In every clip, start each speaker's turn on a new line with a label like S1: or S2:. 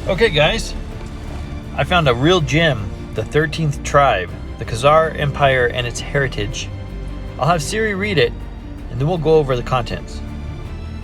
S1: Okay guys, I found a real gem, the 13th tribe, the Khazar Empire and its heritage. I'll have Siri read it, and then we'll go over the contents.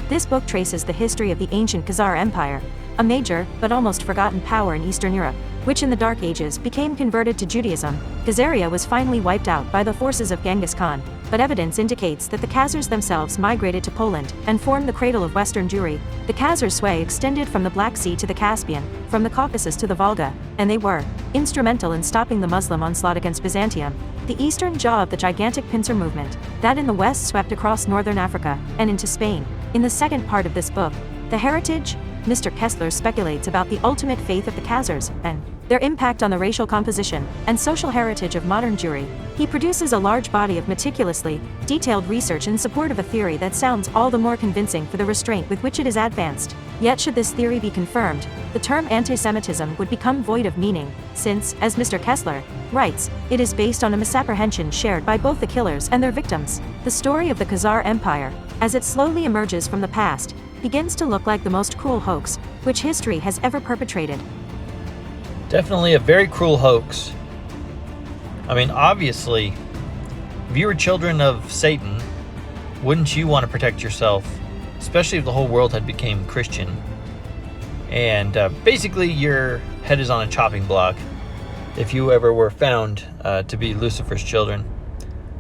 S2: This book traces the history of the ancient Khazar Empire, a major, but almost forgotten power in Eastern Europe, which in the Dark Ages became converted to Judaism. Khazaria was finally wiped out by the forces of Genghis Khan, but evidence indicates that the Khazars themselves migrated to Poland and formed the cradle of Western Jewry. The Khazars' sway extended from the Black Sea to the Caspian, from the Caucasus to the Volga, and they were instrumental in stopping the Muslim onslaught against Byzantium, the eastern jaw of the gigantic Pincer movement, that in the west swept across northern Africa and into Spain. In the second part of this book, The Heritage, Mr. Kessler speculates about the ultimate faith of the Khazars and their impact on the racial composition and social heritage of modern Jewry. He produces a large body of meticulously detailed research in support of a theory that sounds all the more convincing for the restraint with which it is advanced. Yet should this theory be confirmed, the term anti-Semitism would become void of meaning, since, as Mr. Kessler writes, it is based on a misapprehension shared by both the killers and their victims. The story of the Khazar Empire, as it slowly emerges from the past, begins to look like the most cruel hoax which history has ever perpetrated.
S1: Definitely a very cruel hoax. I mean, obviously, if you were children of Satan, wouldn't you want to protect yourself? Especially if the whole world had become Christian. And basically, your head is on a chopping block if you ever were found to be Lucifer's children.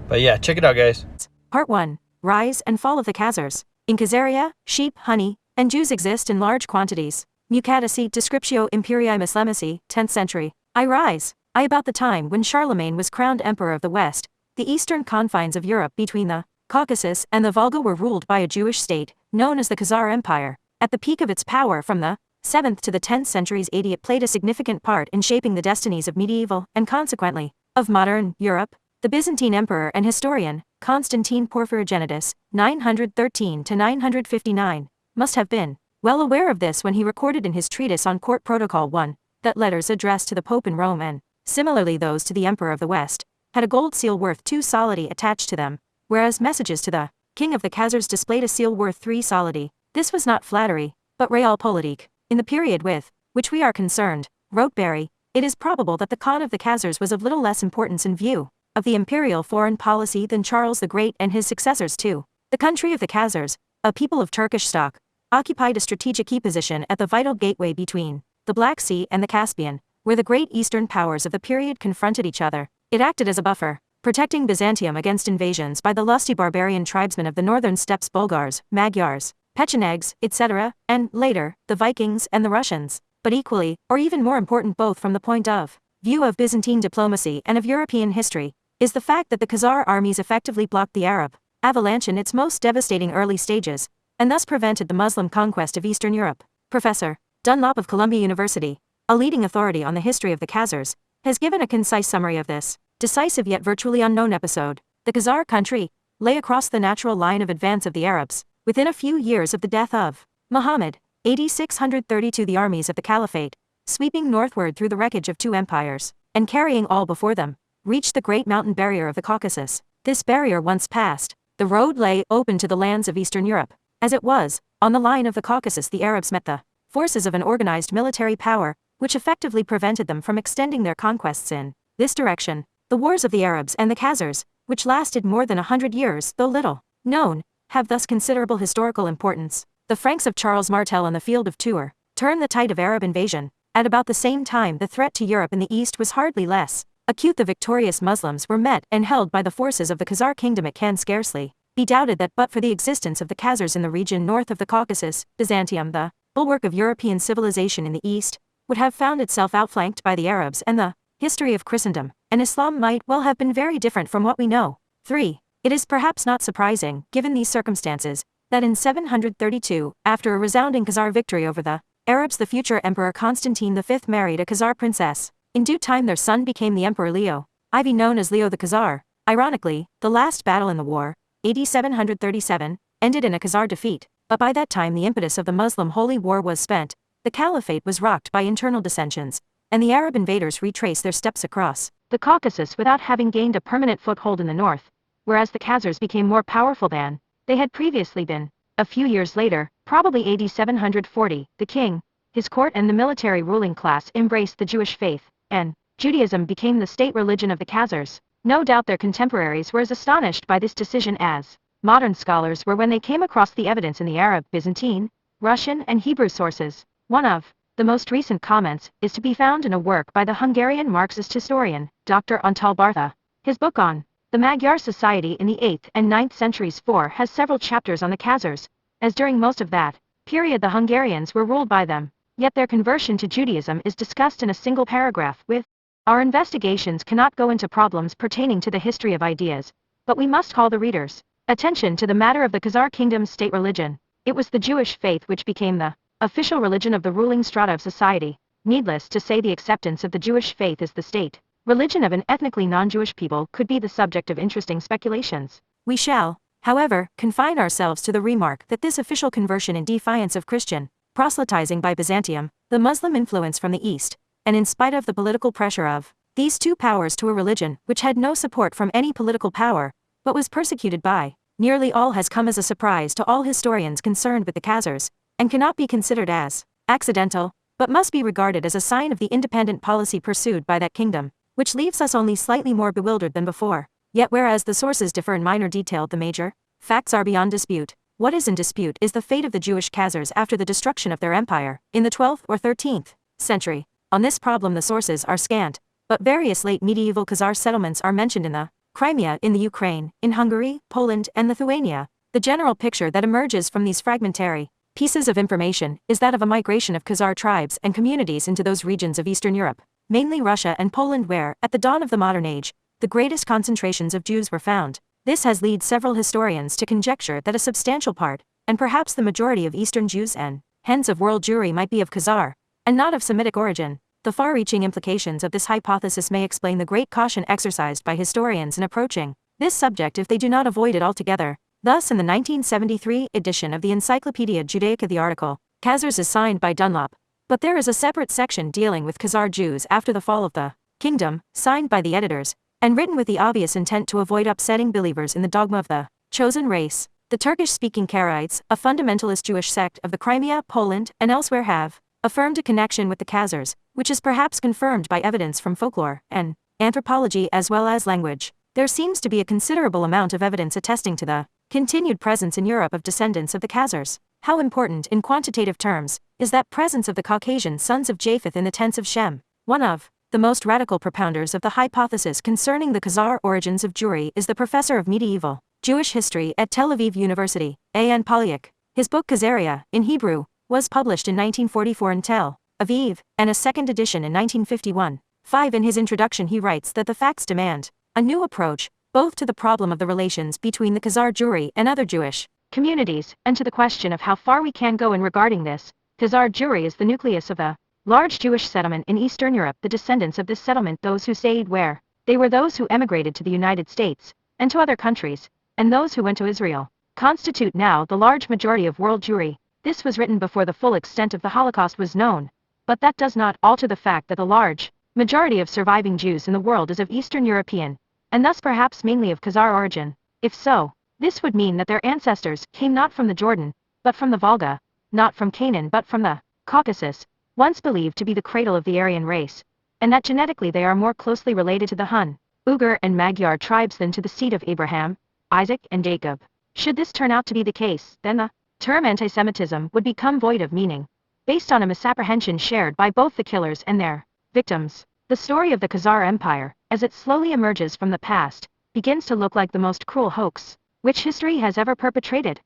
S1: But yeah, check it out, guys.
S2: Part 1. Rise and Fall of the Khazars. In Khazaria, sheep, honey, and Jews exist in large quantities. Mucadici Descriptio Imperii Islamici, 10th century. I rise. About the time when Charlemagne was crowned Emperor of the West, the eastern confines of Europe between the Caucasus and the Volga were ruled by a Jewish state, known as the Khazar Empire. At the peak of its power from the 7th to the 10th centuries AD, it played a significant part in shaping the destinies of medieval, and consequently, of modern, Europe. The Byzantine emperor and historian, Constantine Porphyrogenitus, 913–959, must have been well aware of this when he recorded in his treatise on Court Protocol 1, that letters addressed to the Pope in Rome and, similarly those to the Emperor of the West, had a gold seal worth 2 solidi attached to them, whereas messages to the King of the Khazars displayed a seal worth 3 solidi. This was not flattery, but realpolitik. In the period with which we are concerned, wrote Barry, it is probable that the Khan of the Khazars was of little less importance in view of the imperial foreign policy than Charles the Great and his successors too. The country of the Khazars, a people of Turkish stock, occupied a strategic key position at the vital gateway between the Black Sea and the Caspian, where the great eastern powers of the period confronted each other. It acted as a buffer, protecting Byzantium against invasions by the lusty barbarian tribesmen of the northern steppes, Bulgars, Magyars, Pechenegs, etc., and, later, the Vikings and the Russians. But equally, or even more important both from the point of view of Byzantine diplomacy and of European history, is the fact that the Khazar armies effectively blocked the Arab avalanche in its most devastating early stages, and thus prevented the Muslim conquest of Eastern Europe. Professor Dunlop of Columbia University, a leading authority on the history of the Khazars, has given a concise summary of this decisive yet virtually unknown episode. The Khazar country lay across the natural line of advance of the Arabs. Within a few years of the death of Muhammad, AD 632, the armies of the Caliphate, sweeping northward through the wreckage of 2 empires, and carrying all before them, reached the great mountain barrier of the Caucasus. This barrier once passed, the road lay open to the lands of Eastern Europe. As it was, on the line of the Caucasus the Arabs met the forces of an organized military power, which effectively prevented them from extending their conquests in this direction. The wars of the Arabs and the Khazars, which lasted more than 100 years, though little known, have thus considerable historical importance. The Franks of Charles Martel on the field of Tours turned the tide of Arab invasion. At about the same time, the threat to Europe in the east was hardly less acute. The victorious Muslims were met and held by the forces of the Khazar kingdom. It can scarcely be doubted that but for the existence of the Khazars in the region north of the Caucasus, Byzantium, the bulwark of European civilization in the east, would have found itself outflanked by the Arabs, and the history of Christendom and Islam might well have been very different from what we know. 3. It is perhaps not surprising, given these circumstances, that in 732, after a resounding Khazar victory over the Arabs, the future Emperor Constantine V married a Khazar princess. In due time their son became the Emperor Leo IV, known as Leo the Khazar. Ironically, the last battle in the war, AD 737, ended in a Khazar defeat, but by that time the impetus of the Muslim holy war was spent, the Caliphate was rocked by internal dissensions, and the Arab invaders retraced their steps across the Caucasus without having gained a permanent foothold in the north, whereas the Khazars became more powerful than they had previously been. A few years later, probably AD 740, the king his court and the military ruling class embraced the Jewish faith, and Judaism became the state religion of the Khazars. No doubt their contemporaries were as astonished by this decision as modern scholars were when they came across the evidence in the Arab, Byzantine, Russian, and Hebrew sources. One of the most recent comments is to be found in a work by the Hungarian Marxist historian, Dr. Antal Bartha. His book on the Magyar society in the 8th and 9th centuries has several chapters on the Khazars, as during most of that period the Hungarians were ruled by them, yet their conversion to Judaism is discussed in a single paragraph. With our investigations cannot go into problems pertaining to the history of ideas, but we must call the readers' attention to the matter of the Khazar kingdom's state religion. It was the Jewish faith which became the official religion of the ruling strata of society. Needless to say, the acceptance of the Jewish faith as the state religion of an ethnically non-Jewish people could be the subject of interesting speculations. We shall, however, confine ourselves to the remark that this official conversion in defiance of Christian proselytizing by Byzantium, the Muslim influence from the East, and in spite of the political pressure of these two powers to a religion which had no support from any political power, but was persecuted by nearly all, has come as a surprise to all historians concerned with the Khazars, and cannot be considered as accidental, but must be regarded as a sign of the independent policy pursued by that kingdom, which leaves us only slightly more bewildered than before. Yet whereas the sources differ in minor detail, the major facts are beyond dispute. What is in dispute is the fate of the Jewish Khazars after the destruction of their empire, in the 12th or 13th century. On this problem the sources are scant, but various late medieval Khazar settlements are mentioned in the Crimea, in the Ukraine, in Hungary, Poland, and Lithuania. The general picture that emerges from these fragmentary pieces of information is that of a migration of Khazar tribes and communities into those regions of Eastern Europe, mainly Russia and Poland, where, at the dawn of the modern age, the greatest concentrations of Jews were found. This has led several historians to conjecture that a substantial part, and perhaps the majority of Eastern Jews and hence of world Jewry, might be of Khazar, and not of Semitic origin. The far-reaching implications of this hypothesis may explain the great caution exercised by historians in approaching this subject if they do not avoid it altogether. Thus, in the 1973 edition of the Encyclopedia Judaica, the article, Khazars, is signed by Dunlop, but there is a separate section dealing with Khazar Jews after the fall of the kingdom, signed by the editors, and written with the obvious intent to avoid upsetting believers in the dogma of the chosen race. The Turkish-speaking Karaites, a fundamentalist Jewish sect of the Crimea, Poland, and elsewhere, have affirmed a connection with the Khazars, which is perhaps confirmed by evidence from folklore and anthropology as well as language. There seems to be a considerable amount of evidence attesting to the continued presence in Europe of descendants of the Khazars. How important, in quantitative terms, is that presence of the Caucasian sons of Japheth in the tents of Shem? One of the most radical propounders of the hypothesis concerning the Khazar origins of Jewry is the professor of medieval Jewish history at Tel Aviv University, A.N. Polyuk. His book Khazaria, in Hebrew, was published in 1944 in Tel Aviv, and a second edition in 1951. 5. In his introduction he writes that the facts demand a new approach, both to the problem of the relations between the Khazar Jewry and other Jewish communities, and to the question of how far we can go in regarding this. Khazar Jewry is the nucleus of a large Jewish settlement in Eastern Europe. The descendants of this settlement, those who stayed where they were, those who emigrated to the United States and to other countries, and those who went to Israel, constitute now the large majority of world Jewry. This was written before the full extent of the Holocaust was known, but that does not alter the fact that the large majority of surviving Jews in the world is of Eastern European, and thus perhaps mainly of Khazar origin. If so, this would mean that their ancestors came not from the Jordan, but from the Volga, not from Canaan but from the Caucasus, once believed to be the cradle of the Aryan race, and that genetically they are more closely related to the Hun, Uyghur and Magyar tribes than to the seed of Abraham, Isaac and Jacob. Should this turn out to be the case, then the term antisemitism would become void of meaning, based on a misapprehension shared by both the killers and their victims. The story of the Khazar Empire, as it slowly emerges from the past, begins to look like the most cruel hoax which history has ever perpetrated.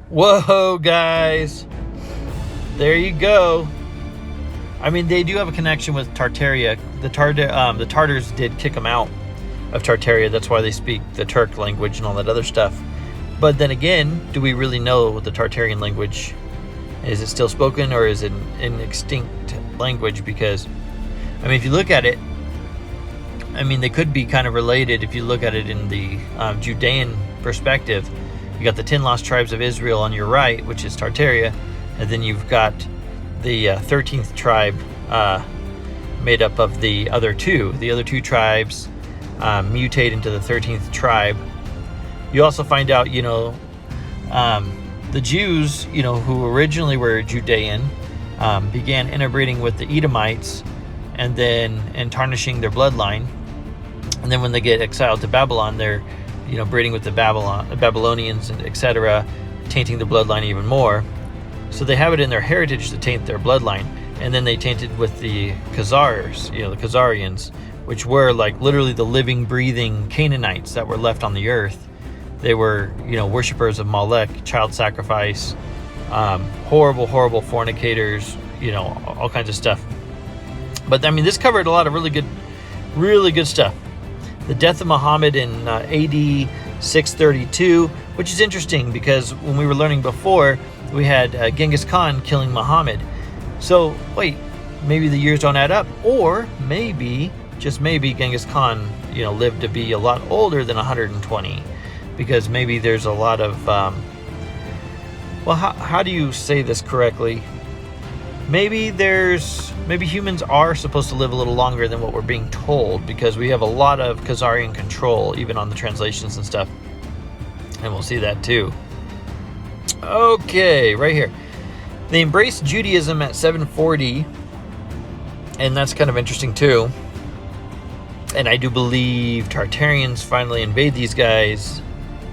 S1: Whoa, guys. There you go. I mean, they do have a connection with Tartaria. The Tartars did kick them out of Tartaria. That's why they speak the Turk language and all that other stuff. But then again, do we really know what the Tartarian language is? It still spoken, or is it an extinct language? Because, I mean, if you look at it, I mean, they could be kind of related if you look at it in the Judean perspective. You got the 10 lost tribes of Israel on your right, which is Tartaria, and then you've got the 13th tribe made up of the other two. The other two tribes mutate into the 13th tribe. You also find out, the Jews, who originally were Judean, began interbreeding with the Edomites and tarnishing their bloodline. And then when they get exiled to Babylon, they're breeding with the Babylonians, and etc., tainting the bloodline even more. So they have it in their heritage to taint their bloodline. And then they tainted with the Khazars, the Khazarians, which were like literally the living, breathing Canaanites that were left on the earth. They were, worshippers of Molech, child sacrifice, horrible, horrible fornicators, all kinds of stuff. But I mean, this covered a lot of really good stuff. The death of Muhammad in AD 632, which is interesting because when we were learning before, we had Genghis Khan killing Muhammad. So wait, maybe the years don't add up, or maybe, just maybe, Genghis Khan, lived to be a lot older than 120, because maybe there's a lot of, how do you say this correctly? Maybe humans are supposed to live a little longer than what we're being told, because we have a lot of Khazarian control, even on the translations and stuff. And we'll see that too. Okay, right here. They embraced Judaism at 740, and that's kind of interesting too. And I do believe Tartarians finally invade these guys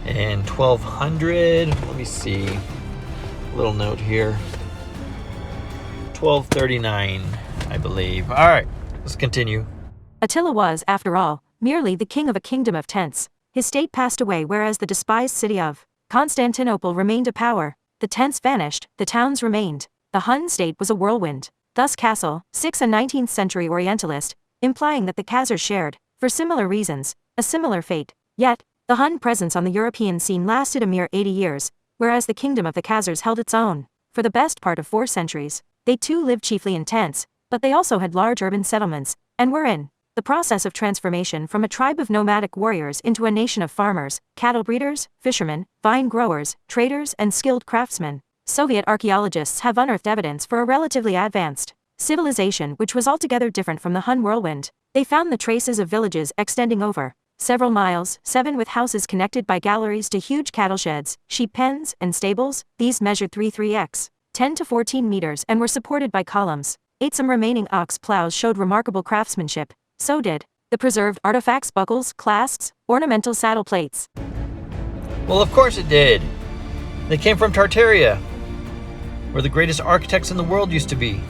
S1: in 1200. Let me see. A little note here. 1239, I believe. All right, let's continue.
S2: Attila was, after all, merely the king of a kingdom of tents. His state passed away, whereas the despised city of Constantinople remained a power. The tents vanished, the towns remained. The Hun state was a whirlwind. Thus Castle, 6th and 19th century Orientalist, implying that the Khazars shared, for similar reasons, a similar fate. Yet, the Hun presence on the European scene lasted a mere 80 years, whereas the kingdom of the Khazars held its own. For the best part of 4 centuries, they too lived chiefly in tents, but they also had large urban settlements, and were in the process of transformation from a tribe of nomadic warriors into a nation of farmers, cattle breeders, fishermen, vine growers, traders, and skilled craftsmen. Soviet archaeologists have unearthed evidence for a relatively advanced civilization which was altogether different from the Hun whirlwind. They found the traces of villages extending over several miles, 7 with houses connected by galleries to huge cattle sheds, sheep pens, and stables. These measured 3x 10 to 14 meters and were supported by columns. 8 some remaining ox plows showed remarkable craftsmanship. So did the preserved artifacts, buckles, clasps, ornamental saddle plates.
S1: Well, of course it did. They came from Tartaria, where the greatest architects in the world used to be.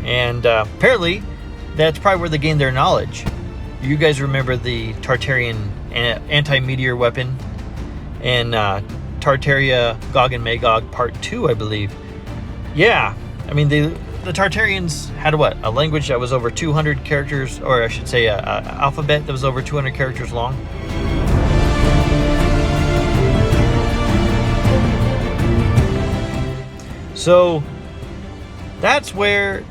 S1: And apparently, that's probably where they gained their knowledge. You guys remember the Tartarian anti-meteor weapon? And Tartaria, Gog and Magog Part 2, I believe. Yeah, I mean, the Tartarians had a language that was over 200 characters, or I should say a alphabet that was over 200 characters long. So that's where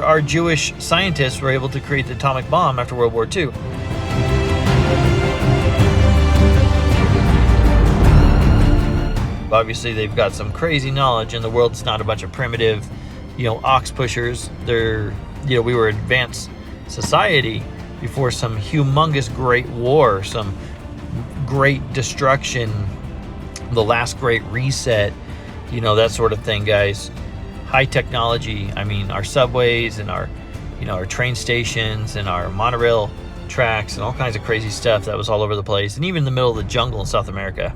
S1: our Jewish scientists were able to create the atomic bomb after World War II. Obviously, they've got some crazy knowledge, and the world's not a bunch of primitive, ox pushers. We were an advanced society before some humongous great war, some great destruction, the last great reset, that sort of thing, guys. High technology. I mean, our subways and our train stations and our monorail tracks and all kinds of crazy stuff that was all over the place, and even in the middle of the jungle in South America.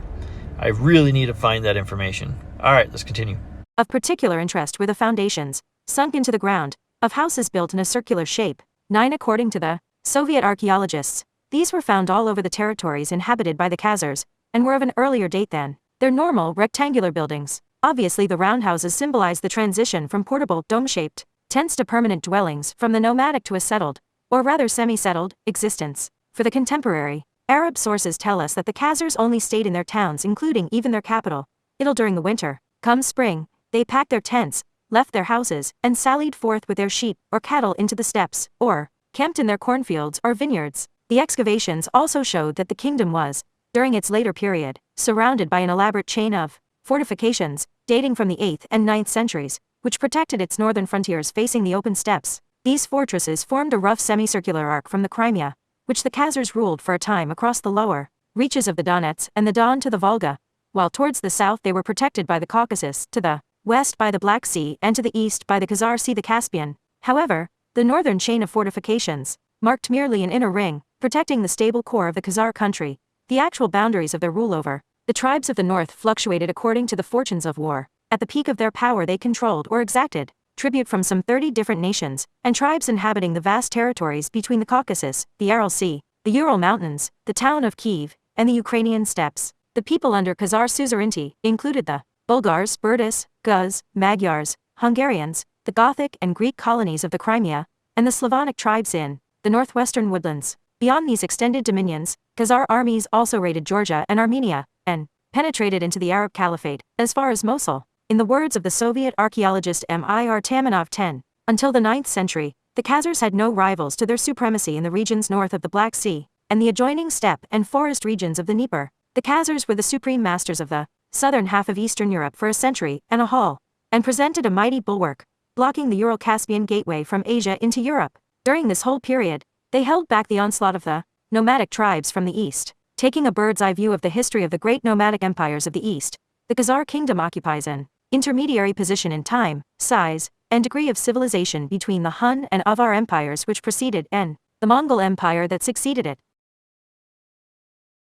S1: I really need to find that information. All right, let's continue.
S2: Of particular interest were the foundations, sunk into the ground, of houses built in a circular shape. 9 according to the Soviet archaeologists. These were found all over the territories inhabited by the Khazars, and were of an earlier date than their normal rectangular buildings. Obviously, the roundhouses symbolize the transition from portable, dome-shaped tents to permanent dwellings, from the nomadic to a settled, or rather semi-settled, existence. For the contemporary Arab sources tell us that the Khazars only stayed in their towns, including even their capital, Idil, during the winter. Come spring, they packed their tents, left their houses, and sallied forth with their sheep or cattle into the steppes, or camped in their cornfields or vineyards. The excavations also showed that the kingdom was, during its later period, surrounded by an elaborate chain of fortifications, dating from the 8th and 9th centuries, which protected its northern frontiers facing the open steppes. These fortresses formed a rough semicircular arc from the Crimea, which the Khazars ruled for a time across the lower reaches of the Donets and the Don to the Volga, while towards the south they were protected by the Caucasus, to the west by the Black Sea, and to the east by the Khazar Sea, the Caspian. However, the northern chain of fortifications marked merely an inner ring, protecting the stable core of the Khazar country. The actual boundaries of their rule over the tribes of the north fluctuated according to the fortunes of war. At the peak of their power they controlled or exacted tribute from some 30 different nations and tribes inhabiting the vast territories between the Caucasus, the Aral Sea, the Ural Mountains, the town of Kiev, and the Ukrainian steppes. The people under Khazar suzerainty included the Bulgars, Burtis, Guz, Magyars, Hungarians, the Gothic and Greek colonies of the Crimea, and the Slavonic tribes in the northwestern woodlands. Beyond these extended dominions, Khazar armies also raided Georgia and Armenia, and penetrated into the Arab Caliphate, as far as Mosul. In the words of the Soviet archaeologist Mir Tamanov 10, until the 9th century, the Khazars had no rivals to their supremacy in the regions north of the Black Sea, and the adjoining steppe and forest regions of the Dnieper. The Khazars were the supreme masters of the southern half of Eastern Europe for a century and a half, and presented a mighty bulwark, blocking the Ural-Caspian gateway from Asia into Europe. During this whole period, they held back the onslaught of the nomadic tribes from the east. Taking a bird's-eye view of the history of the great nomadic empires of the east, the Khazar kingdom occupies an intermediary position in time, size, and degree of civilization between the Hun and Avar empires which preceded and the Mongol empire that succeeded it.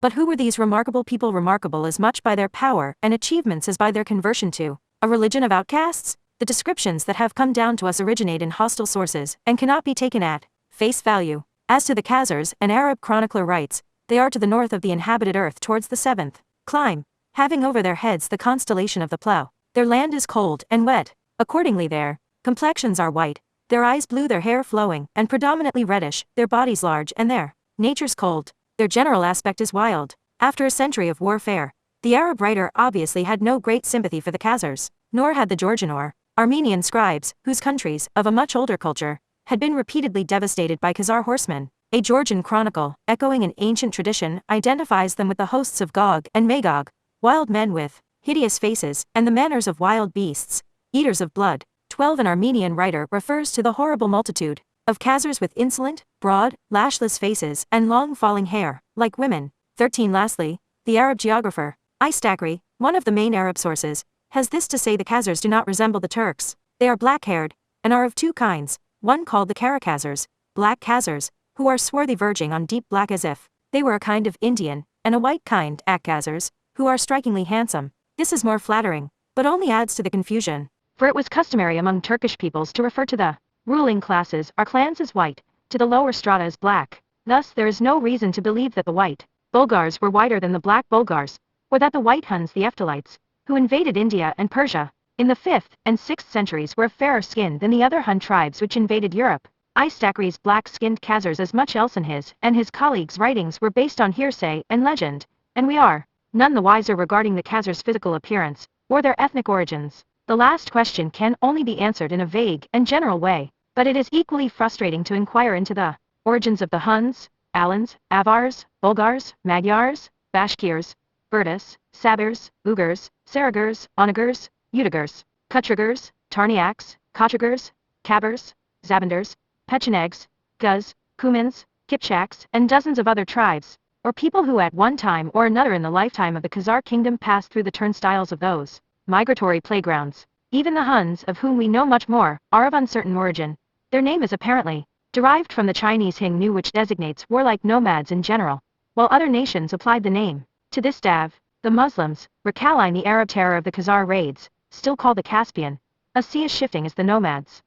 S2: But who were these remarkable people, remarkable as much by their power and achievements as by their conversion to a religion of outcasts? The descriptions that have come down to us originate in hostile sources and cannot be taken at face value. As to the Khazars, an Arab chronicler writes, they are to the north of the inhabited earth towards the 7th clime, having over their heads the constellation of the plough. Their land is cold and wet. Accordingly their complexions are white, their eyes blue, their hair flowing and predominantly reddish, their bodies large, and their nature's cold. Their general aspect is wild. After a century of warfare, the Arab writer obviously had no great sympathy for the Khazars, nor had the Georgian or Armenian scribes, whose countries, of a much older culture, had been repeatedly devastated by Khazar horsemen. A Georgian chronicle, echoing an ancient tradition, identifies them with the hosts of Gog and Magog, wild men with hideous faces and the manners of wild beasts, eaters of blood. 12 An Armenian writer refers to the horrible multitude of Khazars with insolent, broad, lashless faces and long falling hair, like women. 13 Lastly, the Arab geographer, Istakri, one of the main Arab sources, has this to say: the Khazars do not resemble the Turks. They are black-haired, and are of two kinds, one called the Kara Khazars, black Khazars, who are swarthy verging on deep black as if they were a kind of Indian, and a white kind, Ak Khazars, who are strikingly handsome. This is more flattering, but only adds to the confusion, for it was customary among Turkish peoples to refer to the ruling classes or clans as white, to the lower strata as black. Thus there is no reason to believe that the white Bulgars were whiter than the black Bulgars, or that the white Huns, the Ephthalites, who invaded India and Persia in the 5th and 6th centuries, were of fairer skin than the other Hun tribes which invaded Europe. Istakri's black-skinned Khazars, as much else in his and his colleagues' writings, were based on hearsay and legend, and we are none the wiser regarding the Khazars' physical appearance or their ethnic origins. The last question can only be answered in a vague and general way, but it is equally frustrating to inquire into the origins of the Huns, Alans, Avars, Bulgars, Magyars, Bashkirs, Burtis, Sabirs, Ugars, Saragurs, Onagurs, Udagurs, Kutrigurs, Tarniaks, Kotrigurs, Kabars, Zabandars, Pechenegs, Guz, Kumans, Kipchaks, and dozens of other tribes, or people who at one time or another in the lifetime of the Khazar kingdom passed through the turnstiles of those migratory playgrounds. Even the Huns, of whom we know much more, are of uncertain origin. Their name is apparently derived from the Chinese Hing Nu, which designates warlike nomads in general, while other nations applied the name to this Dav. The Muslims, recalling the Arab terror of the Khazar raids, still call the Caspian a sea as shifting as the nomads.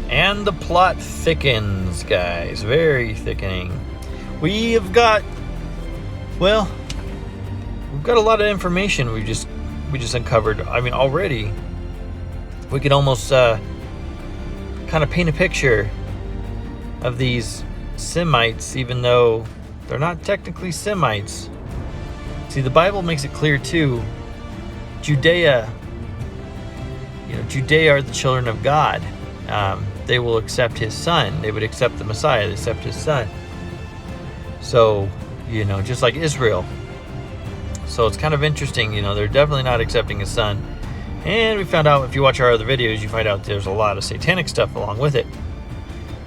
S1: And the plot thickens, guys. Very thickening. We've got a lot of information we just uncovered. I mean, already we could almost kind of paint a picture of these Semites, even though they're not technically Semites. See, the Bible makes it clear too. Judea are the children of God. They will accept his son. They would accept the Messiah. They accept his son. So, just like Israel. So it's kind of interesting, they're definitely not accepting his son. And we found out, if you watch our other videos, you find out there's a lot of satanic stuff along with it.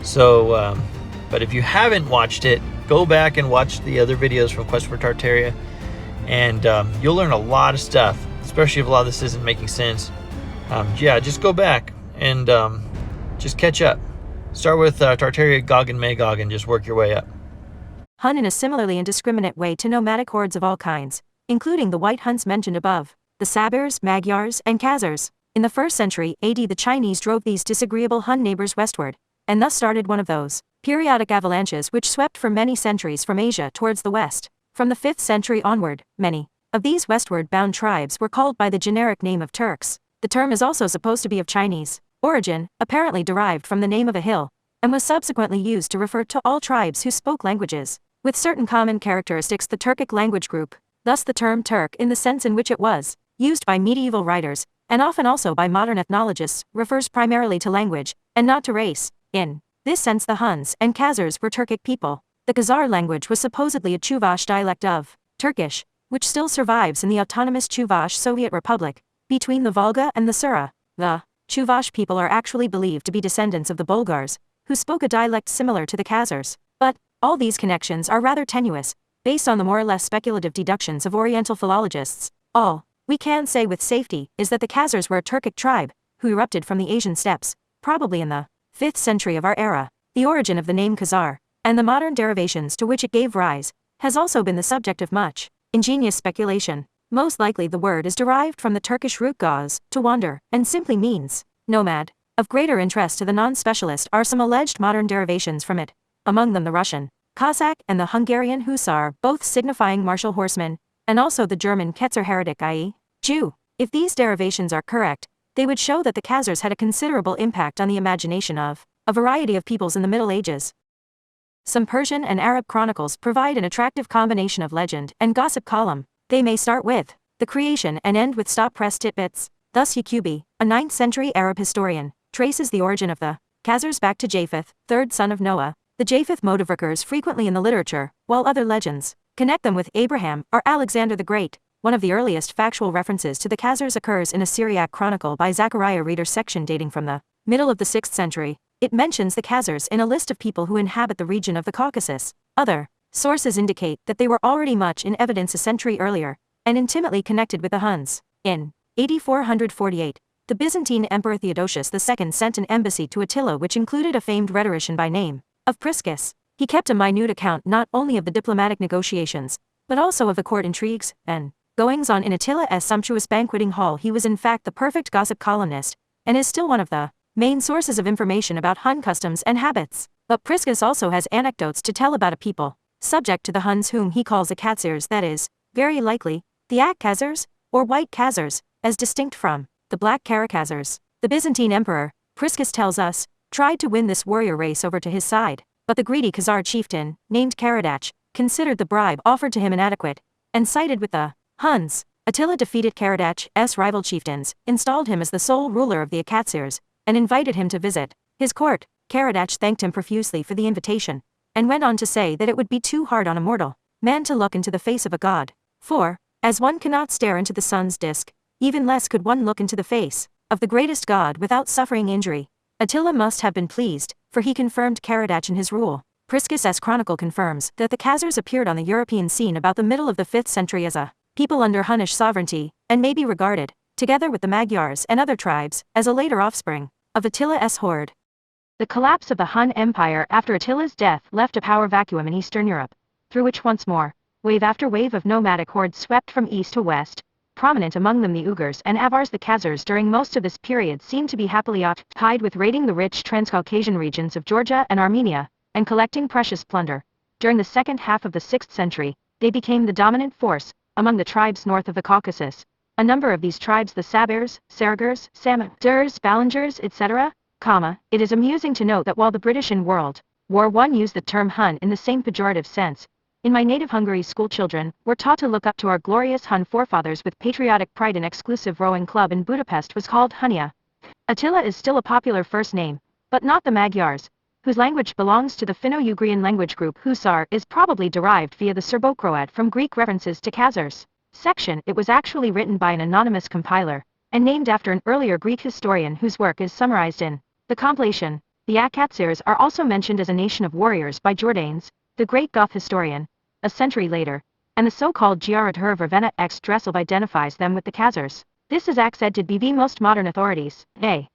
S1: So, but if you haven't watched it, go back and watch the other videos from Quest for Tartaria, and you'll learn a lot of stuff, especially if a lot of this isn't making sense. Just go back and just catch up. Start with Tartaria, Gog and Magog, and just work your way up.
S2: Hun in a similarly indiscriminate way to nomadic hordes of all kinds, including the white Huns mentioned above, the Sabers, Magyars, and Khazars. In the 1st century AD, the Chinese drove these disagreeable Hun neighbors westward, and thus started one of those periodic avalanches which swept for many centuries from Asia towards the west. From the 5th century onward, many of these westward-bound tribes were called by the generic name of Turks. The term is also supposed to be of Chinese origin, apparently derived from the name of a hill, and was subsequently used to refer to all tribes who spoke languages with certain common characteristics, the Turkic language group. Thus the term Turk, in the sense in which it was used by medieval writers, and often also by modern ethnologists, refers primarily to language, and not to race. In this sense, the Huns and Khazars were Turkic people. The Khazar language was supposedly a Chuvash dialect of Turkish, which still survives in the autonomous Chuvash Soviet Republic, between the Volga and the Sura. The Chuvash people are actually believed to be descendants of the Bulgars, who spoke a dialect similar to the Khazars. But all these connections are rather tenuous, based on the more or less speculative deductions of Oriental philologists. All we can say with safety is that the Khazars were a Turkic tribe, who erupted from the Asian steppes, probably in the 5th century of our era. The origin of the name Khazar, and the modern derivations to which it gave rise, has also been the subject of much ingenious speculation. Most likely the word is derived from the Turkish root gaz, to wander, and simply means nomad. Of greater interest to the non-specialist are some alleged modern derivations from it, among them the Russian Cossack and the Hungarian Hussar, both signifying martial horseman, and also the German Ketzer heretic, i.e., Jew. If these derivations are correct, they would show that the Khazars had a considerable impact on the imagination of a variety of peoples in the Middle Ages. Some Persian and Arab chronicles provide an attractive combination of legend and gossip column. They may start with the creation and end with stop-press tidbits. Thus Yaqubi, a 9th century Arab historian, traces the origin of the Khazars back to Japheth, 3rd son of Noah. The Japheth motive recurs frequently in the literature, while other legends connect them with Abraham or Alexander the Great. One of the earliest factual references to the Khazars occurs in a Syriac chronicle by Zechariah Reader section dating from the middle of the 6th century. It mentions the Khazars in a list of people who inhabit the region of the Caucasus. Other sources indicate that they were already much in evidence a century earlier, and intimately connected with the Huns. In AD 448, the Byzantine Emperor Theodosius II sent an embassy to Attila which included a famed rhetorician by name of Priscus. He kept a minute account not only of the diplomatic negotiations, but also of the court intrigues and goings-on in Attila's sumptuous banqueting hall. He was in fact the perfect gossip columnist, and is still one of the main sources of information about Hun customs and habits. But Priscus also has anecdotes to tell about a people subject to the Huns whom he calls the Khazars, that is, very likely, the Ak Khazars, or White Khazars, as distinct from the Black Khazars. The Byzantine emperor, Priscus tells us, tried to win this warrior race over to his side, but the greedy Khazar chieftain, named Karadach, considered the bribe offered to him inadequate, and sided with the Huns. Attila defeated Karadach's rival chieftains, installed him as the sole ruler of the Khazars, and invited him to visit his court. Karadach thanked him profusely for the invitation, and went on to say that it would be too hard on a mortal man to look into the face of a god. For, as one cannot stare into the sun's disk, even less could one look into the face of the greatest god without suffering injury. Attila must have been pleased, for he confirmed Karadach in his rule. Priscus's chronicle confirms that the Khazars appeared on the European scene about the middle of the 5th century as a people under Hunnish sovereignty, and may be regarded, together with the Magyars and other tribes, as a later offspring of Attila's horde. The collapse of the Hun Empire after Attila's death left a power vacuum in Eastern Europe, through which once more, wave after wave of nomadic hordes swept from east to west. Prominent among them the Uyghurs and Avars. The Khazars during most of this period seemed to be happily occupied with raiding the rich Transcaucasian regions of Georgia and Armenia, and collecting precious plunder. During the second half of the 6th century, they became the dominant force among the tribes north of the Caucasus. A number of these tribes, the Sabers, Sargars, Samdurs, Balangers, etc., it is amusing to note that while the British in World War I used the term Hun in the same pejorative sense, in my native Hungary school children were taught to look up to our glorious Hun forefathers with patriotic pride. An exclusive rowing club in Budapest was called Hunia. Attila is still a popular first name, but not the Magyars, whose language belongs to the Finno-Ugrian language group. Hussar is probably derived via the Serbo-Croat from Greek references to Khazars. section, it was actually written by an anonymous compiler, and named after an earlier Greek historian whose work is summarized in the compilation. The Khazars are also mentioned as a nation of warriors by Jordanes, the great Goth historian, a century later, and the so-called Giarat Ravenna X Dressel identifies them with the Khazars. This is accepted by the most modern authorities. They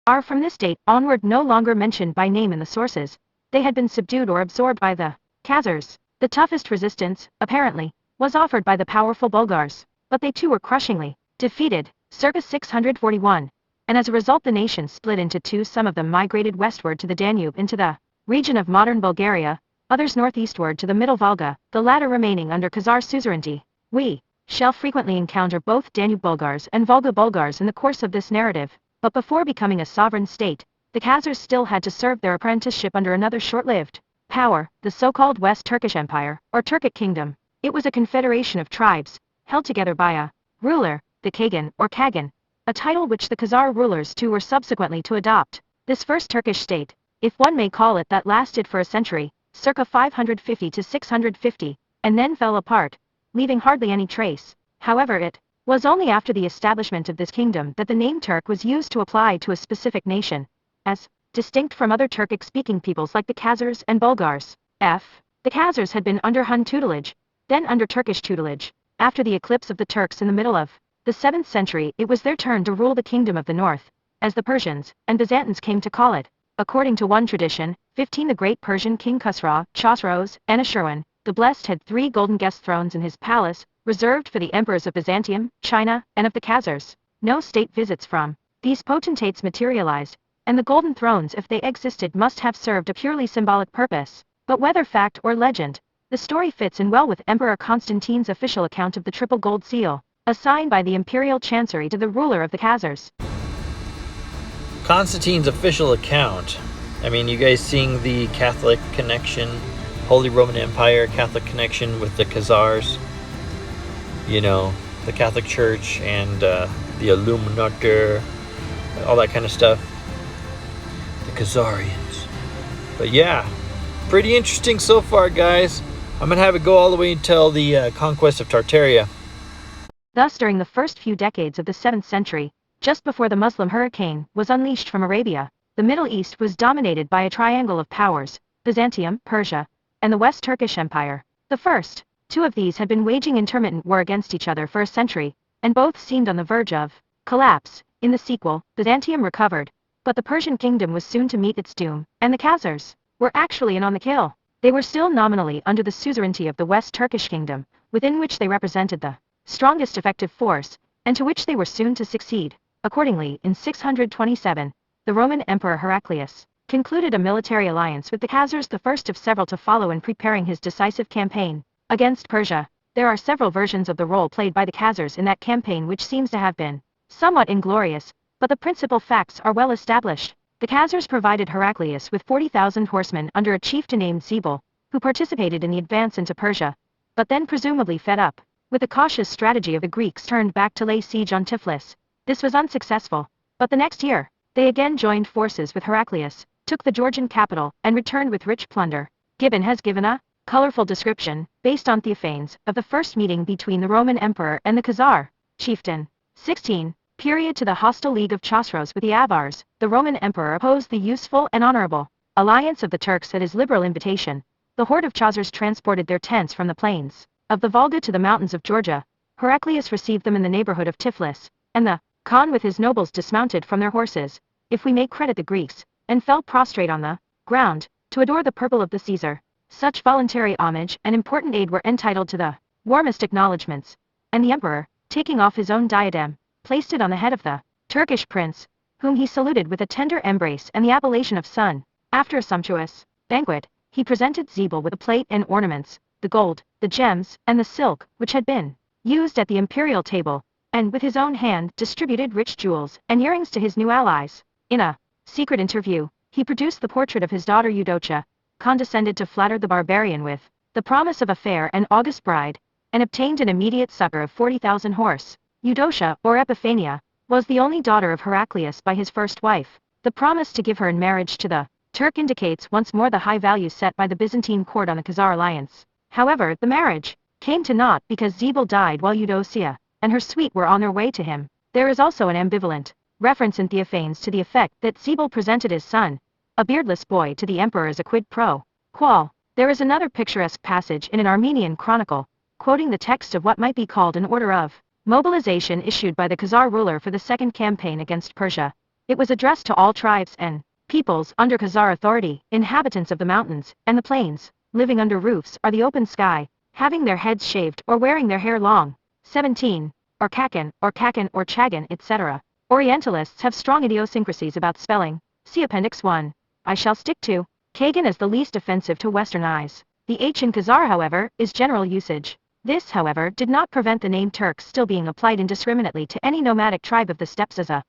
S2: are from this date onward no longer mentioned by name in the sources. They had been subdued or absorbed by the Khazars. The toughest resistance, apparently, was offered by the powerful Bulgars, but they too were crushingly defeated, circa 641, and as a result the nation split into two. Some of them migrated westward to the Danube into the region of modern Bulgaria, others northeastward to the Middle Volga, the latter remaining under Khazar suzerainty. We shall frequently encounter both Danube Bulgars and Volga Bulgars in the course of this narrative, but before becoming a sovereign state, the Khazars still had to serve their apprenticeship under another short-lived power, the so-called West Turkish Empire, or Turkic Kingdom. It was a confederation of tribes, held together by a ruler, the Kagan or Kagan, a title which the Khazar rulers too were subsequently to adopt. This first Turkish state, if one may call it that, lasted for a century, circa 550 to 650, and then fell apart, leaving hardly any trace. However, it was only after the establishment of this kingdom that the name Turk was used to apply to a specific nation, as distinct from other Turkic-speaking peoples like the Khazars and Bulgars. The Khazars had been under Hun tutelage, then under Turkish tutelage. After the eclipse of the Turks in the middle of the 7th century, it was their turn to rule the kingdom of the north, as the Persians and Byzantines came to call it. According to one tradition, 15 the great Persian king Khusro, Chosroes, and Ashurwan, the Blessed had 3 golden guest thrones in his palace, reserved for the emperors of Byzantium, China, and of the Khazars. No state visits from these potentates materialized, and the golden thrones, if they existed, must have served a purely symbolic purpose. But whether fact or legend, the story fits in well with Emperor Constantine's official account of the triple gold seal, assigned by the imperial chancery to the ruler of the Khazars.
S1: Constantine's official account. I mean, you guys seeing the Catholic connection, Holy Roman Empire, Catholic connection with the Khazars? You know, the Catholic Church and the Illuminati, all that kind of stuff. The Khazarians. But yeah, pretty interesting so far, guys. I'm going to have it go all the way until the conquest of Tartaria.
S2: Thus, during the first few decades of the 7th century, just before the Muslim hurricane was unleashed from Arabia, the Middle East was dominated by a triangle of powers, Byzantium, Persia, and the West Turkish Empire. The first two of these had been waging intermittent war against each other for a century, and both seemed on the verge of collapse. In the sequel, Byzantium recovered, but the Persian kingdom was soon to meet its doom, and the Khazars were actually in on the kill. They were still nominally under the suzerainty of the West Turkish kingdom, within which they represented the strongest effective force, and to which they were soon to succeed. Accordingly, in 627, the Roman Emperor Heraclius concluded a military alliance with the Khazars, the first of several to follow in preparing his decisive campaign against Persia. There are several versions of the role played by the Khazars in that campaign, which seems to have been somewhat inglorious, but the principal facts are well established. The Khazars provided Heraclius with 40,000 horsemen under a chieftain named Zebul, who participated in the advance into Persia, but then presumably fed up with the cautious strategy of the Greeks, turned back to lay siege on Tiflis. This was unsuccessful, but the next year, they again joined forces with Heraclius, took the Georgian capital, and returned with rich plunder. Gibbon has given a colorful description, based on Theophanes, of the first meeting between the Roman emperor and the Khazar chieftain. 16. Period to the hostile league of Chosroes with the Avars. The Roman emperor opposed the useful and honorable alliance of the Turks at his liberal invitation. The horde of Khazars transported their tents from the plains of the Volga to the mountains of Georgia. Heraclius received them in the neighborhood of Tiflis, and the Khan with his nobles dismounted from their horses, if we may credit the Greeks, and fell prostrate on the ground, to adore the purple of the Caesar. Such voluntary homage and important aid were entitled to the warmest acknowledgments, and the emperor, taking off his own diadem, placed it on the head of the Turkish prince, whom he saluted with a tender embrace and the appellation of son. After a sumptuous banquet, he presented Zebul with the plate and ornaments, the gold, the gems, and the silk, which had been used at the imperial table, and with his own hand distributed rich jewels and earrings to his new allies. In a secret interview, he produced the portrait of his daughter Eudocia, condescended to flatter the barbarian with the promise of a fair and august bride, and obtained an immediate succor of 40,000 horse. Eudocia, or Epiphania, was the only daughter of Heraclius by his first wife. The promise to give her in marriage to the Turk indicates once more the high value set by the Byzantine court on the Khazar alliance. However, the marriage came to naught because Zebil died while Eudocia and her suite were on their way to him. There is also an ambivalent reference in Theophanes to the effect that Zebil presented his son, a beardless boy, to the emperor as a quid pro quo. There is another picturesque passage in an Armenian chronicle, quoting the text of what might be called an order of mobilization issued by the Khazar ruler for the second campaign against Persia. It was addressed to all tribes and peoples under Khazar authority, inhabitants of the mountains and the plains, living under roofs or the open sky, having their heads shaved or wearing their hair long. 17. Or Kakan or Chagan, etc. Orientalists have strong idiosyncrasies about spelling. See Appendix 1. I shall stick to Kagan as the least offensive to Western eyes. The H in Khazar, however, is general usage. This, however, did not prevent the name Turks still being applied indiscriminately to any nomadic tribe of the steppes as a.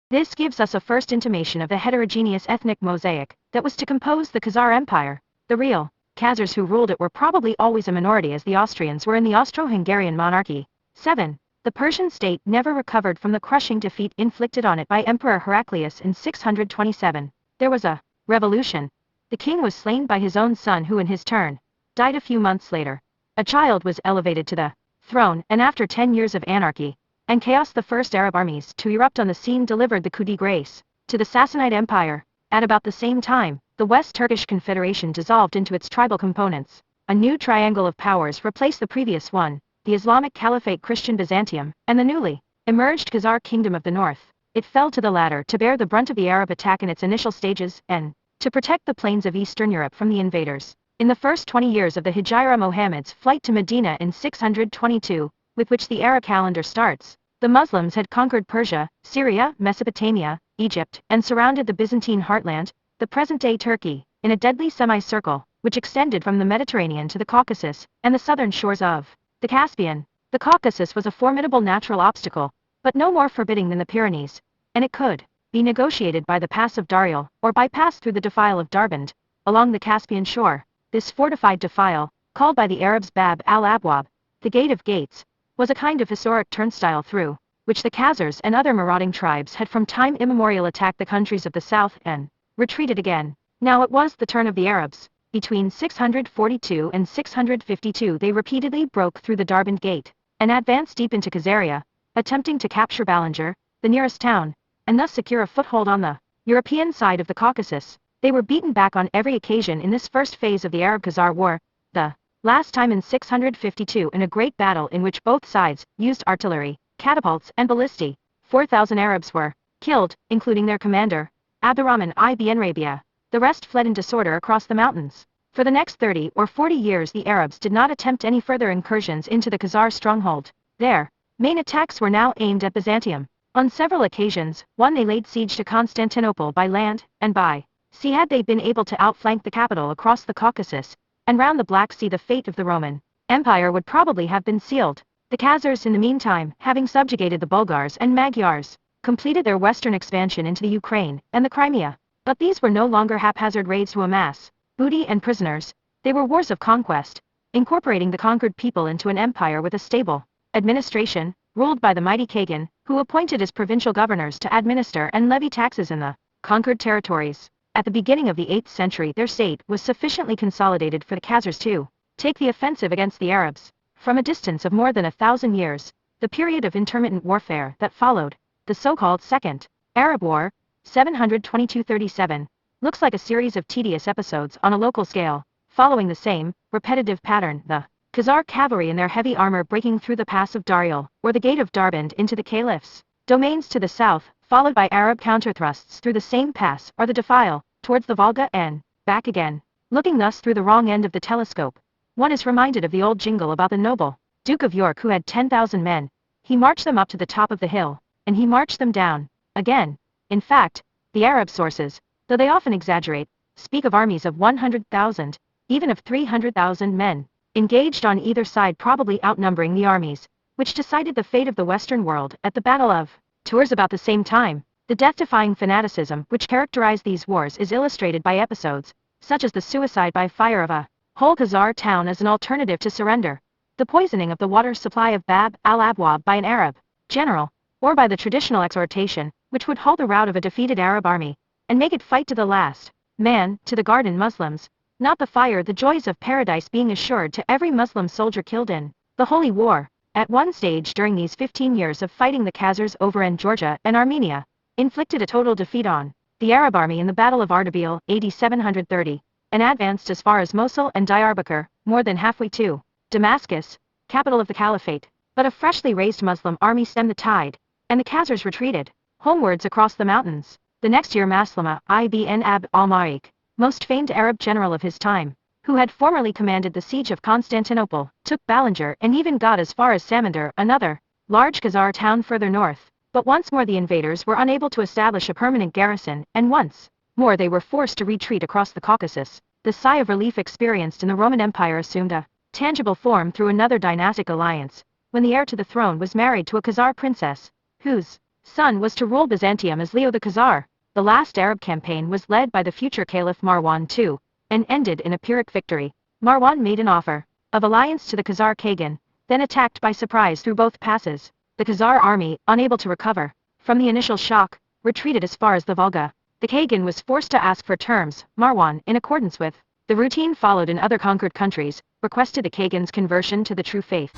S2: This gives us a first intimation of the heterogeneous ethnic mosaic that was to compose the Khazar Empire. The real Khazars who ruled it were probably always a minority, as the Austrians were in the Austro-Hungarian monarchy. 7. The Persian state never recovered from the crushing defeat inflicted on it by Emperor Heraclius in 627. There was a revolution. The king was slain by his own son, who in his turn died a few months later. A child was elevated to the throne, and after 10 years of anarchy and chaos, the first Arab armies to erupt on the scene delivered the coup de grace to the Sassanid Empire. At about the same time, the West Turkish Confederation dissolved into its tribal components. A new triangle of powers replaced the previous one, the Islamic Caliphate, Christian Byzantium, and the newly emerged Khazar Kingdom of the North. It fell to the latter to bear the brunt of the Arab attack in its initial stages, and to protect the plains of Eastern Europe from the invaders. In the first 20 years of the Hijra, Muhammad's flight to Medina in 622, with which the Arab calendar starts, the Muslims had conquered Persia, Syria, Mesopotamia, Egypt, and surrounded the Byzantine heartland, the present-day Turkey, in a deadly semicircle, which extended from the Mediterranean to the Caucasus and the southern shores of the Caspian. The Caucasus was a formidable natural obstacle, but no more forbidding than the Pyrenees, and it could be negotiated by the pass of Darial, or bypassed through the defile of Darband, along the Caspian shore. This fortified defile, called by the Arabs Bab al-Abwab, the Gate of Gates, was a kind of historic turnstile through which the Khazars and other marauding tribes had from time immemorial attacked the countries of the south and retreated again. Now it was the turn of the Arabs. Between 642 and 652 they repeatedly broke through the Darband Gate, and advanced deep into Khazaria, attempting to capture Balanger, the nearest town, and thus secure a foothold on the European side of the Caucasus. They were beaten back on every occasion in this first phase of the Arab-Khazar War, the last time in 652 in a great battle in which both sides used artillery, catapults, and ballistae. 4,000 Arabs were killed, including their commander, Abdurrahman ibn Rabia. The rest fled in disorder across the mountains. For the next 30 or 40 years the Arabs did not attempt any further incursions into the Khazar stronghold. Their main attacks were now aimed at Byzantium. On several occasions, one they laid siege to Constantinople by land, and by sea. Had they been able to outflank the capital across the Caucasus and round the Black Sea, the fate of the Roman Empire would probably have been sealed. The Khazars, in the meantime, having subjugated the Bulgars and Magyars, completed their western expansion into the Ukraine and the Crimea. But these were no longer haphazard raids to amass booty and prisoners. They were wars of conquest, incorporating the conquered people into an empire with a stable administration, ruled by the mighty Kagan, who appointed as provincial governors to administer and levy taxes in the conquered territories. At the beginning of the 8th century their state was sufficiently consolidated for the Khazars to take the offensive against the Arabs. From a distance of more than 1,000 years, the period of intermittent warfare that followed, the so-called Second Arab War, 722–37, looks like a series of tedious episodes on a local scale, following the same repetitive pattern, the Khazar cavalry in their heavy armor breaking through the pass of Darial, or the Gate of Darband, into the Caliph's domains to the south, followed by Arab counterthrusts through the same pass or the defile, towards the Volga and back again. Looking thus through the wrong end of the telescope, one is reminded of the old jingle about the noble Duke of York who had 10,000 men. He marched them up to the top of the hill, and he marched them down again. In fact, the Arab sources, though they often exaggerate, speak of armies of 100,000, even of 300,000 men, engaged on either side, probably outnumbering the armies which decided the fate of the Western world at the Battle of Tours about the same time. The death-defying fanaticism which characterized these wars is illustrated by episodes such as the suicide by fire of a whole Khazar town as an alternative to surrender, the poisoning of the water supply of Bab al-Abwab by an Arab general, or by the traditional exhortation which would halt the rout of a defeated Arab army and make it fight to the last man. To the Garden Muslims, not the fire, the joys of paradise being assured to every Muslim soldier killed in the Holy War. At one stage during these 15 years of fighting, the Khazars overran Georgia and Armenia, inflicted a total defeat on the Arab army in the Battle of Ardabil, AD 730, and advanced as far as Mosul and Diyarbakir, more than halfway to Damascus, capital of the Caliphate. But a freshly raised Muslim army stemmed the tide, and the Khazars retreated homewards across the mountains. The next year, Maslama ibn Abd al-Malik, most famed Arab general of his time, who had formerly commanded the siege of Constantinople, took Balanger and even got as far as Samandar, another large Khazar town further north. But once more the invaders were unable to establish a permanent garrison, and once more they were forced to retreat across the Caucasus. The sigh of relief experienced in the Roman Empire assumed a tangible form through another dynastic alliance, when the heir to the throne was married to a Khazar princess, whose son was to rule Byzantium as Leo the Khazar. The last Arab campaign was led by the future Caliph Marwan II, and ended in a Pyrrhic victory. Marwan made an offer of alliance to the Khazar Khagan, then attacked by surprise through both passes. The Khazar army, unable to recover from the initial shock, retreated as far as the Volga. The Khagan was forced to ask for terms. Marwan, in accordance with the routine followed in other conquered countries, requested the Khagan's conversion to the true faith.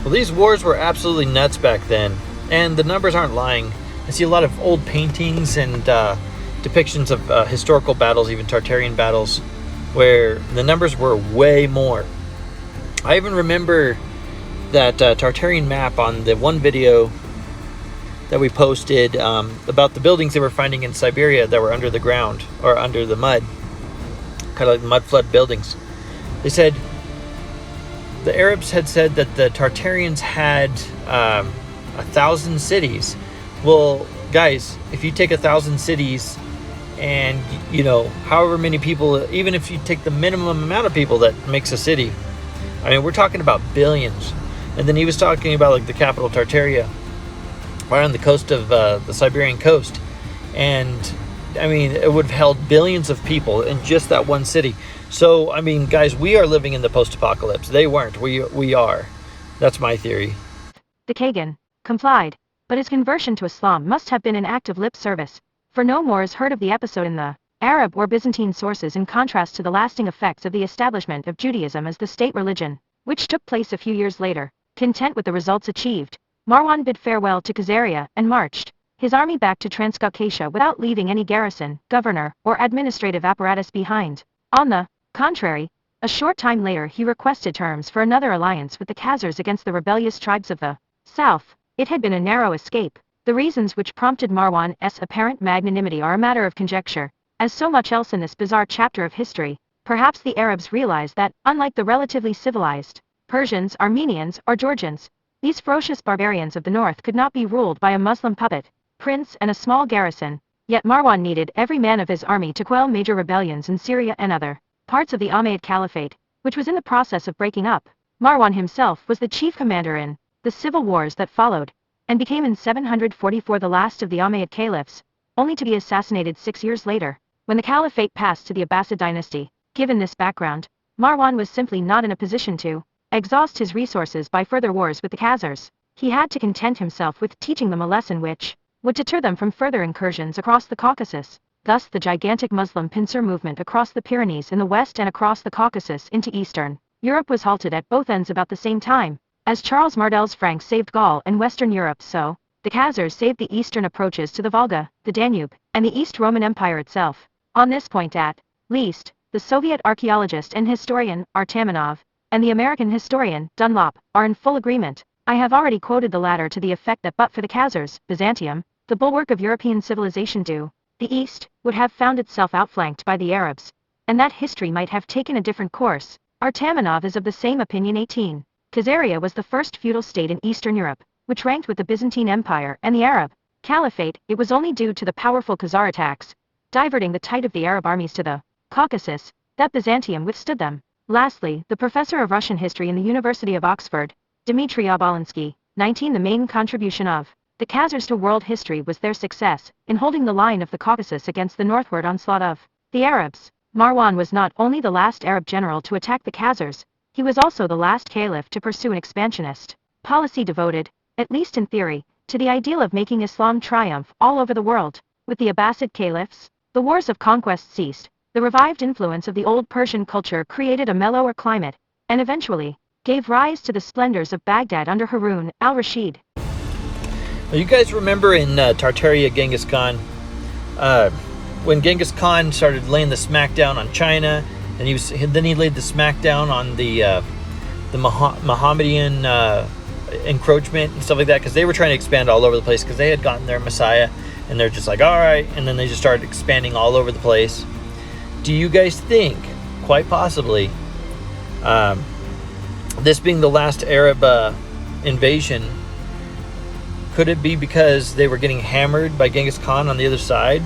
S1: Well, these wars were absolutely nuts back then, and the numbers aren't lying. I see a lot of old paintings and depictions of historical battles, even Tartarian battles, where the numbers were way more. I even remember that Tartarian map on the one video that we posted about the buildings they were finding in Siberia that were under the ground, or under the mud, kind of like Mudflood buildings. They said, the Arabs had said that the Tartarians had 1,000 cities. Well, guys, if you take 1,000 cities and, you know, however many people, even if you take the minimum amount of people that makes a city, I mean, we're talking about billions. And then he was talking about like the capital Tartaria, right on the coast of the Siberian coast. And I mean, it would have held billions of people in just that one city. So, I mean, guys, we are living in the post-apocalypse. They weren't. We are. That's my theory.
S2: The Khagan complied, but his conversion to Islam must have been an act of lip service, for no more is heard of the episode in the Arab or Byzantine sources, in contrast to the lasting effects of the establishment of Judaism as the state religion, which took place a few years later. Content with the results achieved, Marwan bid farewell to Khazaria and marched his army back to Transcaucasia without leaving any garrison, governor, or administrative apparatus behind. On the contrary, a short time later he requested terms for another alliance with the Khazars against the rebellious tribes of the south. It had been a narrow escape. The reasons which prompted Marwan's apparent magnanimity are a matter of conjecture. As so much else in this bizarre chapter of history, perhaps the Arabs realized that, unlike the relatively civilized Persians, Armenians, or Georgians, these ferocious barbarians of the north could not be ruled by a Muslim puppet prince and a small garrison. Yet Marwan needed every man of his army to quell major rebellions in Syria and other parts of the Umayyad Caliphate, which was in the process of breaking up. Marwan himself was the chief commander in the civil wars that followed, and became in 744 the last of the Umayyad caliphs, only to be assassinated 6 years later, when the Caliphate passed to the Abbasid dynasty. Given this background, Marwan was simply not in a position to exhaust his resources by further wars with the Khazars. He had to content himself with teaching them a lesson which would deter them from further incursions across the Caucasus. Thus the gigantic Muslim Pincer movement across the Pyrenees in the west and across the Caucasus into Eastern Europe was halted at both ends about the same time. As Charles Mardel's Franks saved Gaul and Western Europe, so the Khazars saved the eastern approaches to the Volga, the Danube, and the East Roman Empire itself. On this point at least, the Soviet archaeologist and historian, Artamanov, and the American historian, Dunlop, are in full agreement. I have already quoted the latter to the effect that but for the Khazars, Byzantium, the bulwark of European civilization the East, would have found itself outflanked by the Arabs, and that history might have taken a different course. Artamanov is of the same opinion. 18. Khazaria was the first feudal state in Eastern Europe, which ranked with the Byzantine Empire and the Arab Caliphate. It was only due to the powerful Khazar attacks, diverting the tide of the Arab armies to the Caucasus, that Byzantium withstood them. Lastly, the professor of Russian history in the University of Oxford, Dmitry Obolinsky, 19. The main contribution of the Khazars to world history was their success in holding the line of the Caucasus against the northward onslaught of the Arabs. Marwan was not only the last Arab general to attack the Khazars, he was also the last caliph to pursue an expansionist policy devoted, at least in theory, to the ideal of making Islam triumph all over the world. With the Abbasid caliphs, the wars of conquest ceased, The revived influence of the old Persian culture created a mellower climate, and eventually, gave rise to the splendors of Baghdad under Harun al-Rashid.
S1: You guys remember in Tartaria, Genghis Khan, when Genghis Khan started laying the smackdown on China, and then he laid the smackdown on the Mohammedan encroachment and stuff like that, because they were trying to expand all over the place because they had gotten their Messiah, and they're just like, all right, and then they just started expanding all over the place. Do you guys think, quite possibly, this being the last Arab invasion, could it be because they were getting hammered by Genghis Khan on the other side,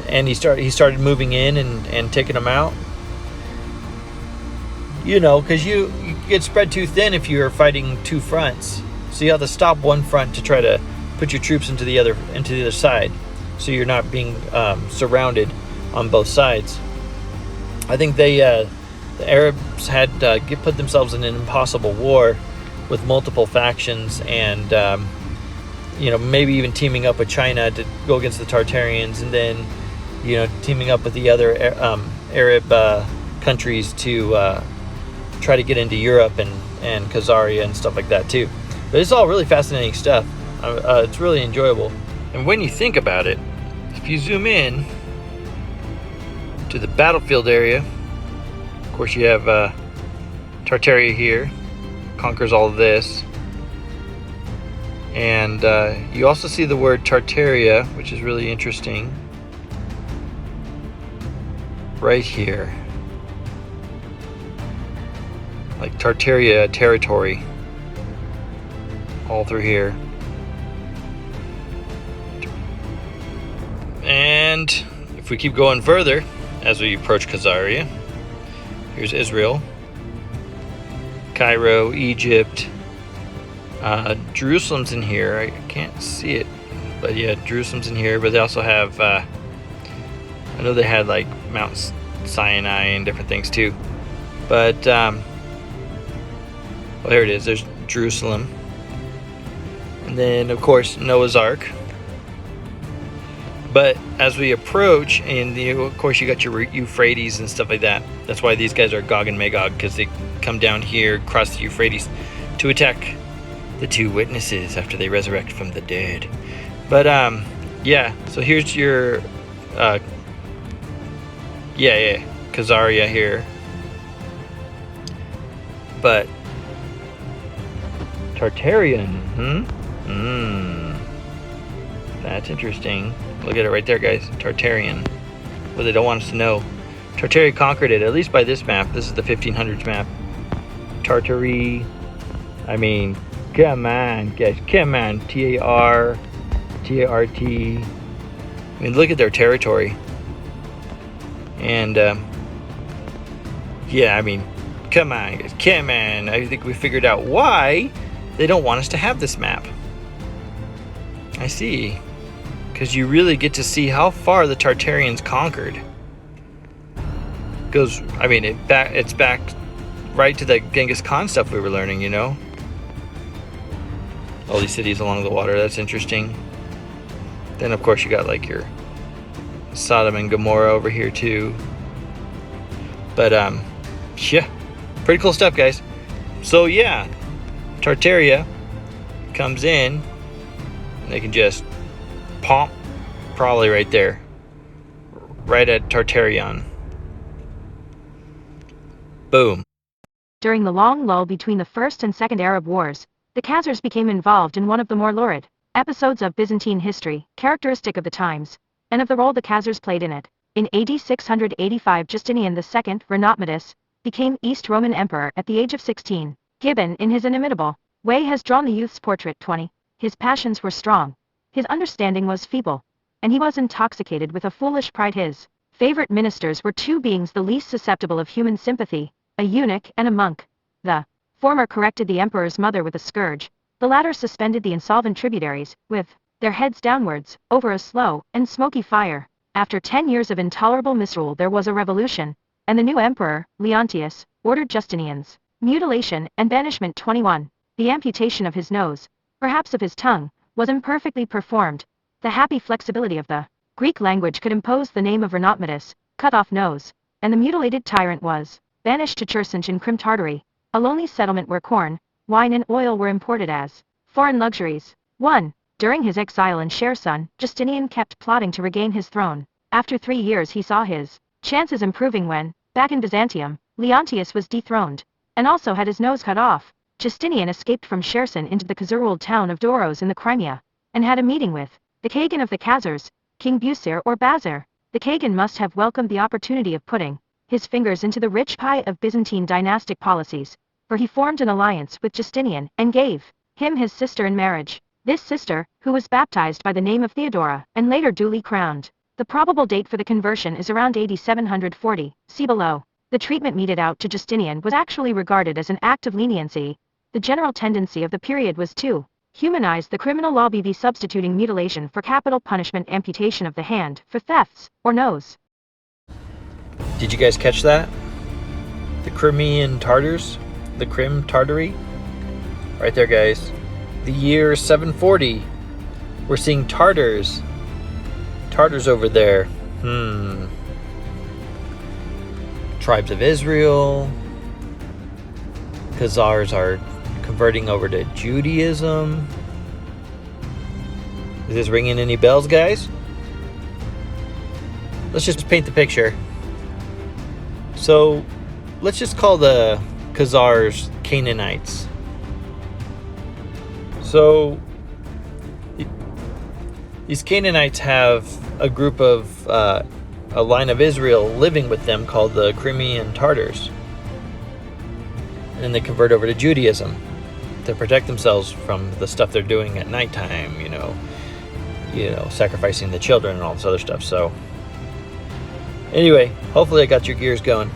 S1: and he started moving in and taking them out? You know, because you get spread too thin if you're fighting two fronts. So you have to stop one front to try to put your troops into the other side, so you're not being surrounded on both sides. I think the Arabs had put themselves in an impossible war with multiple factions, and maybe even teaming up with China to go against the Tartarians, and then teaming up with the other Arab countries to try to get into Europe and Khazaria and stuff like that too. But it's all really fascinating stuff. It's really enjoyable. And when you think about it, if you zoom in to the battlefield area, of course you have Tartaria here, conquers all of this. And you also see the word Tartaria, which is really interesting, right here. Like Tartaria territory, all through here. And if we keep going further, as we approach Kazaria, here's Israel, Cairo, Egypt, Jerusalem's in here. I can't see it, but yeah, Jerusalem's in here. But they also have, I know they had like Mount Sinai and different things too. But, well, here it is. There's Jerusalem. And then, of course, Noah's Ark. But as we approach, and of course you got your Euphrates and stuff like that. That's why these guys are Gog and Magog, because they come down here, cross the Euphrates, to attack the two witnesses after they resurrect from the dead. But yeah, so here's your Kazaria here. But Tartarian, that's interesting. Look at it right there, guys. Tartarian. What they don't want us to know. Tartaria conquered it, at least by this map. This is the 1500s map. Tartary. I mean, come on, guys. Come on. T-A-R. T-A-R-T. I mean, look at their territory. And, yeah, I mean, come on, guys. Come on. I think we figured out why they don't want us to have this map. I see. Because you really get to see how far the Tartarians conquered. Goes, I mean, it's back right to the Genghis Khan stuff we were learning, you know? All these cities along the water, that's interesting. Then, of course, you got like your Sodom and Gomorrah over here, too. But, yeah, pretty cool stuff, guys. So, yeah, Tartaria comes in, and they can just pop, probably right there, right at Tartarian. Boom.
S2: During the long lull between the First and Second Arab Wars, the Khazars became involved in one of the more lurid episodes of Byzantine history, characteristic of the times, and of the role the Khazars played in it. In AD 685, Justinian II Renomatus became East Roman Emperor at the age of 16. Gibbon, in his inimitable way, has drawn the youth's portrait. 20. His passions were strong. His understanding was feeble, and he was intoxicated with a foolish pride. His favorite ministers were two beings the least susceptible of human sympathy, a eunuch and a monk. The former corrected the emperor's mother with a scourge, the latter suspended the insolvent tributaries, with their heads downwards, over a slow and smoky fire. After 10 years of intolerable misrule there was a revolution, and the new emperor, Leontius, ordered Justinian's mutilation and banishment. 21. The amputation of his nose, perhaps of his tongue, was imperfectly performed. The happy flexibility of the Greek language could impose the name of Renomatus, cut-off nose, and the mutilated tyrant was banished to Cherson in Crim Tartary, a lonely settlement where corn, wine and oil were imported as foreign luxuries. 1. During his exile in Cherson, Justinian kept plotting to regain his throne. After 3 years he saw his chances improving when, back in Byzantium, Leontius was dethroned, and also had his nose cut off. Justinian escaped from Cherson into the Khazar-ruled town of Doros in the Crimea, and had a meeting with the Khagan of the Khazars, King Busir or Bazar. The Khagan must have welcomed the opportunity of putting his fingers into the rich pie of Byzantine dynastic policies, for he formed an alliance with Justinian and gave him his sister in marriage. This sister, who was baptized by the name of Theodora, and later duly crowned. The probable date for the conversion is around AD 740, see below. The treatment meted out to Justinian was actually regarded as an act of leniency. The general tendency of the period was to humanize the criminal law by substituting mutilation for capital punishment, amputation of the hand for thefts or nose.
S1: Did you guys catch that? The Crimean Tartars? The Crim Tartary? Right there, guys. The year 740. We're seeing Tartars. Tartars over there. Tribes of Israel. Khazars are converting over to Judaism. Is this ringing any bells, guys? Let's just paint the picture. So, let's just call the Khazars Canaanites. So, these Canaanites have a group of, a line of Israel living with them called the Crimean Tartars. And they convert over to Judaism to protect themselves from the stuff they're doing at nighttime, you know, sacrificing the children and all this other stuff. So, anyway, hopefully I got your gears going.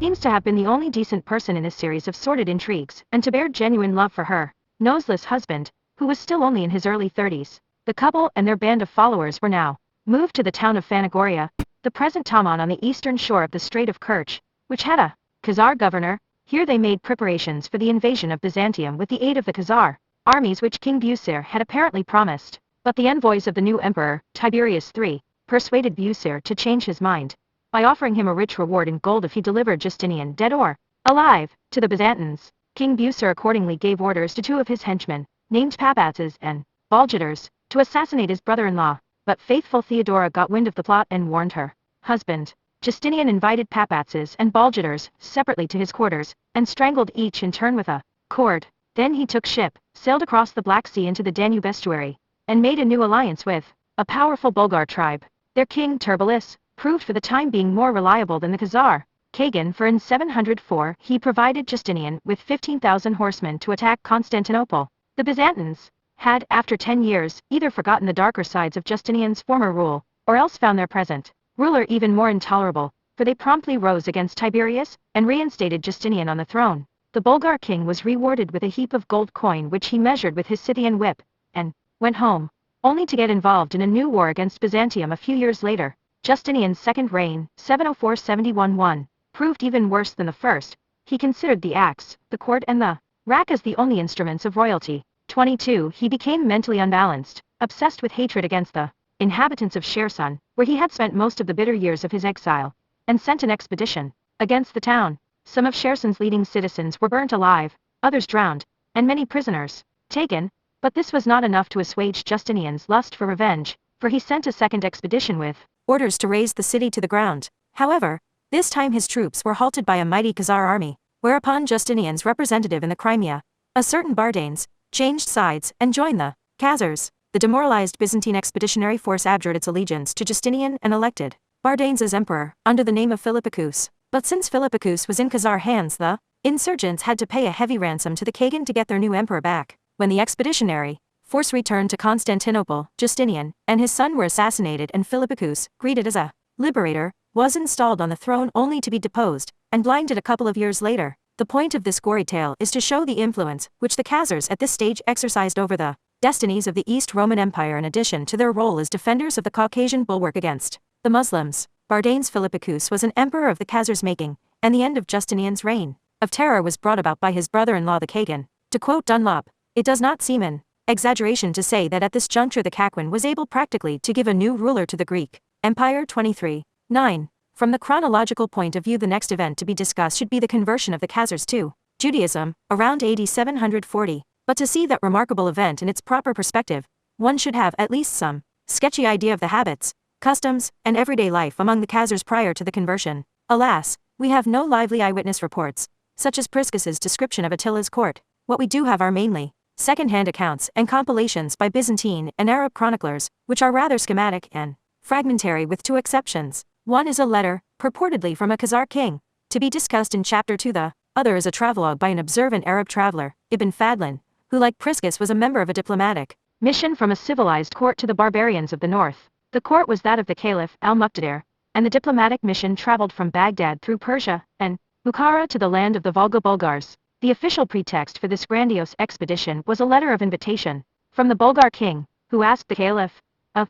S2: Seems to have been the only decent person in this series of sordid intrigues, and to bear genuine love for her noseless husband, who was still only in his early 30s. The couple and their band of followers were now moved to the town of Phanagoria, the present Taman on the eastern shore of the Strait of Kerch, which had a Khazar governor. Here they made preparations for the invasion of Byzantium with the aid of the Khazar armies which King Busir had apparently promised. But the envoys of the new emperor, Tiberius III, persuaded Busir to change his mind by offering him a rich reward in gold if he delivered Justinian dead or alive to the Byzantines. King Busir accordingly gave orders to 2 of his henchmen, named Papatzes and Balgidars, to assassinate his brother-in-law. But faithful Theodora got wind of the plot and warned her husband. Justinian invited Papatzes and Balgidars separately to his quarters, and strangled each in turn with a cord. Then he took ship, sailed across the Black Sea into the Danube estuary, and made a new alliance with a powerful Bulgar tribe. Their king Turbilus proved for the time being more reliable than the Khazar Khagan, for in 704 he provided Justinian with 15,000 horsemen to attack Constantinople. The Byzantines had, after 10 years, either forgotten the darker sides of Justinian's former rule, or else found their present ruler even more intolerable, for they promptly rose against Tiberius, and reinstated Justinian on the throne. The Bulgar king was rewarded with a heap of gold coin which he measured with his Scythian whip, and went home, only to get involved in a new war against Byzantium a few years later. Justinian's second reign, 704-71, proved even worse than the first. He considered the axe, the cord and the rack as the only instruments of royalty. 22. He became mentally unbalanced, obsessed with hatred against the inhabitants of Cherson, where he had spent most of the bitter years of his exile, and sent an expedition against the town. Some of Cherson's leading citizens were burnt alive, others drowned, and many prisoners taken. But this was not enough to assuage Justinian's lust for revenge, for he sent a second expedition with orders to raze the city to the ground. However, this time his troops were halted by a mighty Khazar army, whereupon Justinian's representative in the Crimea, a certain Bardanes, changed sides and joined the Khazars. The demoralized Byzantine expeditionary force abjured its allegiance to Justinian and elected Bardanes as emperor, under the name of Philippicus. But since Philippicus was in Khazar hands, the insurgents had to pay a heavy ransom to the Khagan to get their new emperor back. When the expeditionary force returned to Constantinople, Justinian and his son were assassinated, and Philippicus, greeted as a liberator, was installed on the throne only to be deposed and blinded a couple of years later. The point of this gory tale is to show the influence which the Khazars at this stage exercised over the destinies of the East Roman Empire in addition to their role as defenders of the Caucasian bulwark against the Muslims. Bardanes Philippicus was an emperor of the Khazars' making, and the end of Justinian's reign of terror was brought about by his brother-in-law the Kagan. To quote Dunlop, "It does not seem an exaggeration to say that at this juncture the Kagan was able practically to give a new ruler to the Greek Empire." 23:9. From the chronological point of view, the next event to be discussed should be the conversion of the Khazars to Judaism, around AD 740. But to see that remarkable event in its proper perspective, one should have at least some sketchy idea of the habits, customs, and everyday life among the Khazars prior to the conversion. Alas, we have no lively eyewitness reports, such as Priscus's description of Attila's court. What we do have are mainly second-hand accounts and compilations by Byzantine and Arab chroniclers, which are rather schematic and fragmentary with two exceptions. One is a letter, purportedly from a Khazar king, to be discussed in Chapter 2. The other is a travelogue by an observant Arab traveler, Ibn Fadlan, who like Priscus was a member of a diplomatic mission from a civilized court to the barbarians of the north. The court was that of the Caliph al-Muqtadir, and the diplomatic mission traveled from Baghdad through Persia and Bukhara to the land of the Volga Bulgars. The official pretext for this grandiose expedition was a letter of invitation from the Bulgar king, who asked the Caliph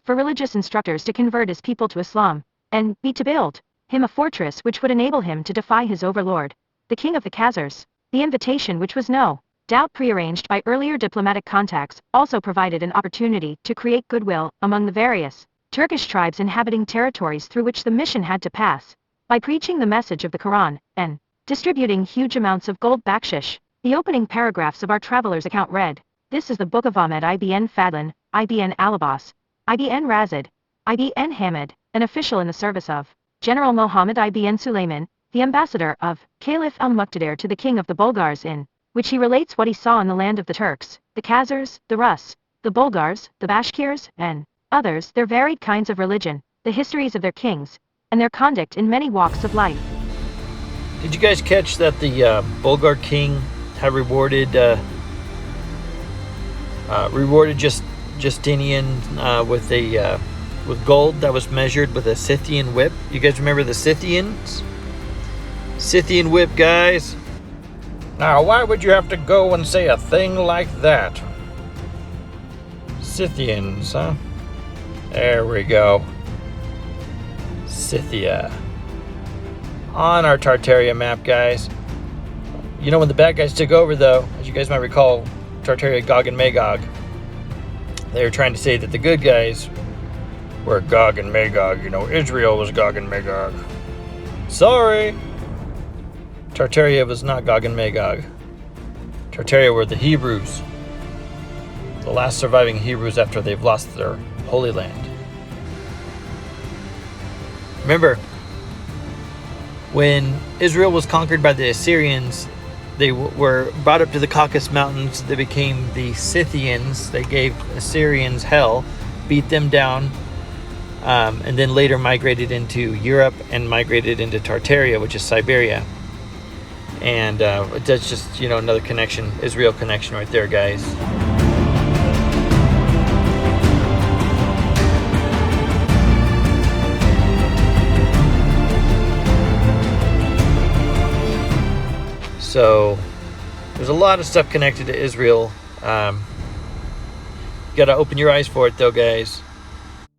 S2: for religious instructors to convert his people to Islam, and to build him a fortress which would enable him to defy his overlord, the king of the Khazars. The invitation, which was no doubt prearranged by earlier diplomatic contacts, also provided an opportunity to create goodwill among the various Turkish tribes inhabiting territories through which the mission had to pass, by preaching the message of the Quran, and distributing huge amounts of gold bakshish. The opening paragraphs of our traveler's account read, "This is the Book of Ahmed ibn Fadlan, ibn al-Abbas, ibn Razid, ibn Hamid, an official in the service of General Mohammed ibn Sulayman, the ambassador of Caliph al-Muqtadir to the king of the Bulgars, in which he relates what he saw in the land of the Turks, the Khazars, the Rus, the Bulgars, the Bashkirs, and others, their varied kinds of religion, the histories of their kings, and their conduct in many walks of life."
S1: Did you guys catch that the Bulgar king had rewarded Justinian with gold that was measured with a Scythian whip? You guys remember the Scythians? Scythian whip, guys. Now, why would you have to go and say a thing like that? Scythians, huh? There we go. Scythia. On our Tartaria map, guys. You know, when the bad guys took over, though, as you guys might recall, Tartaria, Gog and Magog, they were trying to say that the good guys were Gog and Magog. You know, Israel was Gog and Magog. Sorry. Tartaria was not Gog and Magog. Tartaria were the Hebrews. The last surviving Hebrews after they've lost their Holy Land. Remember, when Israel was conquered by the Assyrians, they were brought up to the Caucasus Mountains. They became the Scythians. They gave Assyrians hell, beat them down, and then later migrated into Europe and migrated into Tartaria, which is Siberia. And that's just, you know, another connection, Israel connection right there, guys. So there's a lot of stuff connected to Israel. You gotta open your eyes for it, though, guys.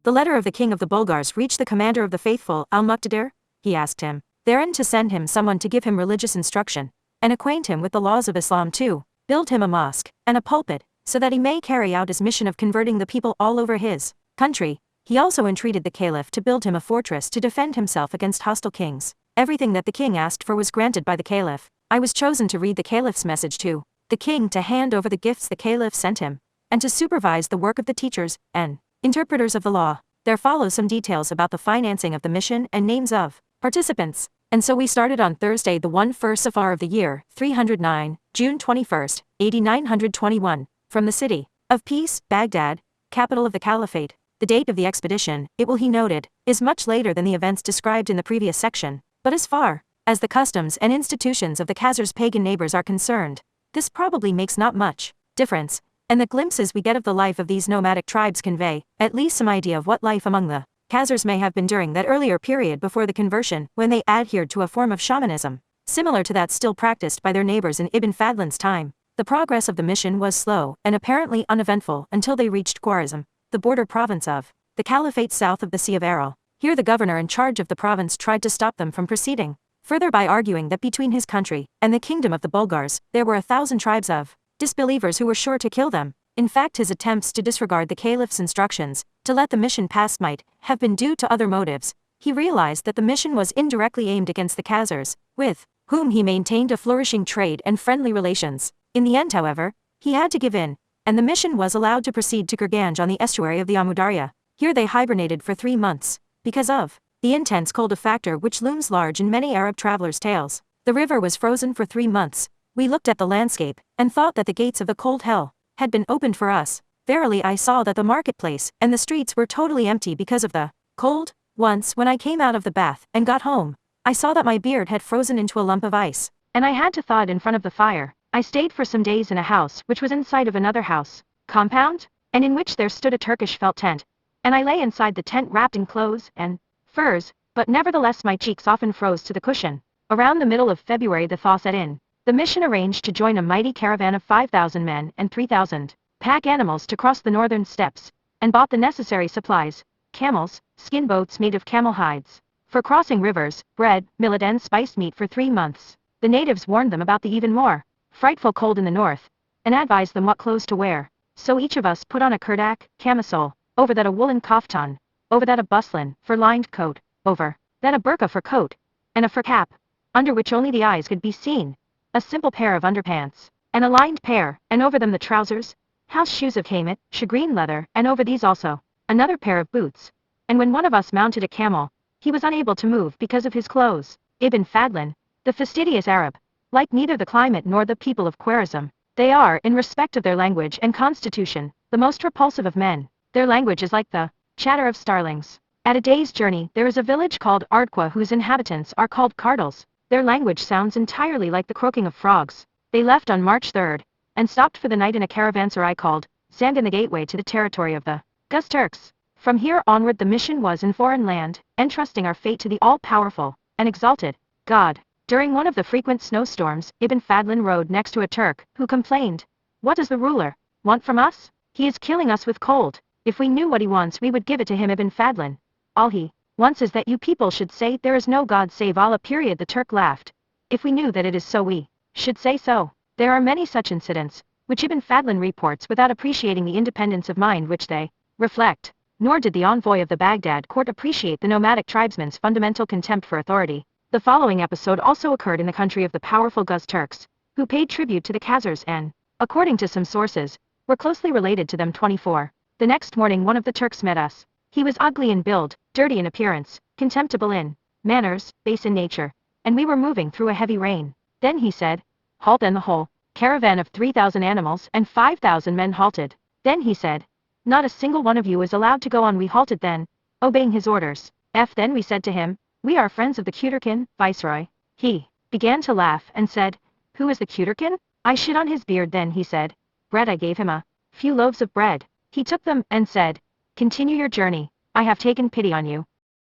S2: The letter of the king of the Bulgars reached the commander of the faithful, al-Muqtadir. He asked him therein to send him someone to give him religious instruction, and acquaint him with the laws of Islam too, build him a mosque and a pulpit, so that he may carry out his mission of converting the people all over his country. He also entreated the caliph to build him a fortress to defend himself against hostile kings. Everything that the king asked for was granted by the caliph. I was chosen to read the caliph's message to the king, to hand over the gifts the caliph sent him, and to supervise the work of the teachers and interpreters of the law. There follow some details about the financing of the mission and names of participants. And so we started on Thursday, the 1st Safar of the year 309, June 21st, 8921, from the city of Peace, Baghdad, capital of the Caliphate. The date of the expedition, it will he noted, is much later than the events described in the previous section, but as far as the customs and institutions of the Khazars' pagan neighbors are concerned, this probably makes not much difference, and the glimpses we get of the life of these nomadic tribes convey at least some idea of what life among the Khazars may have been during that earlier period before the conversion, when they adhered to a form of shamanism, similar to that still practiced by their neighbors in Ibn Fadlan's time. The progress of the mission was slow and apparently uneventful until they reached Khwarizm, the border province of the Caliphate south of the Sea of Aral. Here the governor in charge of the province tried to stop them from proceeding further by arguing that between his country and the kingdom of the Bulgars, there were 1,000 tribes of disbelievers who were sure to kill them. In fact, his attempts to disregard the caliph's instructions to let the mission pass might have been due to other motives. He realized that the mission was indirectly aimed against the Khazars, with whom he maintained a flourishing trade and friendly relations. In the end, however, he had to give in, and the mission was allowed to proceed to Gurganj on the estuary of the Amudarya. Here they hibernated for 3 months, because of the intense cold, a factor which looms large in many Arab travelers' tales. The river was frozen for 3 months. We looked at the landscape, and thought that the gates of the cold hell had been opened for us. Verily, I saw that the marketplace and the streets were totally empty because of the cold. Once, when I came out of the bath and got home, I saw that my beard had frozen into a lump of ice, and I had to thaw it in front of the fire. I stayed for some days in a house which was inside of another house compound, and in which there stood a Turkish felt tent, and I lay inside the tent wrapped in clothes and furs, but nevertheless my cheeks often froze to the cushion. Around the middle of February the thaw set in. The mission arranged to join a mighty caravan of 5,000 men and 3,000 pack animals to cross the northern steppes, and bought the necessary supplies, camels, skin boats made of camel hides, for crossing rivers, bread, millet and spiced meat for 3 months. The natives warned them about the even more frightful cold in the north, and advised them what clothes to wear. So each of us put on a kurdak, camisole, over that a woolen kaftan, over that a buslan, for lined coat, over that a burqa for coat, and a fur cap, under which only the eyes could be seen, a simple pair of underpants, and a lined pair, and over them the trousers, house shoes of kamit, shagreen leather, and over these also, another pair of boots. And when one of us mounted a camel, he was unable to move because of his clothes. Ibn Fadlan, the fastidious Arab, like neither the climate nor the people of Khwarizm. They are, in respect of their language and constitution, the most repulsive of men. Their language is like the chatter of starlings. At a day's journey there is a village called Ardqua whose inhabitants are called Cardals. Their language sounds entirely like the croaking of frogs. They left on March 3rd, and stopped for the night in a caravanserai called Zangan, the gateway to the territory of the Guz Turks. From here onward the mission was in foreign land, entrusting our fate to the all-powerful and exalted God. During one of the frequent snowstorms, Ibn Fadlan rode next to a Turk, who complained, "What does the ruler want from us? He is killing us with cold. If we knew what he wants we would give it to him." Ibn Fadlan, "All he wants is that you people should say there is no God save Allah." The Turk laughed. "If we knew that it is so we should say so." There are many such incidents, which Ibn Fadlan reports without appreciating the independence of mind which they reflect. Nor did the envoy of the Baghdad court appreciate the nomadic tribesmen's fundamental contempt for authority. The following episode also occurred in the country of the powerful Guz Turks, who paid tribute to the Khazars and, according to some sources, were closely related to them. 24. The next morning one of the Turks met us. He was ugly in build, dirty in appearance, contemptible in manners, base in nature, and we were moving through a heavy rain. Then he said, "Halt." Then the whole caravan of 3,000 animals and 5,000 men halted. Then he said, "Not a single one of you is allowed to go on." We halted then, obeying his orders. Then we said to him, "We are friends of the Kuturkan, Viceroy." He began to laugh and said, "Who is the Kuturkan?" I shit on his beard. Then he said, "Bread." I gave him a few loaves of bread. He took them and said, "Continue your journey. I have taken pity on you."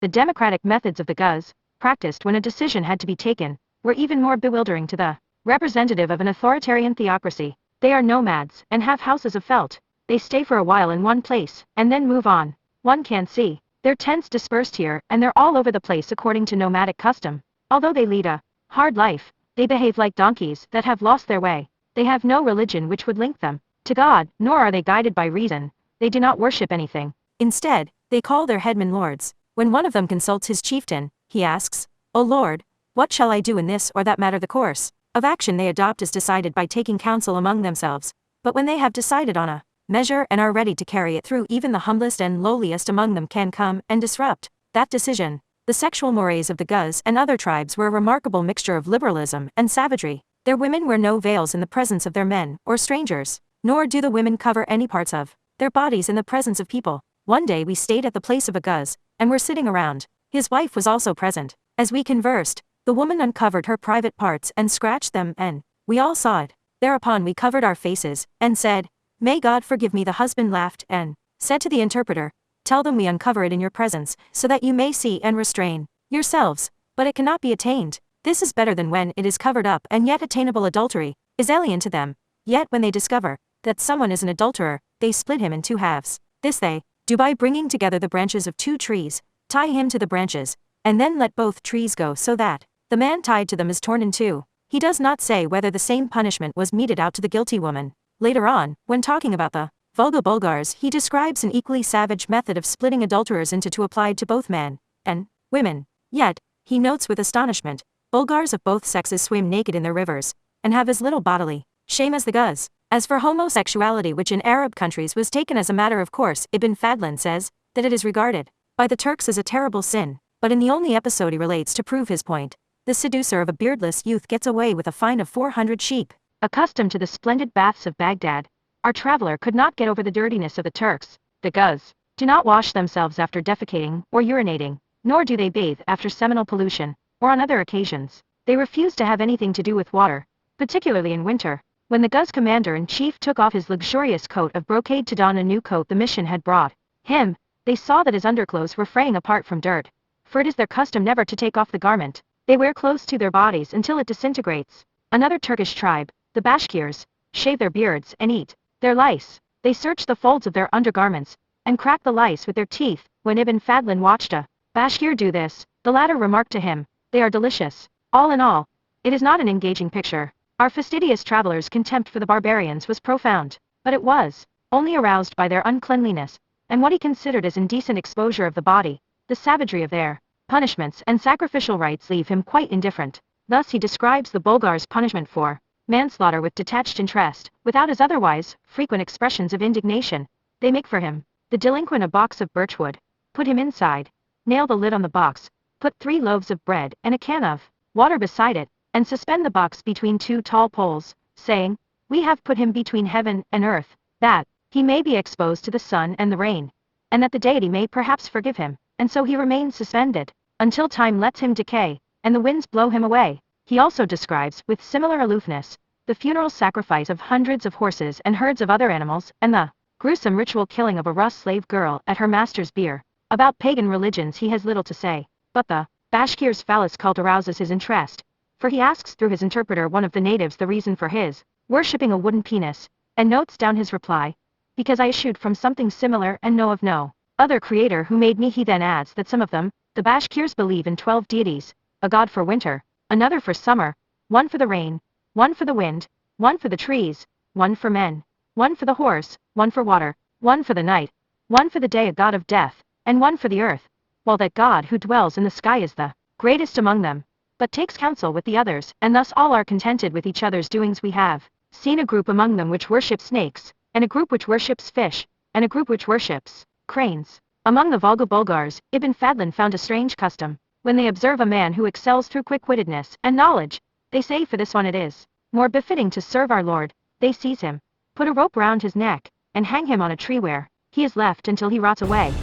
S2: The democratic methods of the Guz, practiced when a decision had to be taken, were even more bewildering to the representative of an authoritarian theocracy. They are nomads and have houses of felt. They stay for a while in one place and then move on. One can see their tents dispersed here and there all over the place according to nomadic custom. Although they lead a hard life, they behave like donkeys that have lost their way. They have no religion which would link them to God, nor are they guided by reason. They do not worship anything. Instead, they call their headmen lords. When one of them consults his chieftain, he asks, "O Lord, what shall I do in this or that matter?" The course of action they adopt is decided by taking counsel among themselves. But when they have decided on a measure and are ready to carry it through, even the humblest and lowliest among them can come and disrupt that decision. The sexual mores of the Guz and other tribes were a remarkable mixture of liberalism and savagery. Their women wear no veils in the presence of their men or strangers, nor do the women cover any parts of their bodies in the presence of people. One day we stayed at the place of a Guz, and were sitting around. His wife was also present. As we conversed, the woman uncovered her private parts and scratched them, and we all saw it. Thereupon we covered our faces, and said, "May God forgive me." The husband laughed, and said to the interpreter, tell them we uncover it in your presence, so that you may see and restrain yourselves. But it cannot be attained. This is better than when it is covered up, and yet attainable adultery is alien to them. Yet when they discover that someone is an adulterer, they split him in two halves. This they do by bringing together the branches of two trees, tie him to the branches, and then let both trees go so that the man tied to them is torn in two. He does not say whether the same punishment was meted out to the guilty woman. Later on, when talking about the Volga Bulgars, he describes an equally savage method of splitting adulterers into two applied to both men and women. Yet, he notes with astonishment, Bulgars of both sexes swim naked in their rivers, and have as little bodily shame as the Guz. As for homosexuality, which in Arab countries was taken as a matter of course, Ibn Fadlan says that it is regarded by the Turks as a terrible sin, but in the only episode he relates to prove his point, the seducer of a beardless youth gets away with a fine of 400 sheep. Accustomed to the splendid baths of Baghdad, our traveler could not get over the dirtiness of the Turks. The Guz do not wash themselves after defecating or urinating, nor do they bathe after seminal pollution, or on other occasions. They refuse to have anything to do with water, particularly in winter. When the Guz commander-in-chief took off his luxurious coat of brocade to don a new coat the mission had brought him, they saw that his underclothes were fraying apart from dirt, for it is their custom never to take off the garment. They wear clothes to their bodies until it disintegrates. Another Turkish tribe, the Bashkirs, shave their beards and eat their lice. They search the folds of their undergarments, and crack the lice with their teeth. When Ibn Fadlan watched a Bashkir do this, the latter remarked to him, "They are delicious." All in all, it is not an engaging picture. Our fastidious traveler's contempt for the barbarians was profound, but it was only aroused by their uncleanliness, and what he considered as indecent exposure of the body. The savagery of their punishments and sacrificial rites leave him quite indifferent. Thus he describes the Bulgars' punishment for manslaughter with detached interest, without as otherwise frequent expressions of indignation. They make for him, the delinquent, a box of birchwood, put him inside, nail the lid on the box, put 3 loaves of bread and a can of water beside it, and suspend the box between 2 tall poles, saying, "We have put him between heaven and earth, that he may be exposed to the sun and the rain, and that the deity may perhaps forgive him." And so he remains suspended, until time lets him decay, and the winds blow him away. He also describes, with similar aloofness, the funeral sacrifice of hundreds of horses and herds of other animals, and the gruesome ritual killing of a Rus slave girl at her master's bier. About pagan religions he has little to say, but the Bashkir's phallus cult arouses his interest, for he asks through his interpreter one of the natives the reason for his worshipping a wooden penis, and notes down his reply, "Because I issued from something similar and know of no other creator who made me." He then adds that some of them, the Bashkirs, believe in 12 deities, a god for winter, another for summer, one for the rain, one for the wind, one for the trees, one for men, one for the horse, one for water, one for the night, one for the day, a god of death, and one for the earth, while that God who dwells in the sky is the greatest among them, but takes counsel with the others, and thus all are contented with each other's doings. We have seen a group among them which worships snakes, and a group which worships fish, and a group which worships cranes. Among the Volga Bulgars, Ibn Fadlan found a strange custom. When they observe a man who excels through quick-wittedness and knowledge, they say, "For this one it is more befitting to serve our Lord." They seize him, put a rope round his neck, and hang him on a tree where he is left until he rots away.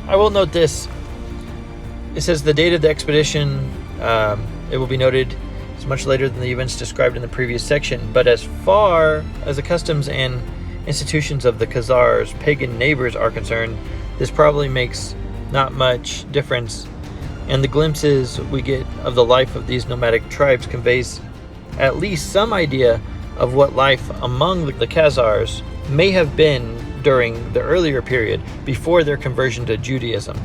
S1: I will note this. It says the date of the expedition, it will be noted, is much later than the events described in the previous section, but as far as the customs and institutions of the Khazars' pagan neighbors are concerned, this probably makes not much difference, and the glimpses we get of the life of these nomadic tribes conveys at least some idea of what life among the Khazars may have been during the earlier period before their conversion to Judaism.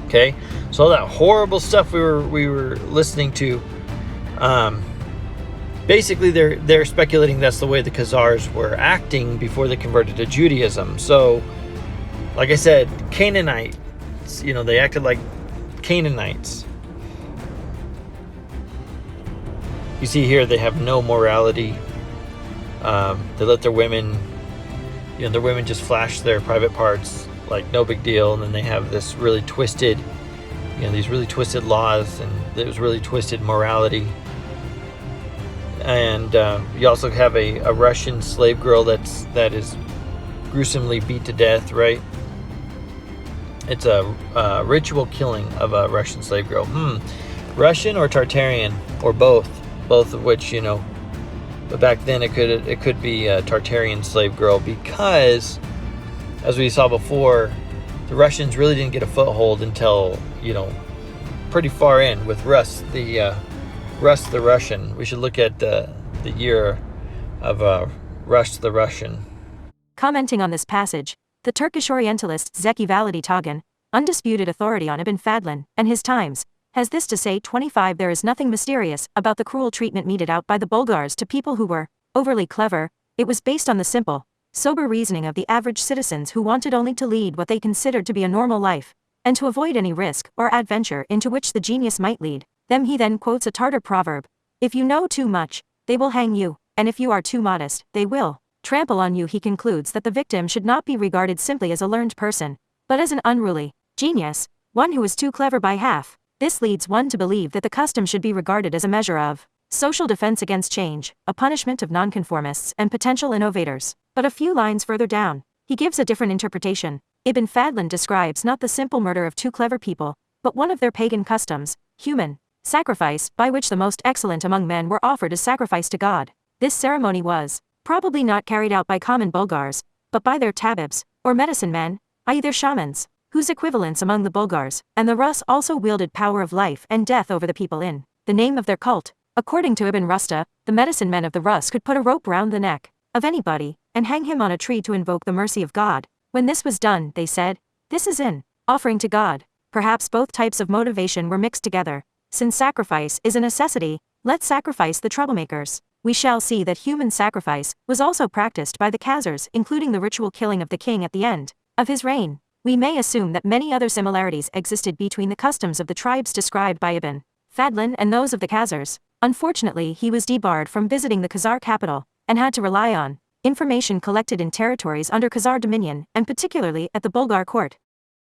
S1: Okay, so all that horrible stuff we were listening to, basically they're speculating that's the way the Khazars were acting before they converted to Judaism. So, like I said, Canaanites, they acted like Canaanites. You see here they have no morality. They let their women, their women just flash their private parts like no big deal, and then they have this really twisted, these really twisted laws, and there's really twisted morality. And you also have a Russian slave girl that is gruesomely beat to death, right? It's a ritual killing of a Russian slave girl. Russian or Tartarian, or both of which, but back then it could be a Tartarian slave girl, because as we saw before, the Russians really didn't get a foothold until, pretty far in with Rus the Russian. We should look at the year of Rus the Russian.
S2: Commenting on this passage, the Turkish Orientalist Zeki Validi Tagan, undisputed authority on Ibn Fadlan and his times, has this to say: 25 There is nothing mysterious about the cruel treatment meted out by the Bulgars to people who were overly clever. It was based on the simple, sober reasoning of the average citizens who wanted only to lead what they considered to be a normal life, and to avoid any risk or adventure into which the genius might lead them. He then quotes a Tartar proverb: "If you know too much, they will hang you, and if you are too modest, they will trample on you." He concludes that the victim should not be regarded simply as a learned person, but as an unruly genius, one who is too clever by half. This leads one to believe that the custom should be regarded as a measure of social defense against change, a punishment of nonconformists and potential innovators. But a few lines further down, he gives a different interpretation. Ibn Fadlan describes not the simple murder of two clever people, but one of their pagan customs, human sacrifice, by which the most excellent among men were offered as sacrifice to God. This ceremony was probably not carried out by common Bulgars, but by their tabibs, or medicine men, i.e. their shamans, whose equivalents among the Bulgars and the Rus also wielded power of life and death over the people in the name of their cult. According to Ibn Rusta, the medicine men of the Rus could put a rope round the neck of anybody and hang him on a tree to invoke the mercy of God. When this was done, they said, "This is an offering to God." Perhaps both types of motivation were mixed together. Since sacrifice is a necessity, let's sacrifice the troublemakers. We shall see that human sacrifice was also practiced by the Khazars, including the ritual killing of the king at the end of his reign. We may assume that many other similarities existed between the customs of the tribes described by Ibn Fadlan and those of the Khazars. Unfortunately, he was debarred from visiting the Khazar capital, and had to rely on information collected in territories under Khazar dominion, and particularly at the Bulgar court.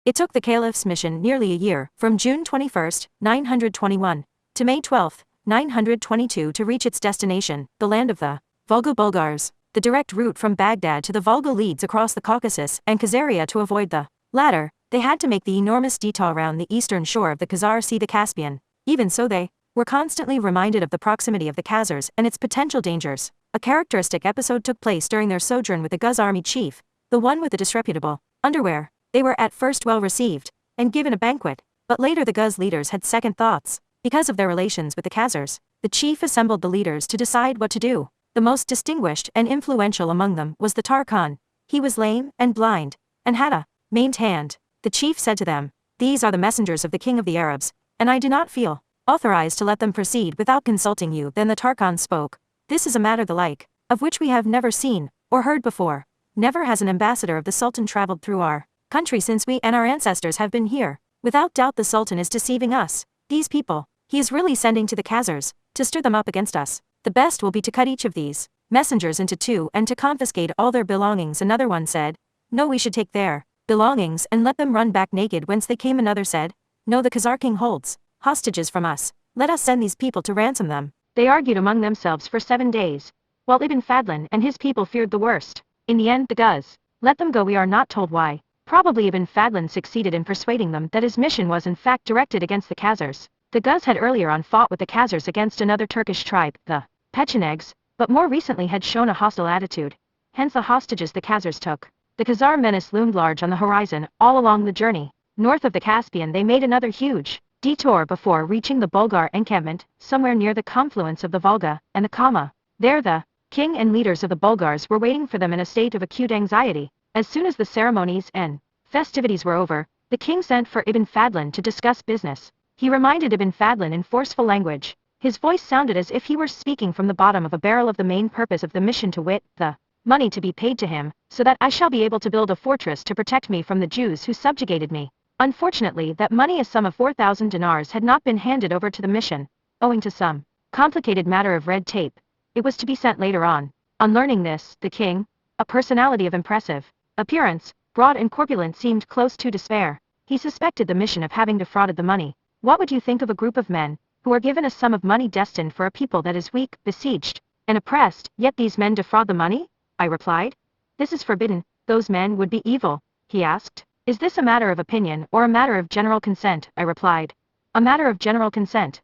S2: It took the Caliph's mission nearly a year, from June 21, 921, to May 12, 922 to reach its destination, the land of the Volga Bulgars. The direct route from Baghdad to the Volga leads across the Caucasus and Khazaria. To avoid the latter, they had to make the enormous detour around the eastern shore of the Khazar Sea, the Caspian. Even so, they were constantly reminded of the proximity of the Khazars and its potential dangers. A characteristic episode took place during their sojourn with the Guz army chief, the one with the disreputable underwear. They were at first well received and given a banquet, but later the Guz leaders had second thoughts. Because of their relations with the Khazars, the chief assembled the leaders to decide what to do. The most distinguished and influential among them was the Tar Khan. He was lame and blind, and had a maimed hand. The chief said to them, "These are the messengers of the king of the Arabs, and I do not feel authorized to let them proceed without consulting you." Then the Tar Khan spoke. "This is a matter the like of which we have never seen or heard before. Never has an ambassador of the Sultan traveled through our country since we and our ancestors have been here. Without doubt the Sultan is deceiving us. These people he is really sending to the Khazars to stir them up against us. The best will be to cut each of these messengers into two and to confiscate all their belongings." Another one said, "No, we should take their belongings and let them run back naked whence they came." Another said, "No, the Khazar king holds hostages from us. Let us send these people to ransom them." They argued among themselves for 7 days, while Ibn Fadlan and his people feared the worst. In the end, the Guz let them go. We are not told why. Probably Ibn Fadlan succeeded in persuading them that his mission was in fact directed against the Khazars. The Guz had earlier on fought with the Khazars against another Turkish tribe, the Pechenegs, but more recently had shown a hostile attitude. Hence the hostages the Khazars took. The Khazar menace loomed large on the horizon. All along the journey north of the Caspian they made another huge detour before reaching the Bulgar encampment, somewhere near the confluence of the Volga and the Kama. There the king and leaders of the Bulgars were waiting for them in a state of acute anxiety. As soon as the ceremonies and festivities were over, the king sent for Ibn Fadlan to discuss business. He reminded Ibn Fadlan in forceful language. His voice sounded as if he were speaking from the bottom of a barrel of the main purpose of the mission, to wit, the money to be paid to him, so that I shall be able to build a fortress to protect me from the Jews who subjugated me. Unfortunately, that money, a sum of 4,000 dinars, had not been handed over to the mission, owing to some complicated matter of red tape. It was to be sent later on. On learning this, the king, a personality of impressive appearance, broad and corpulent, seemed close to despair. He suspected the mission of having defrauded the money. What would you think of a group of men who are given a sum of money destined for a people that is weak, besieged, and oppressed, yet these men defraud the money? I replied. This is forbidden. Those men would be evil. He asked. Is this a matter of opinion or a matter of general consent? I replied. A matter of general consent.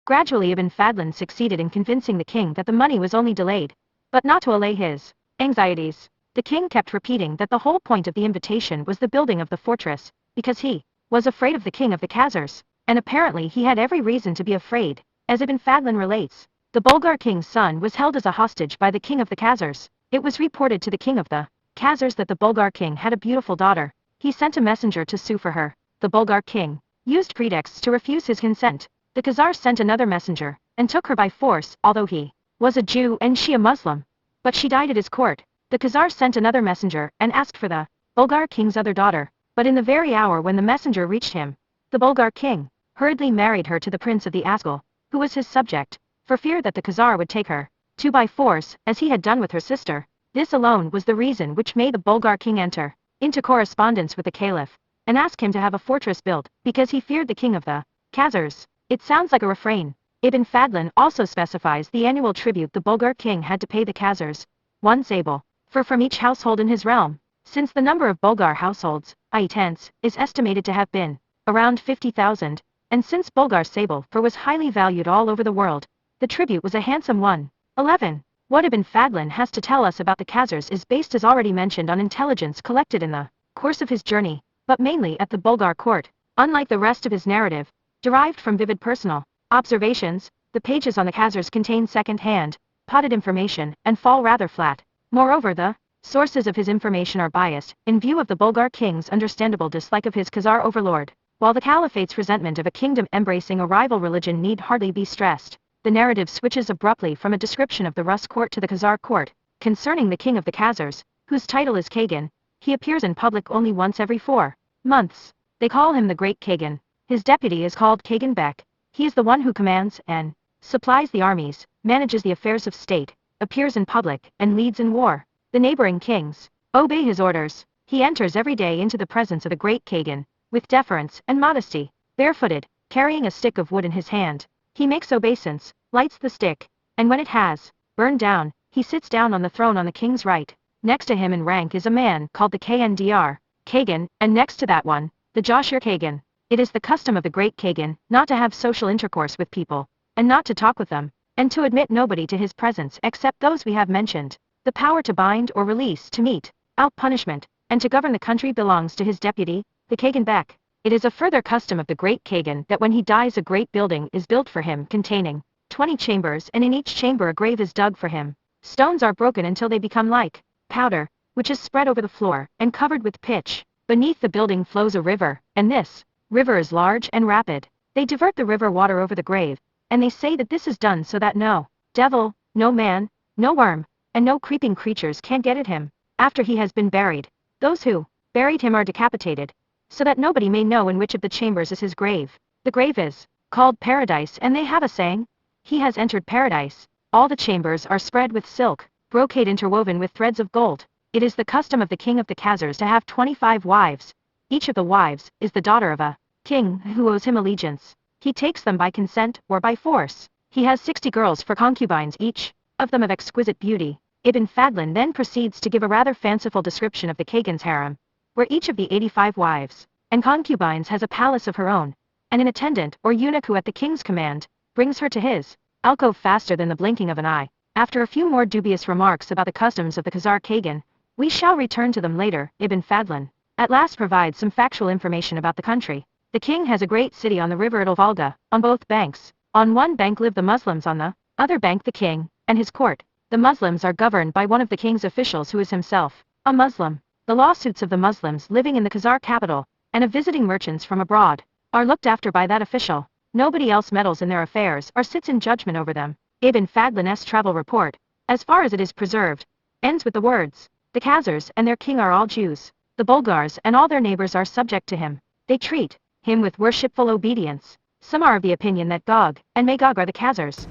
S2: Gradually Ibn Fadlan succeeded in convincing the king that the money was only delayed, but not to allay his anxieties. The king kept repeating that the whole point of the invitation was the building of the fortress, because he was afraid of the king of the Khazars, and apparently he had every reason to be afraid, as Ibn Fadlan relates. The Bulgar king's son was held as a hostage by the king of the Khazars. It was reported to the king of the Khazars that the Bulgar king had a beautiful daughter. He sent a messenger to sue for her. The Bulgar king used pretexts to refuse his consent. The Khazars sent another messenger, and took her by force, although he was a Jew and she a Muslim. But she died at his court. The Khazars sent another messenger, and asked for the Bulgar king's other daughter. But in the very hour when the messenger reached him, the Bulgar king hurriedly married her to the prince of the Asgal, who was his subject, for fear that the Khazar would take her to by force, as he had done with her sister. This alone was the reason which made the Bulgar king enter into correspondence with the Caliph, and ask him to have a fortress built, because he feared the king of the Khazars. It sounds like a refrain. Ibn Fadlan also specifies the annual tribute the Bulgar king had to pay the Khazars, one sable, for from each household in his realm. Since the number of Bulgar households, i.e. tents, is estimated to have been around 50,000, and since Bulgar sable for was highly valued all over the world, the tribute was a handsome one. 11. What Ibn Fadlan has to tell us about the Khazars is based as already mentioned on intelligence collected in the course of his journey, but mainly at the Bulgar court. Unlike the rest of his narrative, derived from vivid personal observations, the pages on the Khazars contain second-hand, potted information, and fall rather flat. Moreover, the sources of his information are biased, in view of the Bulgar king's understandable dislike of his Khazar overlord, while the Caliphate's resentment of a kingdom embracing a rival religion need hardly be stressed. The narrative switches abruptly from a description of the Rus court to the Khazar court. Concerning the king of the Khazars, whose title is Kagan, he appears in public only once every 4 months. They call him the Great Kagan. His deputy is called Kagan Bek. He is the one who commands and supplies the armies, manages the affairs of state, appears in public, and leads in war. The neighboring kings obey his orders. He enters every day into the presence of the Great Kagan, with deference and modesty, barefooted, carrying a stick of wood in his hand. He makes obeisance, lights the stick, and when it has burned down, he sits down on the throne on the king's right. Next to him in rank is a man called the Kndr, Kagan, and next to that one, the Joshir Kagan. It is the custom of the Great Kagan not to have social intercourse with people, and not to talk with them, and to admit nobody to his presence except those we have mentioned. The power to bind or release, to mete out punishment, and to govern the country belongs to his deputy, the Kagan Bek. It is a further custom of the Great Kagan that when he dies a great building is built for him containing 20 chambers, and in each chamber a grave is dug for him. Stones are broken until they become like powder, which is spread over the floor, and covered with pitch. Beneath the building flows a river, and this river is large and rapid. They divert the river water over the grave, and they say that this is done so that no devil, no man, no worm, and no creeping creatures can get at him after he has been buried. Those who buried him are decapitated, so that nobody may know in which of the chambers is his grave. The grave is called paradise, and they have a saying, "He has entered paradise." All the chambers are spread with silk, brocade interwoven with threads of gold. It is the custom of the king of the Khazars to have 25 wives. Each of the wives is the daughter of a king who owes him allegiance. He takes them by consent or by force. He has 60 girls for concubines, each of them of exquisite beauty. Ibn Fadlan then proceeds to give a rather fanciful description of the Kagan's harem, where each of the 85 wives and concubines has a palace of her own, and an attendant or eunuch who at the king's command brings her to his alcove faster than the blinking of an eye. After a few more dubious remarks about the customs of the Khazar Kagan, we shall return to them later. Ibn Fadlan at last provides some factual information about the country. The king has a great city on the river Volga, on both banks. On one bank live the Muslims, on the other bank the king and his court. The Muslims are governed by one of the king's officials who is himself a Muslim. The lawsuits of the Muslims living in the Khazar capital, and of visiting merchants from abroad, are looked after by that official. Nobody else meddles in their affairs or sits in judgment over them. Ibn Fadlan's travel report, as far as it is preserved, ends with the words, "The Khazars and their king are all Jews. The Bulgars and all their neighbors are subject to him. They treat him with worshipful obedience." Some are of the opinion that Gog and Magog are the Khazars.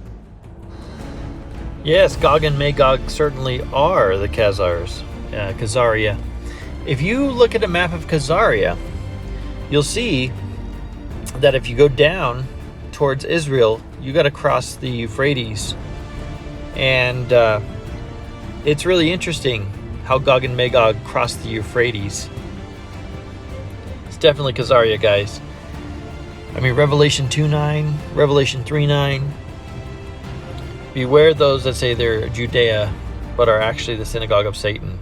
S1: Yes, Gog and Magog certainly are the Khazars, Khazaria. If you look at a map of Khazaria, you'll see that if you go down towards Israel, you got to cross the Euphrates. And it's really interesting how Gog and Magog crossed the Euphrates. It's definitely Khazaria, guys. I mean, Revelation 2:9, Revelation 3:9. Beware those that say they're Judea, but are actually the synagogue of Satan.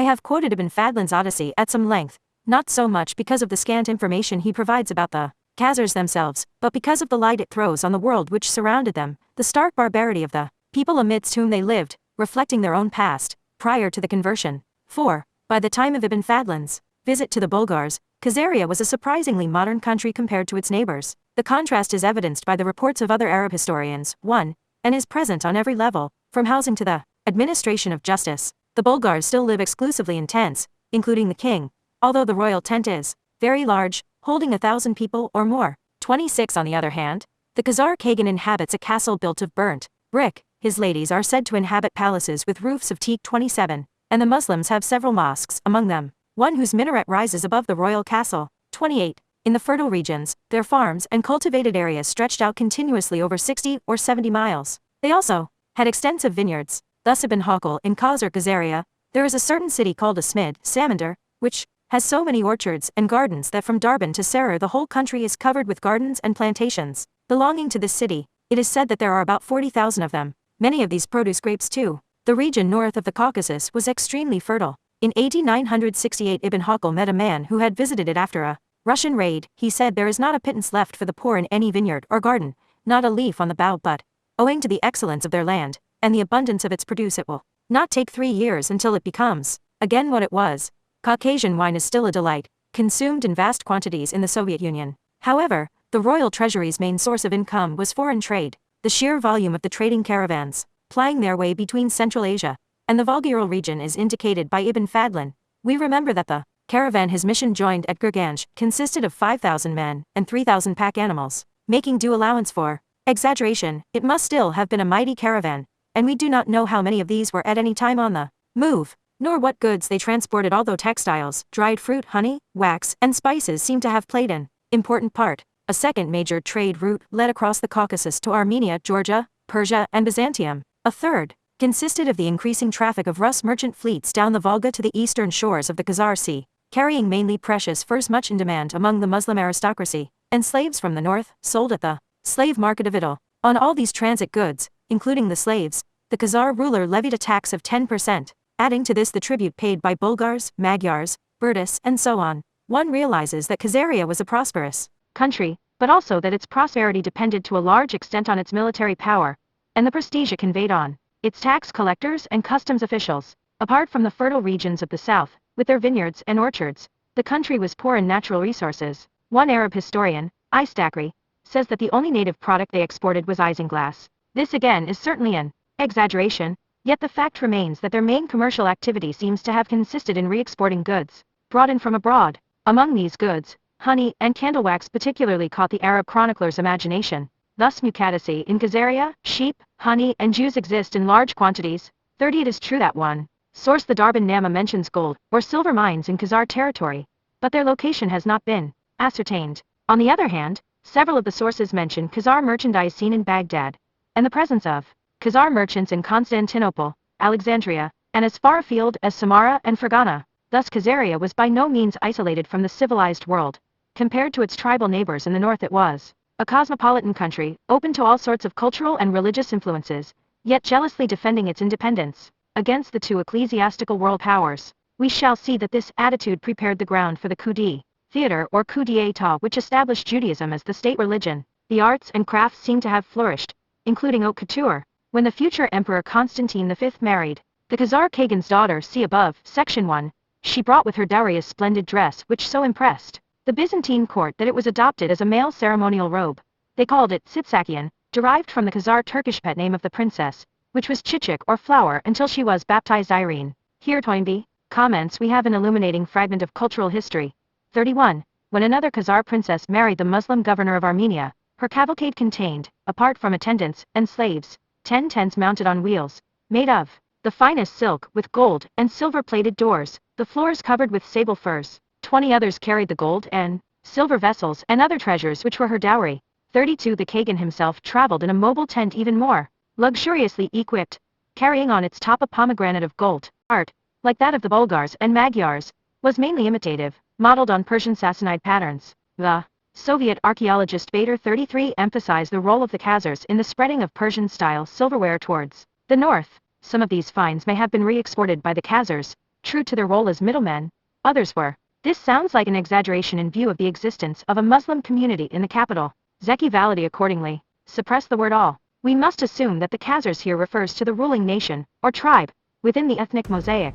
S2: I have quoted Ibn Fadlan's Odyssey at some length, not so much because of the scant information he provides about the Khazars themselves, but because of the light it throws on the world which surrounded them, the stark barbarity of the people amidst whom they lived, reflecting their own past, prior to the conversion. 4. By the time of Ibn Fadlan's visit to the Bulgars, Khazaria was a surprisingly modern country compared to its neighbors. The contrast is evidenced by the reports of other Arab historians. 1. And is present on every level, from housing to the administration of justice. The Bulgars still live exclusively in tents, including the king, although the royal tent is very large, holding 1,000 people or more. 26. On the other hand, the Khazar Kagan inhabits a castle built of burnt brick. His ladies are said to inhabit palaces with roofs of teak. 27. And the Muslims have several mosques, among them one whose minaret rises above the royal castle. 28. In the fertile regions, their farms and cultivated areas stretched out continuously over 60 or 70 miles. They also had extensive vineyards. Thus Ibn Hawkal in Khazar Kazaria, there is a certain city called Asmid, Samandar, which has so many orchards and gardens that from Darban to Sarar the whole country is covered with gardens and plantations. Belonging to this city, it is said that there are about 40,000 of them. Many of these produce grapes too. The region north of the Caucasus was extremely fertile. In AD 968 Ibn Hawkal met a man who had visited it after a Russian raid. He said there is not a pittance left for the poor in any vineyard or garden, not a leaf on the bough, but, owing to the excellence of their land, and the abundance of its produce, it will not take 3 years until it becomes again what it was. Caucasian wine is still a delight, consumed in vast quantities in the Soviet Union. However, the royal treasury's main source of income was foreign trade. The sheer volume of the trading caravans, plying their way between Central Asia and the Volga-Ural region is indicated by Ibn Fadlan. We remember that the caravan his mission joined at Gurganj consisted of 5,000 men and 3,000 pack animals. Making due allowance for exaggeration, it must still have been a mighty caravan, and we do not know how many of these were at any time on the move, nor what goods they transported, although textiles, dried fruit, honey, wax, and spices seem to have played an important part. A second major trade route led across the Caucasus to Armenia, Georgia, Persia, and Byzantium. A third consisted of the increasing traffic of Rus merchant fleets down the Volga to the eastern shores of the Khazar Sea, carrying mainly precious furs much in demand among the Muslim aristocracy, and slaves from the north, sold at the slave market of Idil. On all these transit goods, including the slaves, the Khazar ruler levied a tax of 10%, adding to this the tribute paid by Bulgars, Magyars, Burtis, and so on. One realizes that Khazaria was a prosperous country, but also that its prosperity depended to a large extent on its military power, and the prestige it conveyed on its tax collectors and customs officials. Apart from the fertile regions of the south, with their vineyards and orchards, the country was poor in natural resources. One Arab historian, Istakri, says that the only native product they exported was isinglass. This again is certainly an exaggeration, yet the fact remains that their main commercial activity seems to have consisted in re-exporting goods brought in from abroad. Among these goods, honey and candle wax particularly caught the Arab chronicler's imagination. Thus mucadacy in Khazaria, sheep, honey, and Jews exist in large quantities. 30. It is true that one source, the Darban Nama, mentions gold or silver mines in Khazar territory, but their location has not been ascertained. On the other hand, several of the sources mention Khazar merchandise seen in Baghdad, and the presence of Khazar merchants in Constantinople, Alexandria, and as far afield as Samarra and Fergana. Thus Khazaria was by no means isolated from the civilized world. Compared to its tribal neighbors in the north, it was a cosmopolitan country, open to all sorts of cultural and religious influences, yet jealously defending its independence against the two ecclesiastical world powers. We shall see that this attitude prepared the ground for the coup d'etat or coup d'état, which established Judaism as the state religion. The arts and crafts seem to have flourished, including haute couture. When the future Emperor Constantine V married the Khazar Kagan's daughter, see above, Section 1, she brought with her dowry a splendid dress which so impressed the Byzantine court that it was adopted as a male ceremonial robe. They called it Tsitsakian, derived from the Khazar Turkish pet name of the princess, which was Chichik or flower, until she was baptized Irene. Here Toynbee comments, we have an illuminating fragment of cultural history. 31. When another Khazar princess married the Muslim governor of Armenia, her cavalcade contained, apart from attendants and slaves, 10 tents mounted on wheels, made of the finest silk with gold and silver plated doors, the floors covered with sable furs. 20 others carried the gold and silver vessels and other treasures which were her dowry. 32. The Kagan himself traveled in a mobile tent even more luxuriously equipped, carrying on its top a pomegranate of gold. Art, like that of the Bulgars and Magyars, was mainly imitative, modeled on Persian Sassanid patterns. The Soviet archaeologist Bader 33 emphasized the role of the Khazars in the spreading of Persian-style silverware towards the north. Some of these finds may have been re-exported by the Khazars, true to their role as middlemen. Others were. This sounds like an exaggeration in view of the existence of a Muslim community in the capital. Zeki Valadi accordingly suppress the word all. We must assume that the Khazars here refers to the ruling nation, or tribe, within the ethnic mosaic.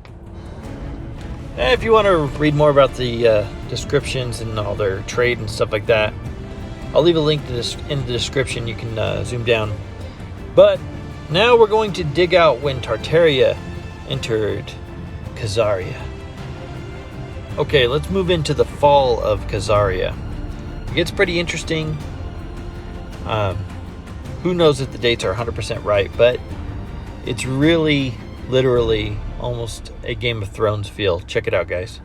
S1: If you want to read more about the descriptions and all their trade and stuff like that, I'll leave a link to this in the description. You can zoom down. But now we're going to dig out when Tartaria entered Kazaria. Okay, let's move into the fall of Kazaria. It gets pretty interesting. Who knows if the dates are 100% right, but it's really, literally, almost a Game of Thrones feel. Check it out, guys.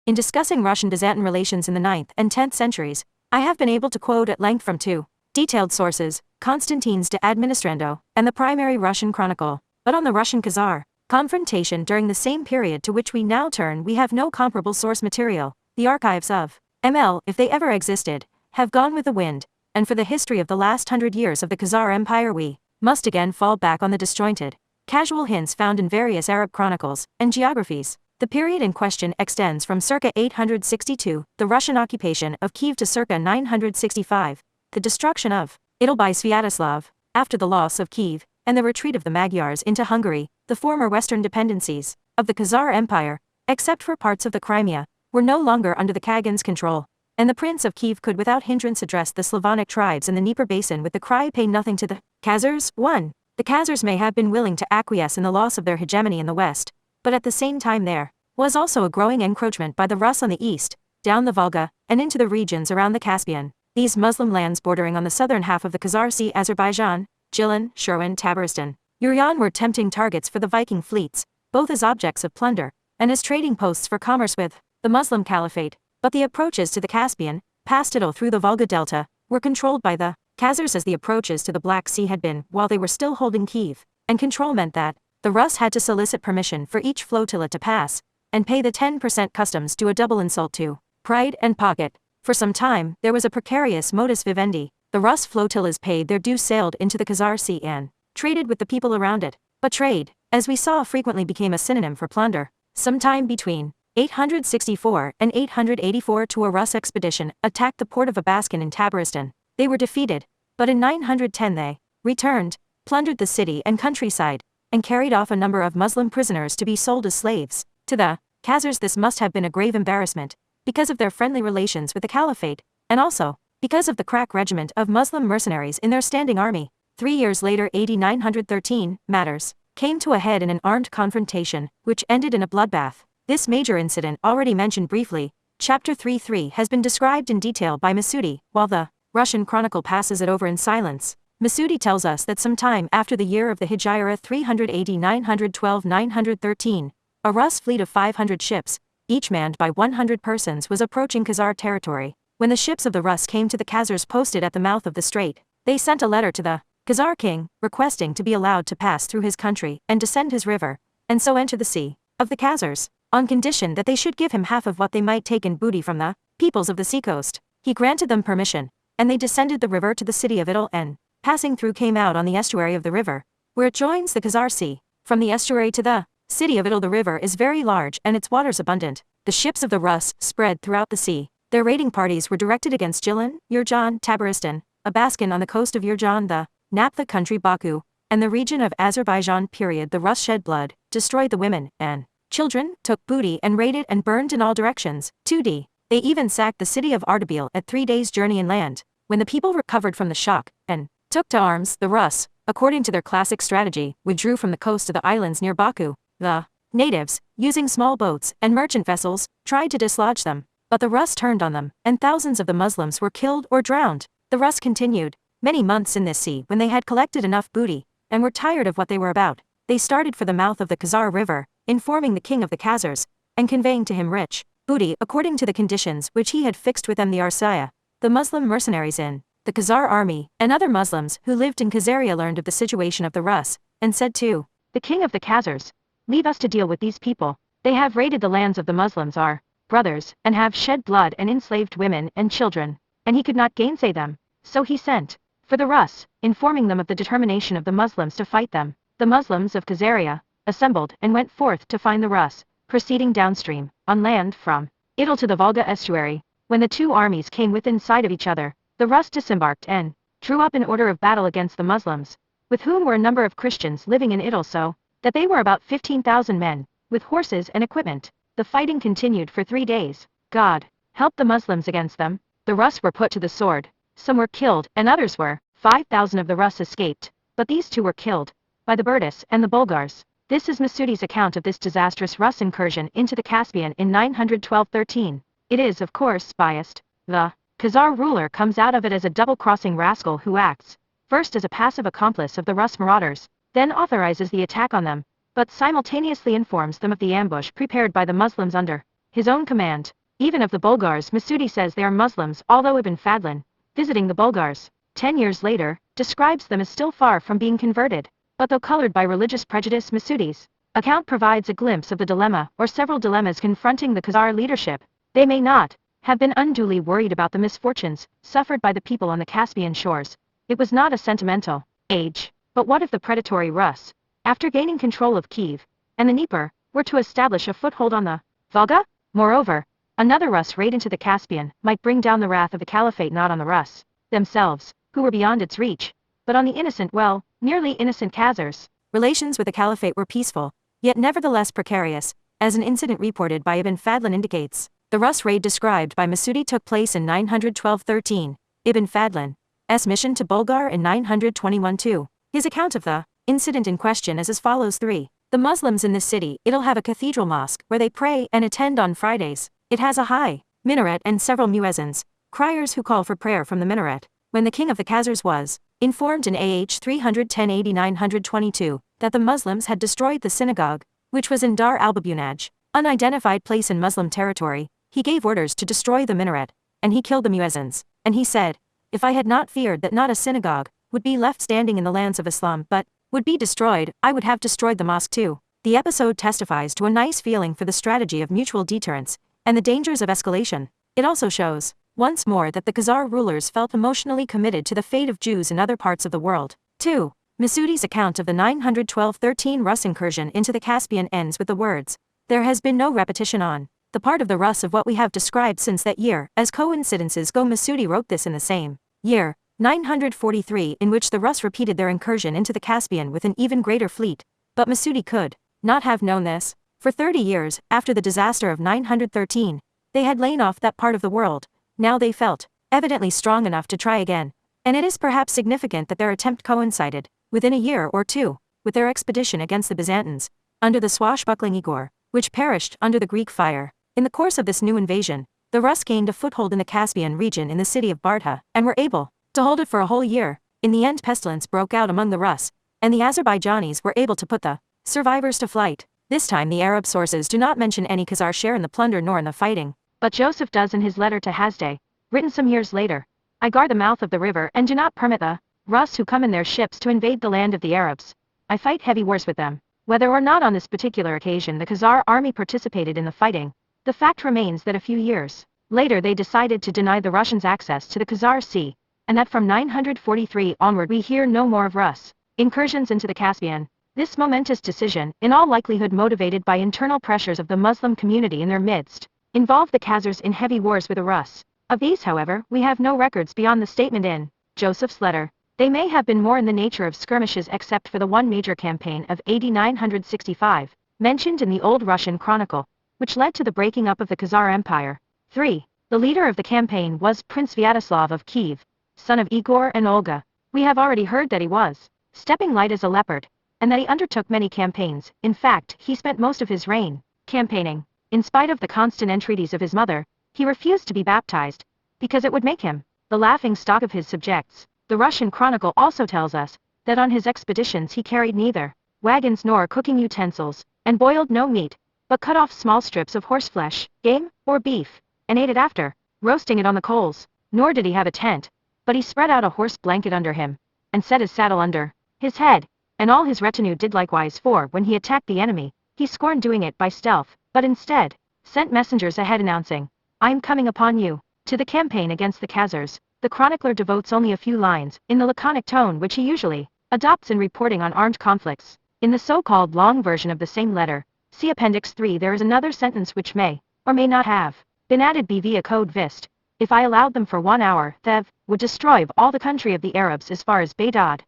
S2: In discussing Russian-Byzantine relations in the 9th and 10th centuries, I have been able to quote at length from two detailed sources, Constantine's De Administrando, and the primary Russian Chronicle. But on the Russian-Khazar confrontation during the same period to which we now turn, we have no comparable source material. The archives of ML, if they ever existed, have gone with the wind, and for the history of the last 100 years of the Khazar Empire we must again fall back on the disjointed, casual hints found in various Arab chronicles and geographies. The period in question extends from circa 862, the Russian occupation of Kiev, to circa 965, the destruction of Idil by Sviatoslav, after the loss of Kiev, and the retreat of the Magyars into Hungary. The former western dependencies of the Khazar Empire, except for parts of the Crimea, were no longer under the Khagans' control, and the Prince of Kiev could without hindrance address the Slavonic tribes in the Dnieper basin with the cry, "Pay nothing to the Khazars." 1. The Khazars may have been willing to acquiesce in the loss of their hegemony in the west, but at the same time there was also a growing encroachment by the Rus on the east, down the Volga, and into the regions around the Caspian. These Muslim lands bordering on the southern half of the Khazar Sea, Azerbaijan, Jilin, Shirvan, Tabaristan, Urian, were tempting targets for the Viking fleets, both as objects of plunder and as trading posts for commerce with the Muslim Caliphate. But the approaches to the Caspian, past Idil through the Volga Delta, were controlled by the Khazars as the approaches to the Black Sea had been while they were still holding Kiev, and control meant that the Rus had to solicit permission for each flotilla to pass, and pay the 10% customs, to a double insult to pride and pocket. For some time, there was a precarious modus vivendi. The Rus flotillas paid their dues, sailed into the Khazar Sea, and traded with the people around it. But trade, as we saw, frequently became a synonym for plunder. Sometime between 864 and 884, a Rus expedition attacked the port of Abaskan in Tabaristan. They were defeated, but in 910 they returned, plundered the city and countryside, and carried off a number of Muslim prisoners to be sold as slaves. To the Khazars this must have been a grave embarrassment, because of their friendly relations with the Caliphate, and also because of the crack regiment of Muslim mercenaries in their standing army. 3 years later, AD 913, matters came to a head in an armed confrontation, which ended in a bloodbath. This major incident, already mentioned briefly, chapter 3.3, has been described in detail by Masudi, while the Russian chronicle passes it over in silence. Masudi tells us that sometime after the year of the Hijra 380 912-913, a Rus fleet of 500 ships, each manned by 100 persons, was approaching Khazar territory. When the ships of the Rus came to the Khazars posted at the mouth of the strait, they sent a letter to the Khazar king, requesting to be allowed to pass through his country and descend his river, and so enter the sea of the Khazars, on condition that they should give him half of what they might take in booty from the peoples of the seacoast. He granted them permission, and they descended the river to the city of Idil, and, passing through, came out on the estuary of the river, where it joins the Khazar Sea. From the estuary to the city of Idil the river is very large and its waters abundant. The ships of the Rus spread throughout the sea. Their raiding parties were directed against Jilin, Urjan, Tabaristan, Abaskan on the coast of Urjan, the Naphtha country, Baku, and the region of Azerbaijan. The Rus shed blood, destroyed the women and children, took booty, and raided and burned in all directions. 2d. They even sacked the city of Ardabil at 3 days' journey inland. When the people recovered from the shock and took to arms, the Rus, according to their classic strategy, withdrew from the coast to the islands near Baku. The natives, using small boats and merchant vessels, tried to dislodge them, but the Rus turned on them, and thousands of the Muslims were killed or drowned. The Rus continued many months in this sea. When they had collected enough booty and were tired of what they were about, they started for the mouth of the Khazar River, informing the king of the Khazars, and conveying to him rich booty according to the conditions which he had fixed with them. The Arsaya, the Muslim mercenaries in the Khazar army, and other Muslims who lived in Khazaria learned of the situation of the Rus, and said to the king of the Khazars, "Leave us to deal with these people. They have raided the lands of the Muslims, our brothers, and have shed blood and enslaved women and children." And he could not gainsay them, so he sent for the Rus, informing them of the determination of the Muslims to fight them. The Muslims of Kazaria assembled and went forth to find the Rus, Proceeding downstream, on land from Idil to the Volga estuary, when the two armies came within sight of each other, the Rus disembarked and drew up in order of battle against the Muslims, with whom were a number of Christians living in Idil, so that they were about 15,000 men, with horses and equipment. The fighting continued for 3 days. God helped the Muslims against them. The Rus were put to the sword. Some were killed, and others were. 5,000 of the Rus escaped, but these two were killed by the Burdus and the Bulgars. This is Masudi's account of this disastrous Rus incursion into the Caspian in 912-13. It is, of course, biased. The Khazar ruler comes out of it as a double-crossing rascal who acts, first as a passive accomplice of the Rus marauders, then authorizes the attack on them, but simultaneously informs them of the ambush prepared by the Muslims under his own command. Even of the Bulgars, Masudi says they are Muslims, although Ibn Fadlan, visiting the Bulgars 10 years later, describes them as still far from being converted. But though colored by religious prejudice, Masudi's account provides a glimpse of the dilemma or several dilemmas confronting the Khazar leadership. They may not have been unduly worried about the misfortunes suffered by the people on the Caspian shores. It was not a sentimental age. But what if the predatory Rus, after gaining control of Kiev and the Dnieper, were to establish a foothold on the Volga? Moreover, another Rus raid into the Caspian might bring down the wrath of the Caliphate not on the Rus themselves, who were beyond its reach, but on the innocent, well, nearly innocent Khazars. Relations with the Caliphate were peaceful, yet nevertheless precarious, as an incident reported by Ibn Fadlan indicates. The Rus raid described by Masudi took place in 912-13, Ibn Fadlan's mission to Bulgar in 921-2. His account of the incident in question is as follows: 3. The Muslims in this city, it'll have a cathedral mosque where they pray and attend on Fridays. It has a high minaret and several muezzins, criers who call for prayer from the minaret. When the king of the Khazars was informed in AH 310-922 that the Muslims had destroyed the synagogue, which was in Dar al-Babunaj, unidentified place in Muslim territory, he gave orders to destroy the minaret, and he killed the muezzins. And he said, "If I had not feared that not a synagogue would be left standing in the lands of Islam but would be destroyed, I would have destroyed the mosque too." The episode testifies to a nice feeling for the strategy of mutual deterrence and the dangers of escalation. It also shows, once more, that the Khazar rulers felt emotionally committed to the fate of Jews in other parts of the world. 2. Masudi's account of the 912-13 Rus incursion into the Caspian ends with the words, "There has been no repetition on the part of the Rus of what we have described since that year." As coincidences go, Masudi wrote this in the same year, 943, in which the Rus repeated their incursion into the Caspian with an even greater fleet. But Masudi could not have known this. For 30 years, after the disaster of 913, they had lain off that part of the world. Now they felt evidently strong enough to try again, and it is perhaps significant that their attempt coincided, within a year or two, with their expedition against the Byzantines, under the swashbuckling Igor, which perished under the Greek fire. In the course of this new invasion, the Rus gained a foothold in the Caspian region in the city of Bardha, and were able to hold it for a whole year. In the end, pestilence broke out among the Rus, and the Azerbaijanis were able to put the survivors to flight. This time the Arab sources do not mention any Khazar share in the plunder nor in the fighting, but Joseph does in his letter to Hasdai, written some years later. "I guard the mouth of the river and do not permit the Rus who come in their ships to invade the land of the Arabs. I fight heavy wars with them." Whether or not on this particular occasion the Khazar army participated in the fighting, the fact remains that a few years later they decided to deny the Russians access to the Khazar Sea, and that from 943 onward we hear no more of Rus incursions into the Caspian. This momentous decision, in all likelihood motivated by internal pressures of the Muslim community in their midst, involved the Khazars in heavy wars with the Rus. Of these, however, we have no records beyond the statement in Joseph's letter. They may have been more in the nature of skirmishes, except for the one major campaign of AD 965, mentioned in the Old Russian Chronicle, which led to the breaking up of the Khazar Empire. 3. The leader of the campaign was Prince Vyacheslav of Kiev, son of Igor and Olga. We have already heard that he was stepping light as a leopard, and that he undertook many campaigns. In fact, he spent most of his reign campaigning. In spite of the constant entreaties of his mother, he refused to be baptized, because it would make him the laughing stock of his subjects. The Russian Chronicle also tells us that on his expeditions he carried neither wagons nor cooking utensils, and boiled no meat, but cut off small strips of horseflesh, game, or beef, and ate it after roasting it on the coals. Nor did he have a tent, but he spread out a horse blanket under him, and set his saddle under his head, and all his retinue did likewise, for when he attacked the enemy, he scorned doing it by stealth, but instead sent messengers ahead announcing, "I am coming upon you." To the campaign against the Khazars, the chronicler devotes only a few lines, in the laconic tone which he usually adopts in reporting on armed conflicts. In the so-called long version of the same letter, See Appendix 3. There is another sentence which may, or may not have, been added B via code Vist. If I allowed them for 1 hour, Thev would destroy all the country of the Arabs as far as Baghdad.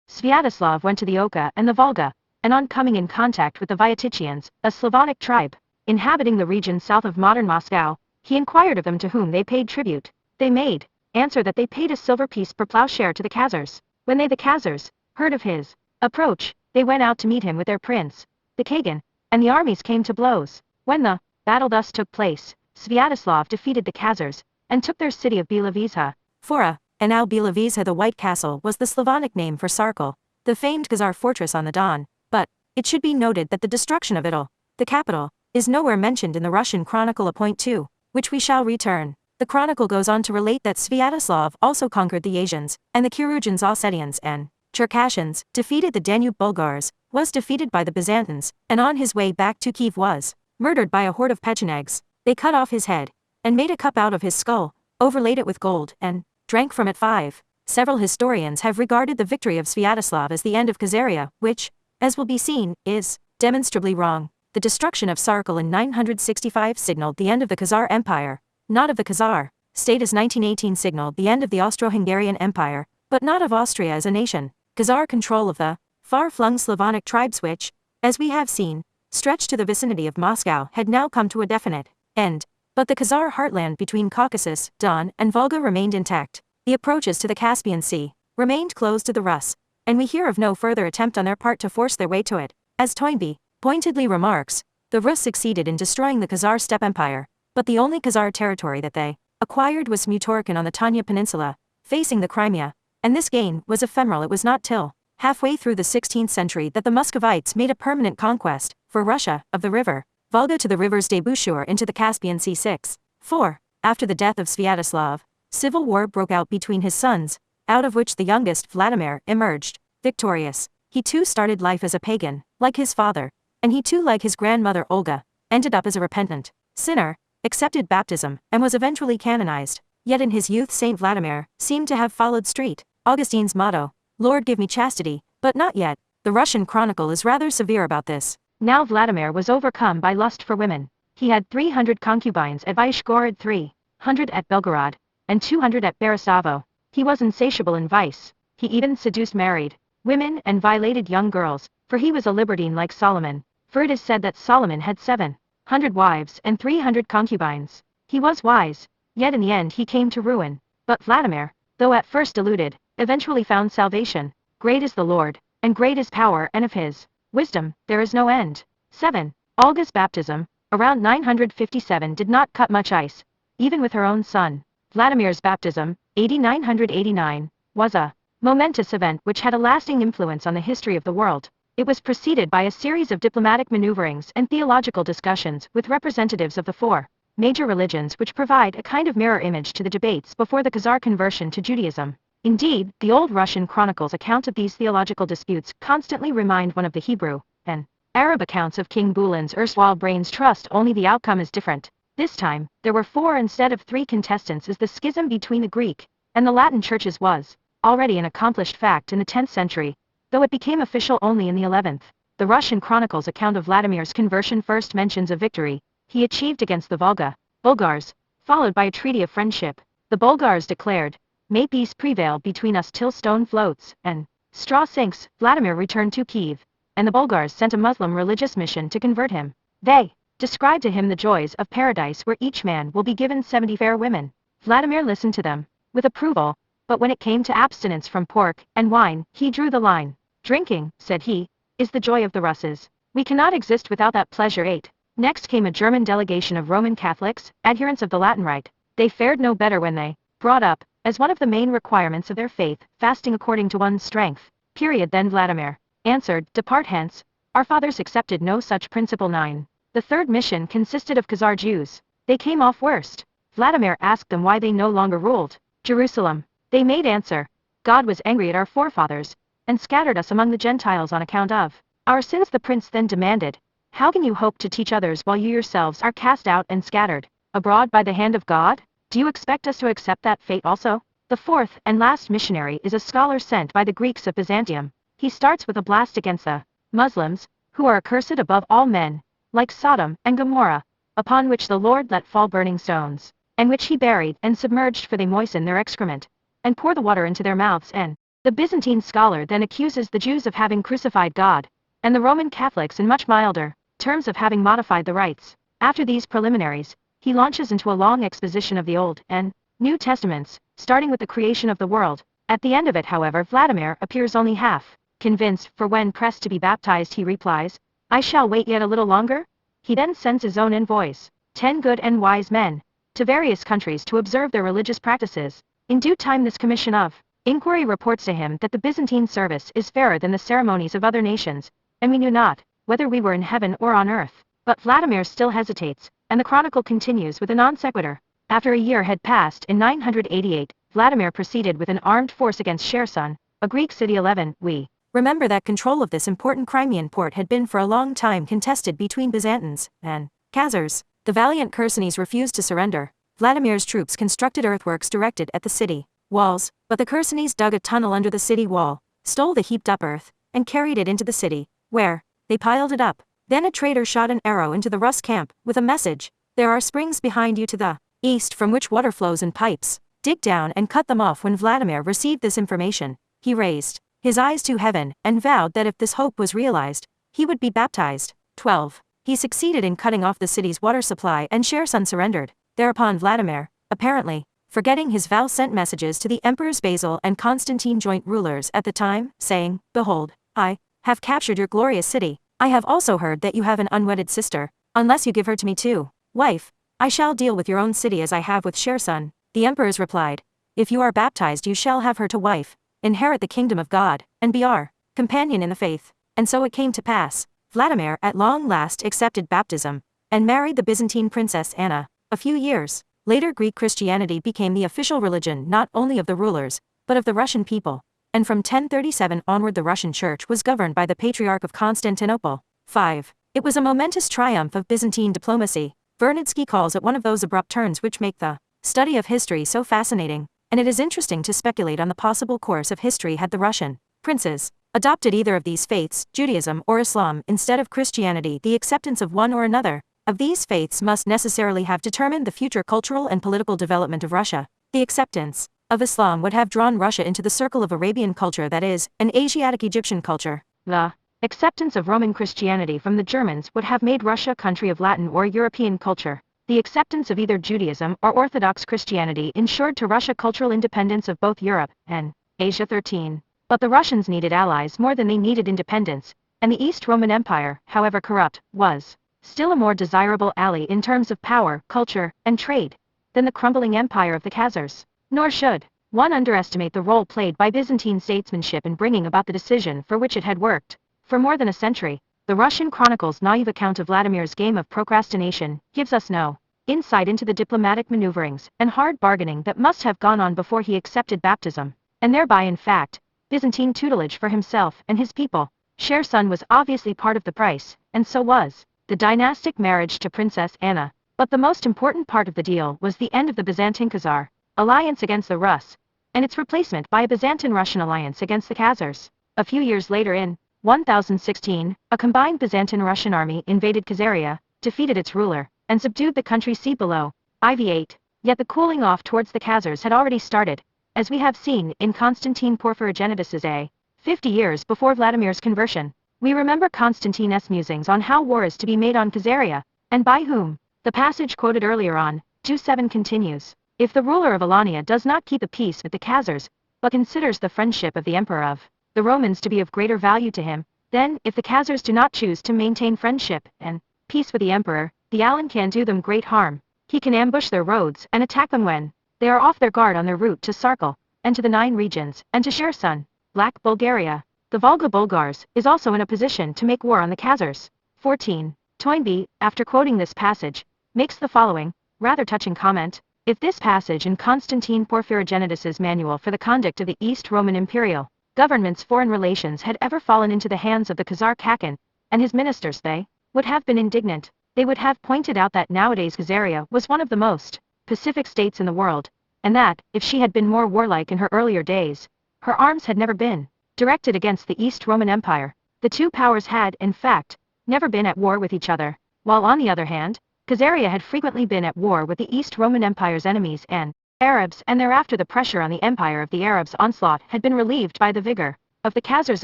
S2: Sviatoslav went to the Oka and the Volga, and on coming in contact with the Vyatichians, a Slavonic tribe, inhabiting the region south of modern Moscow, he inquired of them to whom they paid tribute. They made answer that they paid a silver piece per plowshare to the Khazars. When they, the Khazars, heard of his approach, they went out to meet him with their prince, the Kagan, and the armies came to blows. When the battle thus took place, Sviatoslav defeated the Khazars, and took their city of Bilavizha. Fora, and now Bilavizha, the White Castle, was the Slavonic name for Sarkel, the famed Khazar fortress on the Don, but it should be noted that the destruction of Idil, the capital, is nowhere mentioned in the Russian chronicle Point 2, which we shall return. The chronicle goes on to relate that Sviatoslav also conquered the Asians, and the Kirugians, Ossetians, and Cherkashians, defeated the Danube Bulgars, was defeated by the Byzantines, and on his way back to Kiev was murdered by a horde of Pechenegs. They cut off his head, and made a cup out of his skull, overlaid it with gold, and drank from it. 5. Several historians have regarded the victory of Sviatoslav as the end of Khazaria, which, as will be seen, is demonstrably wrong. The destruction of Sarkel in 965 signaled the end of the Khazar Empire, not of the Khazar state, as 1918 signaled the end of the Austro-Hungarian Empire, but not of Austria as a nation. Khazar control of the far-flung Slavonic tribes which, as we have seen, stretched to the vicinity of Moscow, had now come to a definite end. But the Khazar heartland between Caucasus, Don, and Volga remained intact. The approaches to the Caspian Sea remained closed to the Rus, and we hear of no further attempt on their part to force their way to it. As Toynbee pointedly remarks, the Rus succeeded in destroying the Khazar steppe empire, but the only Khazar territory that they acquired was Smutorkin on the Tanya Peninsula, facing the Crimea, and this gain was ephemeral. It was not till halfway through the 16th century that the Muscovites made a permanent conquest, for Russia, of the river Volga to the river's debouchure into the Caspian Sea. 6. 4. After the death of Sviatoslav, civil war broke out between his sons, out of which the youngest, Vladimir, emerged victorious. He too started life as a pagan, like his father, and he too, like his grandmother Olga, ended up as a repentant sinner, accepted baptism, and was eventually canonized. Yet in his youth Saint Vladimir seemed to have followed St. Augustine's motto, "Lord, give me chastity," but not yet. The Russian chronicle is rather severe about this. Now Vladimir was overcome by lust for women. He had 300 concubines at Vyshgorod, 300 at Belgorod, and 200 at Berestavo. He was insatiable in vice. He even seduced married women and violated young girls, for he was a libertine like Solomon. For it is said that Solomon had 700 wives and 300 concubines. He was wise, yet in the end he came to ruin. But Vladimir, though at first deluded, eventually found salvation. Great is the Lord, and great is power, and of his wisdom there is no end. 7. Olga's baptism, around 957, did not cut much ice, even with her own son. Vladimir's baptism, AD 989, was a momentous event which had a lasting influence on the history of the world. It was preceded by a series of diplomatic maneuverings and theological discussions with representatives of the 4 major religions, which provide a kind of mirror image to the debates before the Khazar conversion to Judaism. Indeed, the old Russian chronicles' account of these theological disputes constantly remind one of the Hebrew and Arab accounts of King Bulan's erstwhile brains trust, only the outcome is different. This time, there were 4 instead of 3 contestants, as the schism between the Greek and the Latin churches was already an accomplished fact in the 10th century, though it became official only in the 11th. The Russian chronicles' account of Vladimir's conversion first mentions a victory he achieved against the Bulgars, followed by a treaty of friendship. The Bulgars declared, "May peace prevail between us till stone floats and straw sinks." Vladimir returned to Kiev, and the Bulgars sent a Muslim religious mission to convert him. They described to him the joys of paradise, where each man will be given 70 fair women. Vladimir listened to them with approval, but when it came to abstinence from pork and wine, he drew the line. "Drinking," said he, "is the joy of the Russes. We cannot exist without that pleasure." 8. Next came a German delegation of Roman Catholics, adherents of the Latin Rite. They fared no better when they brought up, as one of the main requirements of their faith, fasting according to one's strength. Then Vladimir answered, "Depart hence, our fathers accepted no such principle." 9. The third mission consisted of Khazar Jews. They came off worst. Vladimir asked them why they no longer ruled Jerusalem. They made answer, "God was angry at our forefathers, and scattered us among the Gentiles on account of our sins." The prince then demanded, "How can you hope to teach others while you yourselves are cast out and scattered abroad by the hand of God? Do you expect us to accept that fate also?" The fourth and last missionary is a scholar sent by the Greeks of Byzantium. He starts with a blast against the Muslims, who are accursed above all men. like Sodom and Gomorrah, upon which the Lord let fall burning stones, and which he buried and submerged, for they moisten their excrement, and pour the water into their mouths. And the Byzantine scholar then accuses the Jews of having crucified God, and the Roman Catholics in much milder terms of having modified the rites. After these preliminaries, he launches into a long exposition of the Old and New Testaments, starting with the creation of the world. At the end of it, however, Vladimir appears only half convinced, for when pressed to be baptized he replies, "I shall wait yet a little longer." He then sends his own envoys, 10 good and wise men, to various countries to observe their religious practices. In due time this commission of inquiry reports to him that the Byzantine service is fairer than the ceremonies of other nations, and we knew not whether we were in heaven or on earth. But Vladimir still hesitates, and the chronicle continues with a non sequitur. After a year had passed, in 988, Vladimir proceeded with an armed force against Kherson, a Greek city. 11. We remember that control of this important Crimean port had been for a long time contested between Byzantines and Khazars. The valiant Khersonis refused to surrender. Vladimir's troops constructed earthworks directed at the city walls, but the Khersonis dug a tunnel under the city wall, stole the heaped up earth, and carried it into the city, where they piled it up. Then a traitor shot an arrow into the Rus camp, with a message: "There are springs behind you to the east from which water flows in pipes. Dig down and cut them off." When Vladimir received this information, he raised his eyes to heaven, and vowed that if this hope was realized, he would be baptized. 12. He succeeded in cutting off the city's water supply, and Kherson surrendered. Thereupon Vladimir, apparently forgetting his vow, sent messages to the emperors Basil and Constantine, joint rulers at the time, saying, "Behold, I have captured your glorious city. I have also heard that you have an unwedded sister. Unless you give her to me too, wife, I shall deal with your own city as I have with Kherson." The emperors replied, "If you are baptized you shall have her to wife, inherit the kingdom of God, and be our companion in the faith." And so it came to pass. Vladimir at long last accepted baptism, and married the Byzantine princess Anna. A few years later Greek Christianity became the official religion not only of the rulers, but of the Russian people, and from 1037 onward the Russian Church was governed by the Patriarch of Constantinople. 5. It was a momentous triumph of Byzantine diplomacy. Vernadsky calls it one of those abrupt turns which make the study of history so fascinating, and it is interesting to speculate on the possible course of history had the Russian princes adopted either of these faiths, Judaism or Islam, instead of Christianity. The acceptance of one or another of these faiths must necessarily have determined the future cultural and political development of Russia. The acceptance of Islam would have drawn Russia into the circle of Arabian culture, that is, an Asiatic Egyptian culture. The acceptance of Roman Christianity from the Germans would have made Russia a country of Latin or European culture. The acceptance of either Judaism or Orthodox Christianity ensured to Russia cultural independence of both Europe and Asia. 13. But the Russians needed allies more than they needed independence, and the East Roman Empire, however corrupt, was still a more desirable ally in terms of power, culture, and trade than the crumbling empire of the Khazars. Nor should one underestimate the role played by Byzantine statesmanship in bringing about the decision for which it had worked for more than a century. The Russian Chronicle's naive account of Vladimir's game of procrastination gives us no insight into the diplomatic maneuverings and hard bargaining that must have gone on before he accepted baptism, and thereby in fact, Byzantine tutelage for himself and his people. Kherson was obviously part of the price, and so was the dynastic marriage to Princess Anna. But the most important part of the deal was the end of the Byzantine-Khazar alliance against the Rus, and its replacement by a Byzantine-Russian alliance against the Khazars. A few years later, in 1016, a combined Byzantine-Russian army invaded Khazaria, defeated its ruler, and subdued the country. See below. IV8. Yet the cooling off towards the Khazars had already started, as we have seen in Constantine Porphyrogenitus' A. 50 years before Vladimir's conversion. We remember Constantine's musings on how war is to be made on Khazaria, and by whom. The passage quoted earlier on, Jew 7 continues. If the ruler of Alania does not keep a peace with the Khazars, but considers the friendship of the emperor of the Romans to be of greater value to him, then, if the Khazars do not choose to maintain friendship and peace with the emperor, the Alan can do them great harm. He can ambush their roads and attack them when they are off their guard on their route to Sarkal, and to the 9 regions, and to Kherson. Black Bulgaria. The Volga Bulgars is also in a position to make war on the Khazars. 14. Toynbee, after quoting this passage, makes the following rather touching comment. If this passage in Constantine Porphyrogenitus' manual for the conduct of the East Roman Imperial government's foreign relations had ever fallen into the hands of the Khazar Khakan and his ministers, they would have been indignant. They would have pointed out that nowadays Khazaria was one of the most pacific states in the world, and that, if she had been more warlike in her earlier days, her arms had never been directed against the East Roman Empire. The two powers had, in fact, never been at war with each other. while on the other hand, Khazaria had frequently been at war with the East Roman Empire's enemies and Arabs, and thereafter the pressure on the empire of the Arabs' onslaught had been relieved by the vigor of the Khazars'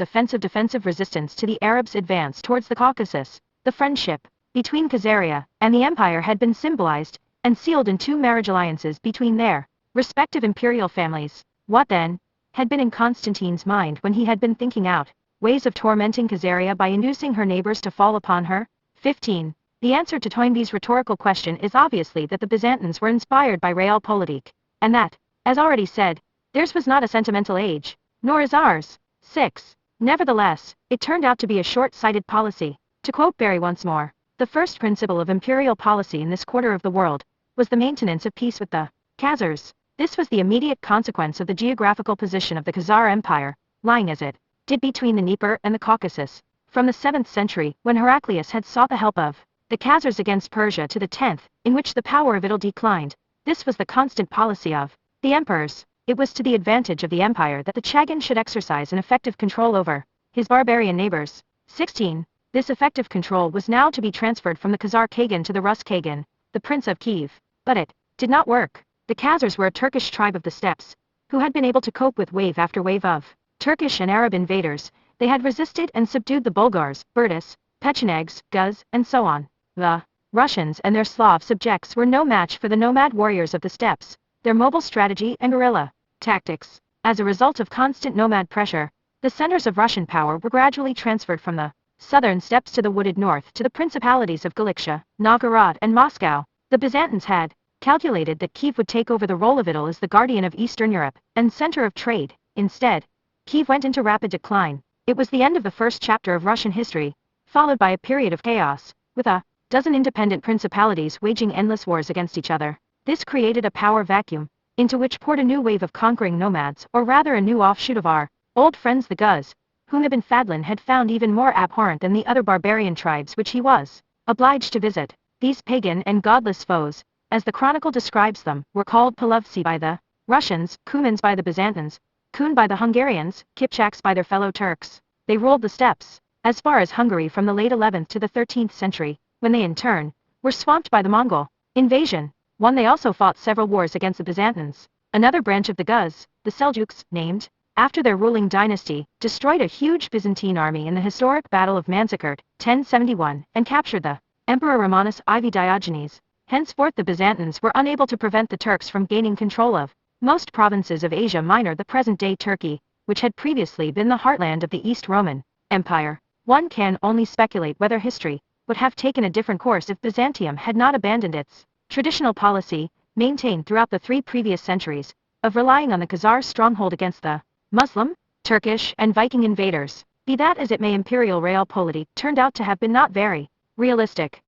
S2: offensive-defensive resistance to the Arabs' advance towards the Caucasus. The friendship between Khazaria and the empire had been symbolized and sealed in 2 marriage alliances between their respective imperial families. What then had been in Constantine's mind when he had been thinking out ways of tormenting Khazaria by inducing her neighbors to fall upon her? 15. The answer to Toynbee's rhetorical question is obviously that the Byzantines were inspired by realpolitik, and that, as already said, theirs was not a sentimental age, nor is ours. 6. Nevertheless, it turned out to be a short-sighted policy. To quote Barry once more, the first principle of imperial policy in this quarter of the world was the maintenance of peace with the Khazars. This was the immediate consequence of the geographical position of the Khazar Empire, lying as it did between the Dnieper and the Caucasus, from the 7th century, when Heraclius had sought the help of the Khazars against Persia, to the 10th, in which the power of Idil declined. This was the constant policy of the emperors. It was to the advantage of the empire that the Chagan should exercise an effective control over his barbarian neighbors. 16. This effective control was now to be transferred from the Khazar Kagan to the Rus Kagan, the Prince of Kiev. But it did not work. The Khazars were a Turkish tribe of the steppes, who had been able to cope with wave after wave of Turkish and Arab invaders. They had resisted and subdued the Bulgars, Burtis, Pechenegs, Guz, and so on. The Russians and their Slav subjects were no match for the nomad warriors of the steppes, their mobile strategy and guerrilla tactics. As a result of constant nomad pressure, the centers of Russian power were gradually transferred from the southern steppes to the wooded north to the principalities of Galicia, Novgorod, and Moscow. The Byzantines had calculated that Kiev would take over the role of Idil as the guardian of Eastern Europe and center of trade. Instead, Kiev went into rapid decline. It was the end of the first chapter of Russian history, followed by a period of chaos, with a dozen independent principalities waging endless wars against each other. This created a power vacuum, into which poured a new wave of conquering nomads, or rather a new offshoot of our old friends the Guz, whom Ibn Fadlan had found even more abhorrent than the other barbarian tribes which he was obliged to visit. These pagan and godless foes, as the chronicle describes them, were called Palovtsi by the Russians, Cumans by the Byzantines, Kun by the Hungarians, Kipchaks by their fellow Turks. They ruled the steppes as far as Hungary from the late 11th to the 13th century, when they in turn were swamped by the Mongol invasion. They also fought several wars against the Byzantines. Another branch of the Guz, the Seljuks, named after their ruling dynasty, destroyed a huge Byzantine army in the historic Battle of Manzikert, 1071, and captured the Emperor Romanus IV Diogenes. Henceforth the Byzantines were unable to prevent the Turks from gaining control of most provinces of Asia Minor, the present-day Turkey, which had previously been the heartland of the East Roman Empire. One can only speculate whether history would have taken a different course if Byzantium had not abandoned its traditional policy, maintained throughout the 3 previous centuries, of relying on the Khazar stronghold against the Muslim, Turkish, and Viking invaders. Be that as it may, imperial realpolitik turned out to have been not very realistic.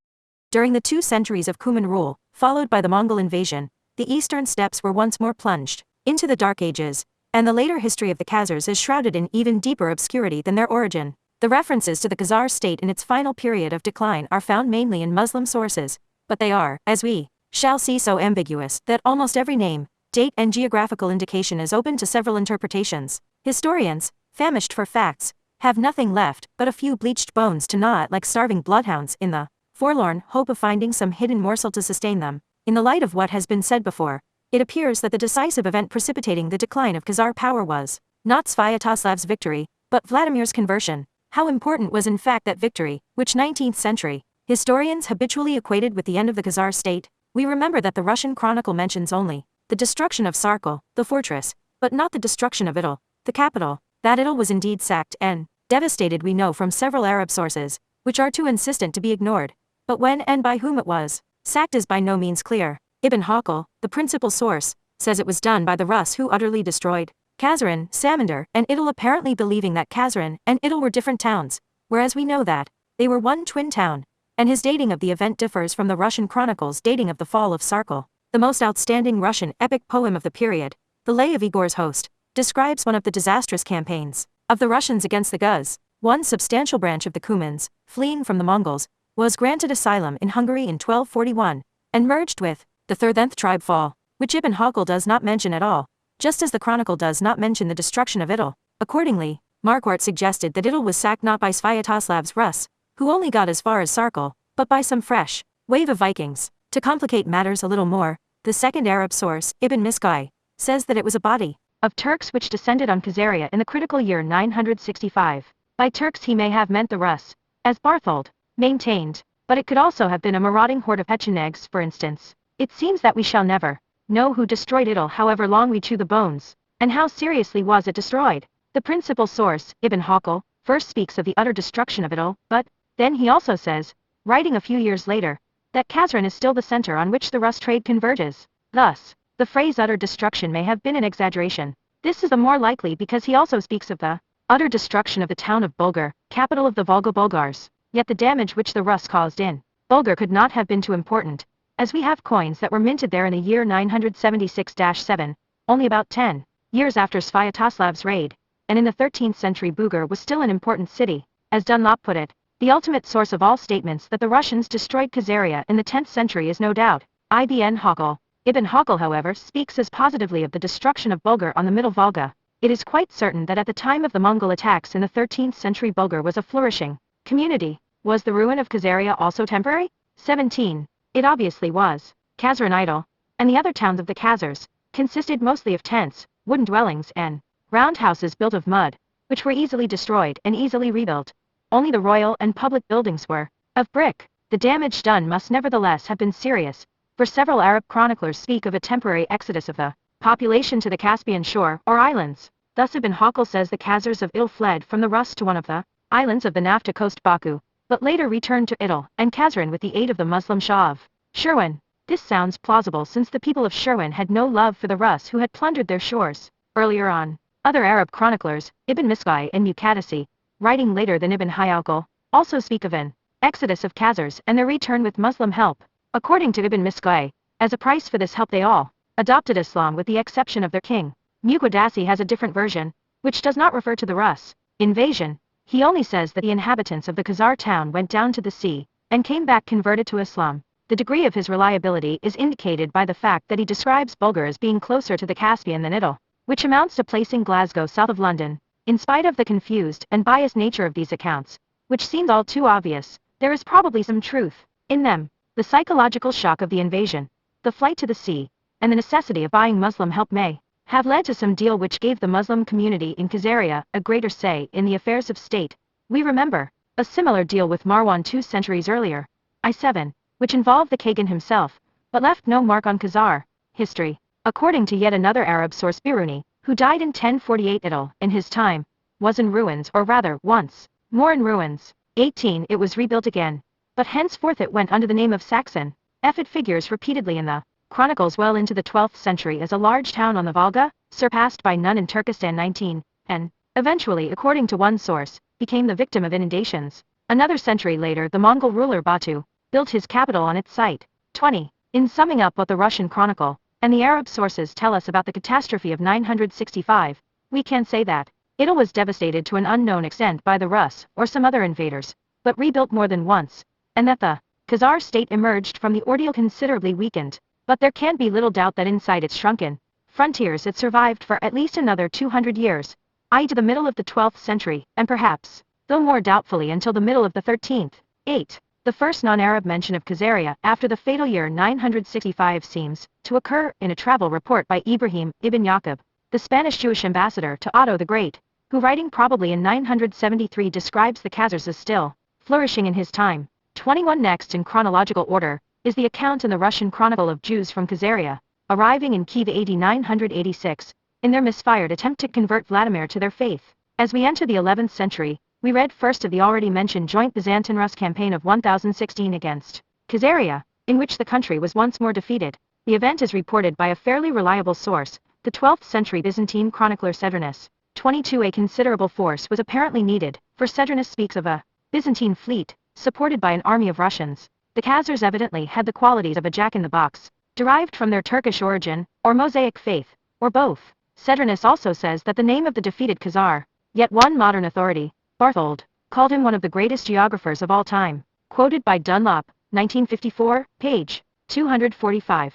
S2: During the 2 centuries of Cuman rule, followed by the Mongol invasion, the eastern steppes were once more plunged into the Dark Ages, and the later history of the Khazars is shrouded in even deeper obscurity than their origin. The references to the Khazar state in its final period of decline are found mainly in Muslim sources, but they are, as we shall see, so ambiguous that almost every name, date, and geographical indication is open to several interpretations. Historians, famished for facts, have nothing left but a few bleached bones to gnaw at like starving bloodhounds in the forlorn hope of finding some hidden morsel to sustain them. In the light of what has been said before, it appears that the decisive event precipitating the decline of Khazar power was not Sviatoslav's victory, but Vladimir's conversion. How important was in fact that victory, which 19th century historians habitually equated with the end of the Khazar state? We remember that the Russian chronicle mentions only the destruction of Sarkal, the fortress, but not the destruction of Idil, the capital. That Idil was indeed sacked and devastated we know from several Arab sources, which are too insistent to be ignored. But when and by whom it was sacked is by no means clear. Ibn Hawkal, the principal source, says it was done by the Rus, who utterly destroyed Kazarian, Samander, and Idil, apparently believing that Kazarian and Idil were different towns, whereas we know that they were one twin town. And his dating of the event differs from the Russian chronicles' dating of the fall of Sarkal. The most outstanding Russian epic poem of the period, the Lay of Igor's Host, describes one of the disastrous campaigns of the Russians against the Guz. One substantial branch of the Cumans, fleeing from the Mongols, was granted asylum in Hungary in 1241, and merged with the 13th tribe fall, which Ibn Hawkal does not mention at all, just as the chronicle does not mention the destruction of Idil. Accordingly, Marquardt suggested that Idil was sacked not by Sviatoslav's Rus, who only got as far as Sarkal, but by some fresh wave of Vikings. To complicate matters a little more, the second Arab source, Ibn Miskai, says that it was a body of Turks which descended on Khazaria in the critical year 965. By Turks he may have meant the Rus, as Barthold maintained, but it could also have been a marauding horde of Pechenegs, for instance. It seems that we shall never know who destroyed Idil, however long we chew the bones, and how seriously was it destroyed. The principal source, Ibn Hawqal, first speaks of the utter destruction of Idil, but then he also says, writing a few years later, that Khazran is still the center on which the Rus trade converges. Thus, the phrase utter destruction may have been an exaggeration. This is the more likely because he also speaks of the utter destruction of the town of Bulgar, capital of the Volga Bulgars. Yet the damage which the Rus caused in Bulgar could not have been too important, as we have coins that were minted there in the year 976-7, only about 10 years after Sviatoslav's raid, and in the 13th century Bulgar was still an important city. As Dunlop put it, the ultimate source of all statements that the Russians destroyed Khazaria in the 10th century is no doubt Ibn Hawqal. Ibn Hawqal, however, speaks as positively of the destruction of Bulgar on the Middle Volga. It is quite certain that at the time of the Mongol attacks in the 13th century Bulgar was a flourishing community. Was the ruin of Khazaria also temporary? 17. It obviously was. Khazar and Idil, and the other towns of the Khazars, consisted mostly of tents, wooden dwellings and roundhouses built of mud, which were easily destroyed and easily rebuilt. Only the royal and public buildings were of brick. The damage done must nevertheless have been serious, for several Arab chroniclers speak of a temporary exodus of the population to the Caspian shore or islands. Thus Ibn Hawqal says the Khazars of Idil fled from the Rus to one of the islands of the Nafta coast Baku, but later returned to Idil and Khazran with the aid of the Muslim Shah of Shirwan. This sounds plausible since the people of Shirwan had no love for the Rus who had plundered their shores. Earlier on, other Arab chroniclers, Ibn Miskai and Muqaddasi, writing later than Ibn Hayaqal, also speak of an exodus of Khazars and their return with Muslim help. According to Ibn Miskai, as a price for this help they all adopted Islam with the exception of their king. Muqaddasi has a different version, which does not refer to the Rus invasion. He only says that the inhabitants of the Khazar town went down to the sea and came back converted to Islam. The degree of his reliability is indicated by the fact that he describes Bulgar as being closer to the Caspian than Idil, which amounts to placing Glasgow south of London. In spite of the confused and biased nature of these accounts, which seems all too obvious, there is probably some truth in them. The psychological shock of the invasion, the flight to the sea, and the necessity of buying Muslim help may have led to some deal which gave the Muslim community in Khazaria a greater say in the affairs of state. We remember a similar deal with Marwan 2 centuries earlier, I-7, which involved the Kagan himself, but left no mark on Khazar history. According to yet another Arab source, Biruni, who died in 1048, Idil, in his time, was in ruins, or rather, once more in ruins. 18. It was rebuilt again, but henceforth it went under the name of Saxon. It figures repeatedly in the chronicles well into the 12th century as a large town on the Volga, surpassed by none in Turkestan 19, and, eventually according to one source, became the victim of inundations. Another century later the Mongol ruler Batu built his capital on its site. 20. In summing up what the Russian chronicle and the Arab sources tell us about the catastrophe of 965, we can say that Idil was devastated to an unknown extent by the Rus or some other invaders, but rebuilt more than once, and that the Khazar state emerged from the ordeal considerably weakened. But there can be little doubt that inside its shrunken frontiers it survived for at least another 200 years, i.e. to the middle of the 12th century, and perhaps, though more doubtfully, until the middle of the 13th. 8. The first non-Arab mention of Khazaria after the fatal year 965 seems to occur in a travel report by Ibrahim ibn Yaqub, the Spanish Jewish ambassador to Otto the Great, who writing probably in 973 describes the Khazars as still flourishing in his time. 21. Next in chronological order is the account in the Russian Chronicle of Jews from Khazaria, arriving in Kiev AD 986, in their misfired attempt to convert Vladimir to their faith. As we enter the 11th century, we read first of the already mentioned joint Byzantine-Rus campaign of 1016 against Khazaria, in which the country was once more defeated. The event is reported by a fairly reliable source, the 12th century Byzantine chronicler Cedrenus. 22. A considerable force was apparently needed, for Cedrenus speaks of a Byzantine fleet, supported by an army of Russians. The Khazars evidently had the qualities of a jack-in-the-box, derived from their Turkish origin, or Mosaic faith, or both. Cedrenus also says that the name of the defeated Khazar, yet one modern authority, Barthold, called him one of the greatest geographers of all time. Quoted by Dunlop, 1954, page 245.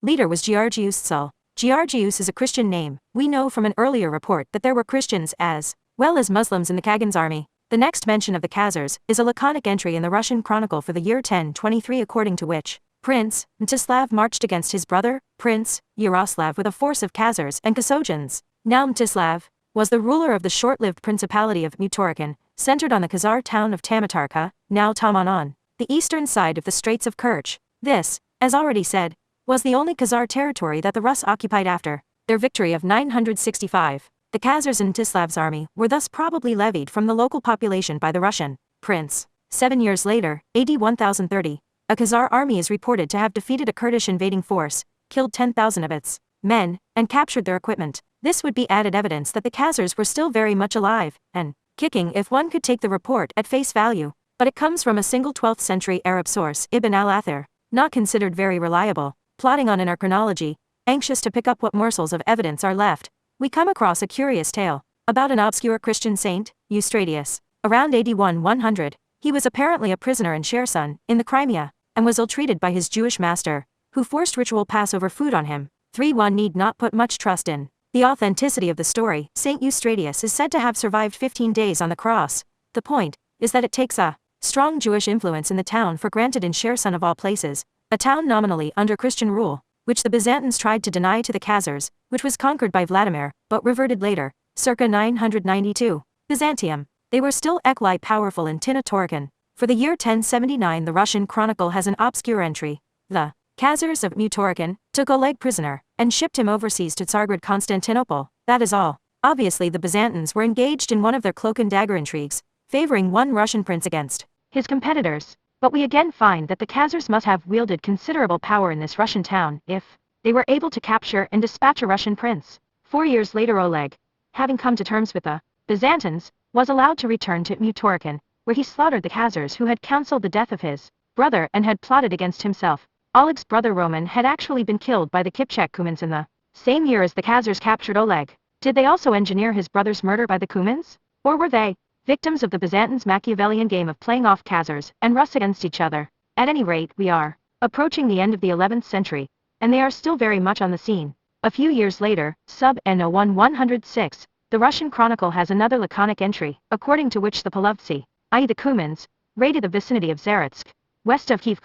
S2: Leader was Georgius Sul. Georgius is a Christian name. We know from an earlier report that there were Christians as well as Muslims in the Kagan's army. The next mention of the Khazars is a laconic entry in the Russian chronicle for the year 1023, according to which Prince Mstislav marched against his brother, Prince Yaroslav, with a force of Khazars and Kazojans. Now Mstislav was the ruler of the short-lived Principality of Mutorkan, centered on the Khazar town of Tamatarka, now Tamanan, the eastern side of the Straits of Kerch. This, as already said, was the only Khazar territory that the Rus occupied after their victory of 965. The Khazars in Mstislav's army were thus probably levied from the local population by the Russian prince. 7 years later, AD 1030, a Khazar army is reported to have defeated a Kurdish invading force, killed 10,000 of its men, and captured their equipment. This would be added evidence that the Khazars were still very much alive and kicking if one could take the report at face value, but it comes from a single 12th century Arab source, Ibn al-Athir, not considered very reliable. Plotting on in our chronology, anxious to pick up what morsels of evidence are left, we come across a curious tale about an obscure Christian saint, Eustratius. Around AD 100, he was apparently a prisoner in Kherson, in the Crimea, and was ill-treated by his Jewish master, who forced ritual Passover food on him. 1 need not put much trust in the authenticity of the story. Saint Eustratius is said to have survived 15 days on the cross. The point is that it takes a strong Jewish influence in the town for granted in Kherson of all places, a town nominally under Christian rule, which the Byzantines tried to deny to the Khazars, which was conquered by Vladimir, but reverted later, circa 992. Byzantium. They were still equally powerful in Tinatorkan. For the year 1079, the Russian chronicle has an obscure entry. The Khazars of Mutorkan took Oleg prisoner and shipped him overseas to Tsargrad, Constantinople. That is all. Obviously the Byzantines were engaged in one of their cloak and dagger intrigues, favoring one Russian prince against his competitors. But we again find that the Khazars must have wielded considerable power in this Russian town if they were able to capture and dispatch a Russian prince. 4 years later, Oleg, having come to terms with the Byzantines, was allowed to return to Mutorkan, where he slaughtered the Khazars who had counseled the death of his brother and had plotted against himself. Oleg's brother Roman had actually been killed by the Kipchak Cumans in the same year as the Khazars captured Oleg. Did they also engineer his brother's murder by the Cumans? Or were they victims of the Byzantines' Machiavellian game of playing off Khazars and Rus against each other? At any rate, we are approaching the end of the 11th century, and they are still very much on the scene. A few years later, sub Anno 106, the Russian chronicle has another laconic entry, according to which the Polovtsi, i.e. the Cumans, raided the vicinity of Zaretsk, west of Kiev,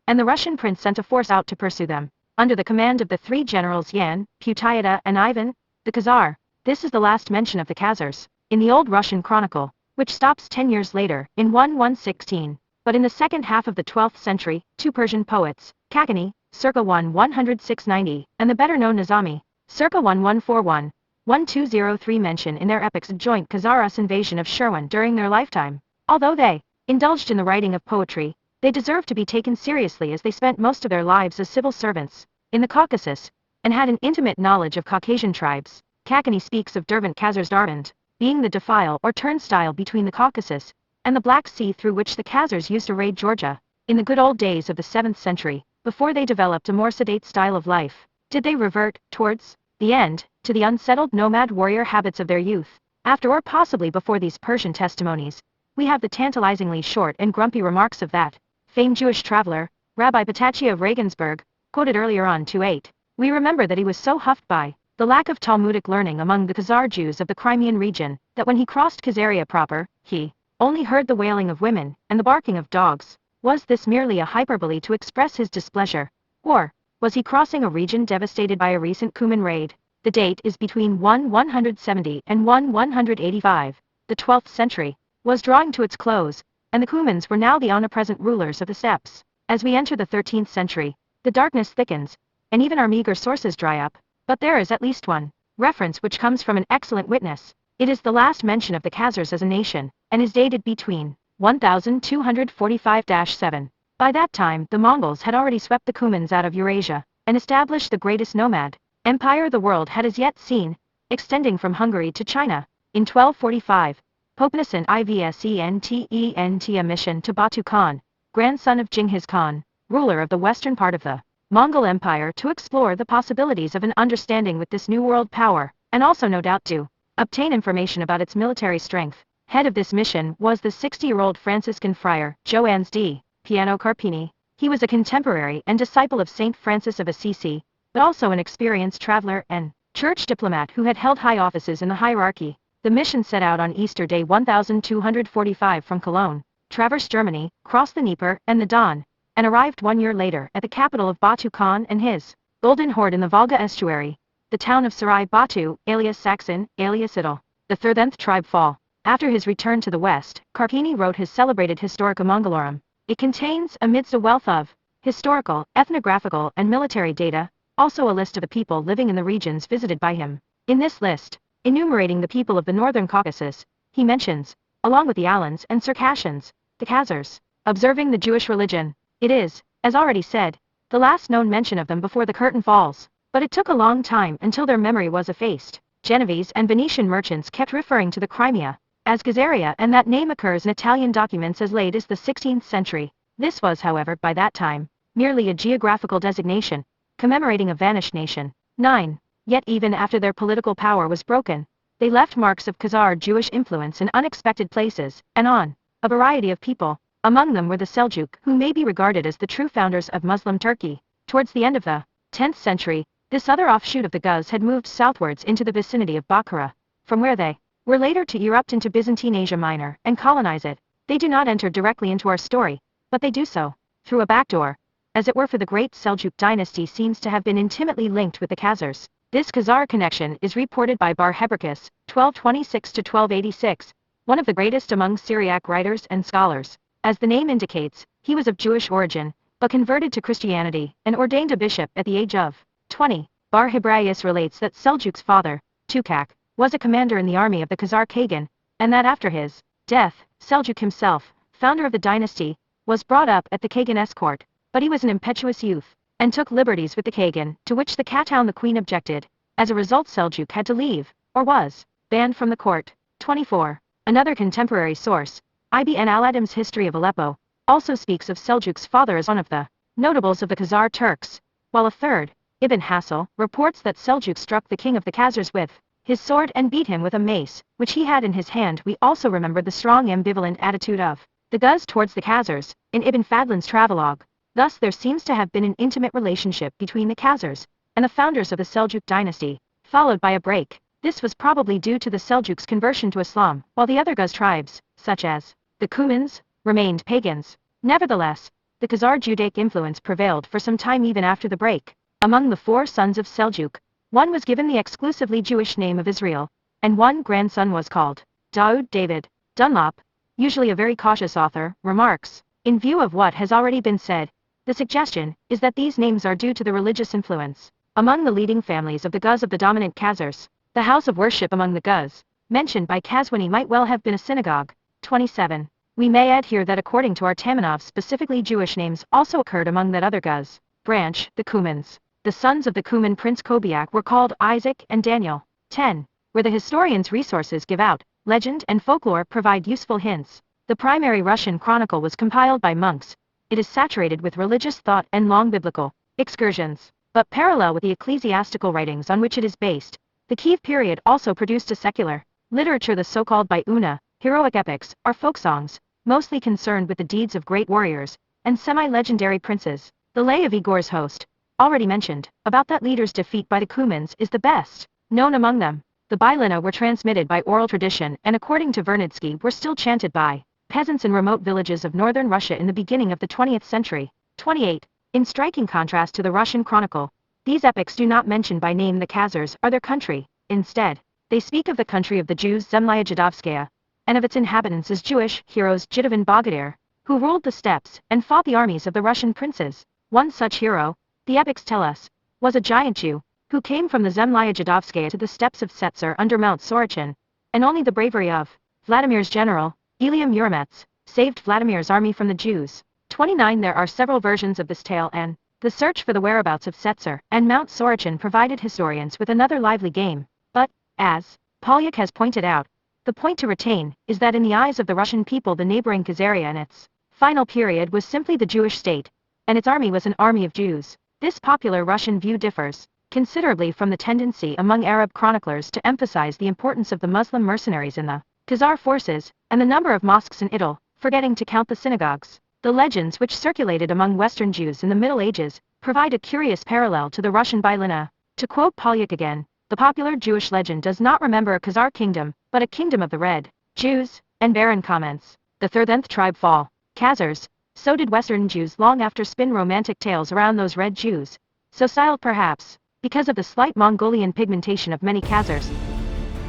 S2: and the Russian prince sent a force out to pursue them, under the command of the 3 generals Yan, Putayada and Ivan, the Khazar. This is the last mention of the Khazars in the Old Russian Chronicle, which stops 10 years later, in 1116. But in the second half of the 12th century, 2 Persian poets, Khaqani, circa 1106-90, and the better-known Nizami, circa 1141-1203 mention in their epics a joint Khazar-Rus invasion of Shirvan during their lifetime. Although they indulged in the writing of poetry, they deserve to be taken seriously as they spent most of their lives as civil servants in the Caucasus, and had an intimate knowledge of Caucasian tribes. Khaqani speaks of Dervent Khazars Darvent, being the defile or turnstile between the Caucasus and the Black Sea through which the Khazars used to raid Georgia. In the good old days of the 7th century, before they developed a more sedate style of life, did they revert, towards the end, to the unsettled nomad warrior habits of their youth? After or possibly before these Persian testimonies, we have the tantalizingly short and grumpy remarks of that famed Jewish traveler, Rabbi Patachia of Regensburg, quoted earlier on 2:8. We remember that he was so huffed by the lack of Talmudic learning among the Khazar Jews of the Crimean region, that when he crossed Khazaria proper, he only heard the wailing of women and the barking of dogs. Was this merely a hyperbole to express his displeasure? Or was he crossing a region devastated by a recent Cuman raid? The date is between 1170 and 1185. The 12th century was drawing to its close, and the Cumans were now the omnipresent rulers of the steppes. As we enter the 13th century, the darkness thickens, and even our meager sources dry up. But there is at least one reference which comes from an excellent witness. It is the last mention of the Khazars as a nation, and is dated between 1245-7. By that time the Mongols had already swept the Cumans out of Eurasia, and established the greatest nomad empire the world had as yet seen, extending from Hungary to China. In 1245, Pope Innocent Ivsent a mission to Batu Khan, grandson of Genghis Khan, ruler of the western part of the Mongol Empire, to explore the possibilities of an understanding with this new world power, and also no doubt to obtain information about its military strength. Head of this mission was the 60-year-old Franciscan friar, Joannes d. Piano Carpini. He was a contemporary and disciple of Saint Francis of Assisi, but also an experienced traveler and church diplomat who had held high offices in the hierarchy. The mission set out on Easter Day 1245 from Cologne, traversed Germany, crossed the Dnieper and the Don, and arrived 1 year later at the capital of Batu Khan and his golden horde in the Volga estuary, the town of Sarai Batu, alias Saxon, alias Idil. The 13th tribe fall. After his return to the west, Carpini wrote his celebrated Historica Mongolorum. It contains, amidst a wealth of historical, ethnographical and military data, also a list of the people living in the regions visited by him. In this list, enumerating the people of the northern Caucasus, he mentions, along with the Alans and Circassians, the Khazars. Observing the Jewish religion. It is, as already said, the last known mention of them before the curtain falls, but it took a long time until their memory was effaced. Genoese and Venetian merchants kept referring to the Crimea as Kazaria, and that name occurs in Italian documents as late as the 16th century. This was, however, by that time, merely a geographical designation, commemorating a vanished nation. 9. Yet even after their political power was broken, they left marks of Khazar Jewish influence in unexpected places, and on a variety of people. Among them were the Seljuk, who may be regarded as the true founders of Muslim Turkey. Towards the end of the 10th century, this other offshoot of the Guz had moved southwards into the vicinity of Bukhara, from where they were later to erupt into Byzantine Asia Minor and colonize it. They do not enter directly into our story, but they do so through a backdoor, as it were, for the great Seljuk dynasty seems to have been intimately linked with the Khazars. This Khazar connection is reported by Bar Hebrachus, 1226-1286, one of the greatest among Syriac writers and scholars. As the name indicates, he was of Jewish origin, but converted to Christianity and ordained a bishop at the age of 20. Bar Hebraius relates that Seljuk's father, Tukak, was a commander in the army of the Khazar Kagan, and that after his death, Seljuk himself, founder of the dynasty, was brought up at the Kagan's court, but he was an impetuous youth, and took liberties with the Kagan, to which the Khatoun the queen objected. As a result, Seljuk had to leave, or was banned from the court. 24. Another contemporary source, Ibn al-Adam's History of Aleppo, also speaks of Seljuk's father as one of the notables of the Khazar Turks, while a third, Ibn Hassel, reports that Seljuk struck the king of the Khazars with his sword and beat him with a mace, which he had in his hand. We also remember the strong ambivalent attitude of the Guz towards the Khazars, in Ibn Fadlan's travelogue. Thus there seems to have been an intimate relationship between the Khazars and the founders of the Seljuk dynasty, followed by a break. This was probably due to the Seljuk's conversion to Islam, while the other Guz tribes, such as the Cumans, remained pagans. Nevertheless, the Khazar Judaic influence prevailed for some time even after the break. Among the 4 sons of Seljuk, one was given the exclusively Jewish name of Israel, and one grandson was called Daud David. Dunlop, usually a very cautious author, remarks, in view of what has already been said, the suggestion is that these names are due to the religious influence. Among the leading families of the Guz of the dominant Khazars, the house of worship among the Guz, mentioned by Kazwini, might well have been a synagogue. 27. We may add here that according to Artamanov, specifically Jewish names also occurred among that other Guz branch, the Cumans. The sons of the Cuman Prince Kobiak were called Isaac and Daniel. 10. Where the historian's resources give out, legend and folklore provide useful hints. The primary Russian chronicle was compiled by monks. It is saturated with religious thought and long biblical excursions. But parallel with the ecclesiastical writings on which it is based, the Kiev period also produced a secular literature. The so-called by Una heroic epics are folk songs, mostly concerned with the deeds of great warriors and semi-legendary princes. The lay of Igor's host, already mentioned, about that leader's defeat by the Cumans, is the best known among them. The Bylina were transmitted by oral tradition and, according to Vernitsky, were still chanted by peasants in remote villages of northern Russia in the beginning of the 20th century. 28. In striking contrast to the Russian chronicle, these epics do not mention by name the Khazars or their country. Instead, they speak of the country of the Jews, Zemlya Judovskaya, and of its inhabitants as Jewish heroes, Jidovin Bogadir, who ruled the steppes and fought the armies of the Russian princes. One such hero, the epics tell us, was a giant Jew, who came from the Zemlya Judovskaya to the steppes of Setzer under Mount Sorochin, and only the bravery of Vladimir's general, Ilya Muromets, saved Vladimir's army from the Jews. 29. There are several versions of this tale, and the search for the whereabouts of Setzer and Mount Sorochin provided historians with another lively game. But, as Polyak has pointed out, the point to retain is that in the eyes of the Russian people the neighboring Khazaria in its final period was simply the Jewish state, and its army was an army of Jews. This popular Russian view differs considerably from the tendency among Arab chroniclers to emphasize the importance of the Muslim mercenaries in the Khazar forces, and the number of mosques in Idil, forgetting to count the synagogues. The legends which circulated among Western Jews in the Middle Ages provide a curious parallel to the Russian Bylina. To quote Polyak again, The popular Jewish legend does not remember a Khazar kingdom, but a kingdom of the Red Jews, and Baron comments. The 13th tribe fall. Khazars. So did Western Jews long after spin romantic tales around those Red Jews. So styled perhaps, because of the slight Mongolian pigmentation of many Khazars.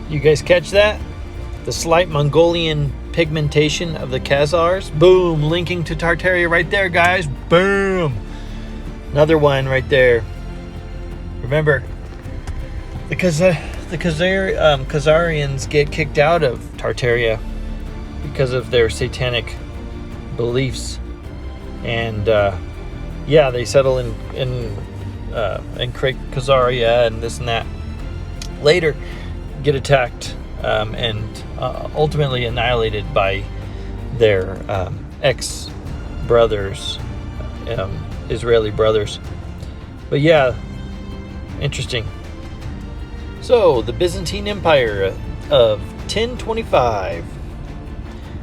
S1: You guys catch that? The slight Mongolian pigmentation of the Khazars. Boom, linking to Tartaria right there, guys. Boom. Another one right there. Remember, the Khazarians get kicked out of Tartaria because of their satanic beliefs, and yeah, they settle in create Kazaria and this and that. Later, get attacked and ultimately annihilated by their ex-brothers, Israeli brothers. But yeah, interesting. So, the Byzantine Empire of 1025.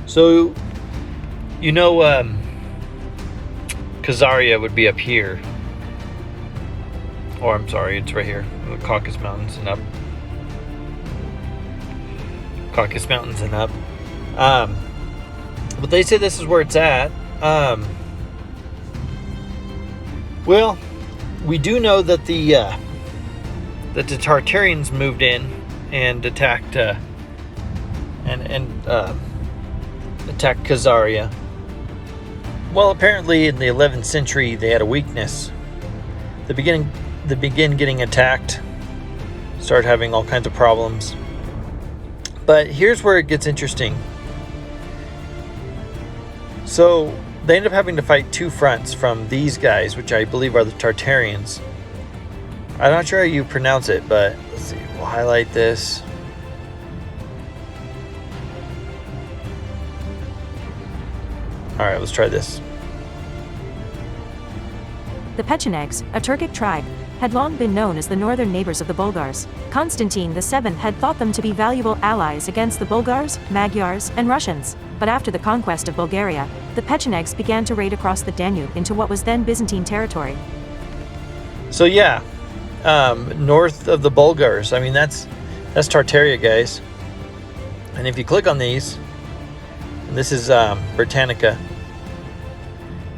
S1: So, you know, Khazaria would be up here. Or, I'm sorry, it's right here. The Caucasus Mountains and up. Caucasus Mountains and up. But they say this is where it's at. Well, we do know that the Tartarians moved in and attacked attacked Kazaria. Well, apparently in the 11th century they had a weakness. They began getting attacked, started having all kinds of problems. But here's where it gets interesting. So they end up having to fight two fronts from these guys, which I believe are the Tartarians. I'm not sure how you pronounce it, but let's see. We'll highlight this. Alright, let's try this.
S2: The Pechenegs, a Turkic tribe, had long been known as the northern neighbors of the Bulgars. Constantine VII had thought them to be valuable allies against the Bulgars, Magyars, and Russians. But after the conquest of Bulgaria, the Pechenegs began to raid across the Danube into what was then Byzantine territory.
S1: So yeah, north of the Bulgars. I mean, that's Tartaria, guys. And if you click on these, and this is Britannica,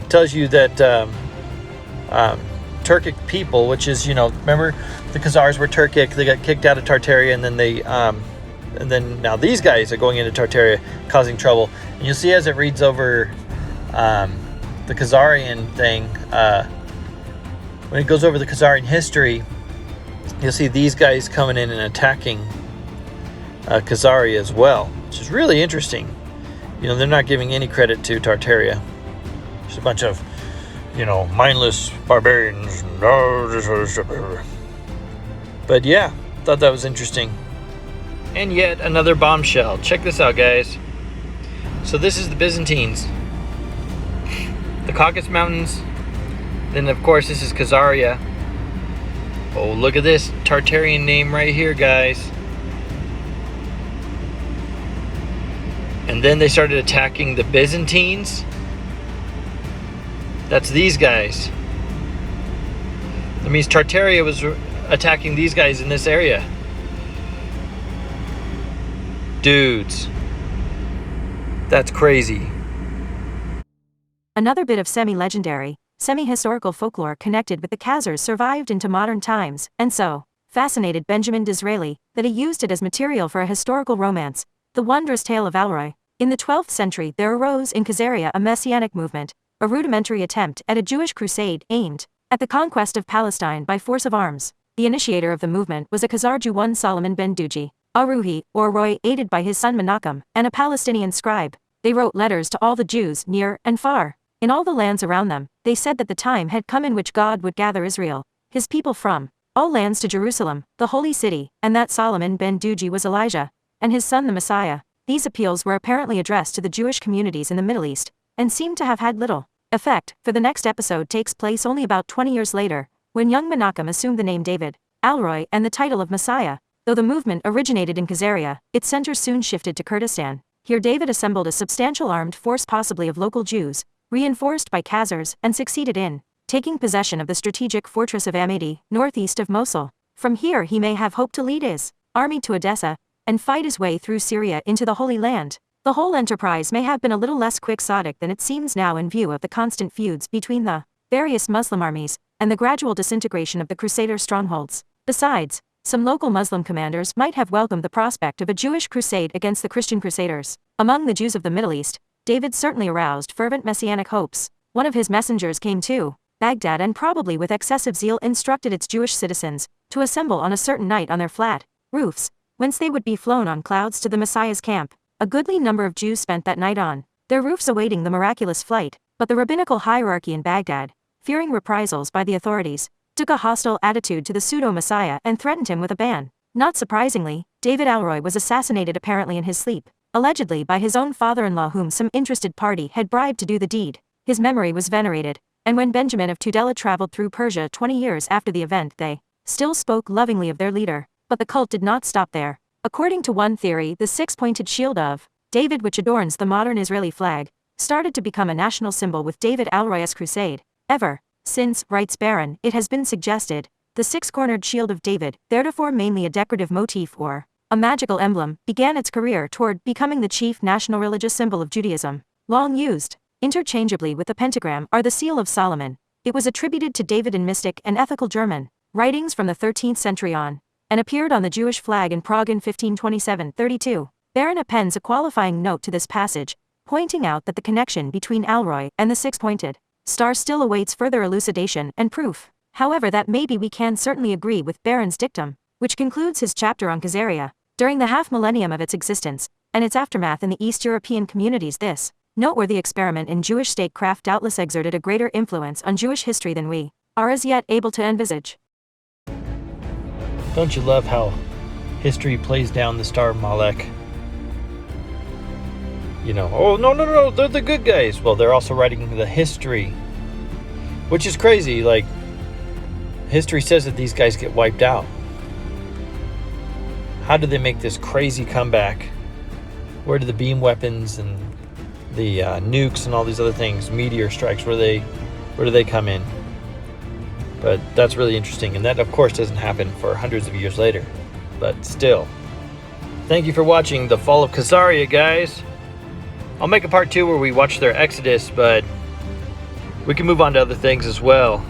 S1: it tells you that Turkic people, which is, you know, remember the Khazars were Turkic, they got kicked out of Tartaria, and then now these guys are going into Tartaria, causing trouble. And you'll see as it reads over the Khazarian thing, when it goes over the Khazarian history, you'll see these guys coming in and attacking Kazaria as well, which is really interesting. You know, they're not giving any credit to Tartaria. Just a bunch of, you know, mindless barbarians. But yeah, thought that was interesting. And yet another bombshell. Check this out, guys. So this is the Byzantines. The Caucasus Mountains. Then, of course, this is Kazaria. Oh, look at this Tartarian name right here, guys. And then they started attacking the Byzantines. That's these guys. That means Tartaria was attacking these guys in this area. Dudes. That's crazy.
S2: Another bit of semi-legendary, semi-historical folklore connected with the Khazars survived into modern times, and so fascinated Benjamin Disraeli that he used it as material for a historical romance, The Wondrous Tale of Alroy. In the 12th century there arose in Khazaria a Messianic movement, a rudimentary attempt at a Jewish crusade aimed at the conquest of Palestine by force of arms. The initiator of the movement was a Khazar Jew, one Solomon ben Duji, Aruhi, or Roy, aided by his son Menachem, and a Palestinian scribe. They wrote letters to all the Jews near and far, in all the lands around them. They said that the time had come in which God would gather Israel, his people from all lands to Jerusalem, the holy city, and that Solomon ben Duji was Elijah, and his son the Messiah. These appeals were apparently addressed to the Jewish communities in the Middle East, and seemed to have had little effect, for the next episode takes place only about 20 years later, when young Menachem assumed the name David, Alroy, and the title of Messiah. Though the movement originated in Khazaria, its center soon shifted to Kurdistan. Here David assembled a substantial armed force, possibly of local Jews, reinforced by Khazars, and succeeded in taking possession of the strategic fortress of Amidi, northeast of Mosul. From here he may have hoped to lead his army to Edessa, and fight his way through Syria into the Holy Land. The whole enterprise may have been a little less quixotic than it seems now in view of the constant feuds between the various Muslim armies, and the gradual disintegration of the Crusader strongholds. Besides, some local Muslim commanders might have welcomed the prospect of a Jewish crusade against the Christian Crusaders. Among the Jews of the Middle East, David certainly aroused fervent Messianic hopes. One of his messengers came to Baghdad and probably with excessive zeal instructed its Jewish citizens to assemble on a certain night on their flat roofs, whence they would be flown on clouds to the Messiah's camp. A goodly number of Jews spent that night on their roofs awaiting the miraculous flight, but the rabbinical hierarchy in Baghdad, fearing reprisals by the authorities, took a hostile attitude to the pseudo-Messiah and threatened him with a ban. Not surprisingly, David Alroy was assassinated apparently in his sleep, allegedly by his own father-in-law whom some interested party had bribed to do the deed. His memory was venerated, and when Benjamin of Tudela traveled through Persia 20 years after the event they still spoke lovingly of their leader. But the cult did not stop there. According to one theory, the six-pointed shield of David, which adorns the modern Israeli flag, started to become a national symbol with David Alroy's crusade. Ever since, writes Barron, it has been suggested, the six-cornered shield of David, theretofore mainly a decorative motif or a magical emblem, began its career toward becoming the chief national religious symbol of Judaism. Long used interchangeably with the pentagram are the Seal of Solomon. It was attributed to David in mystic and ethical German writings from the 13th century on, and appeared on the Jewish flag in Prague in 1527-32. Barron appends a qualifying note to this passage, pointing out that the connection between Alroy and the six-pointed star still awaits further elucidation and proof. However, that maybe we can certainly agree with Barron's dictum, which concludes his chapter on Khazaria. During the half-millennium of its existence, and its aftermath in the East European communities, this noteworthy experiment in Jewish statecraft doubtless exerted a greater influence on Jewish history than we are as yet able to envisage.
S1: Don't you love how history plays down the star of Malek? You know, oh, no, they're the good guys. Well, they're also writing the history, which is crazy. Like, history says that these guys get wiped out. How did they make this crazy comeback? Where do the beam weapons and the nukes and all these other things, meteor strikes, where do they come in? But that's really interesting, and that of course doesn't happen for hundreds of years later, but still. Thank you for watching The Fall of Kazaria, guys. I'll make a part 2 where we watch their exodus, but we can move on to other things as well.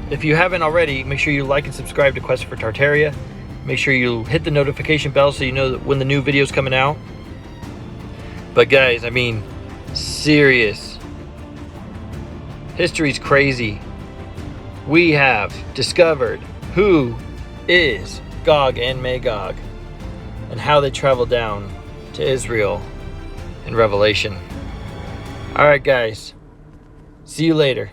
S1: If you haven't already, make sure you like and subscribe to Quest for Tartaria. Make sure you hit the notification bell so you know that when the new video's coming out. But guys, I mean, serious. History's crazy. We have discovered who is Gog and Magog and how they traveled down to Israel in Revelation. Alright guys, see you later.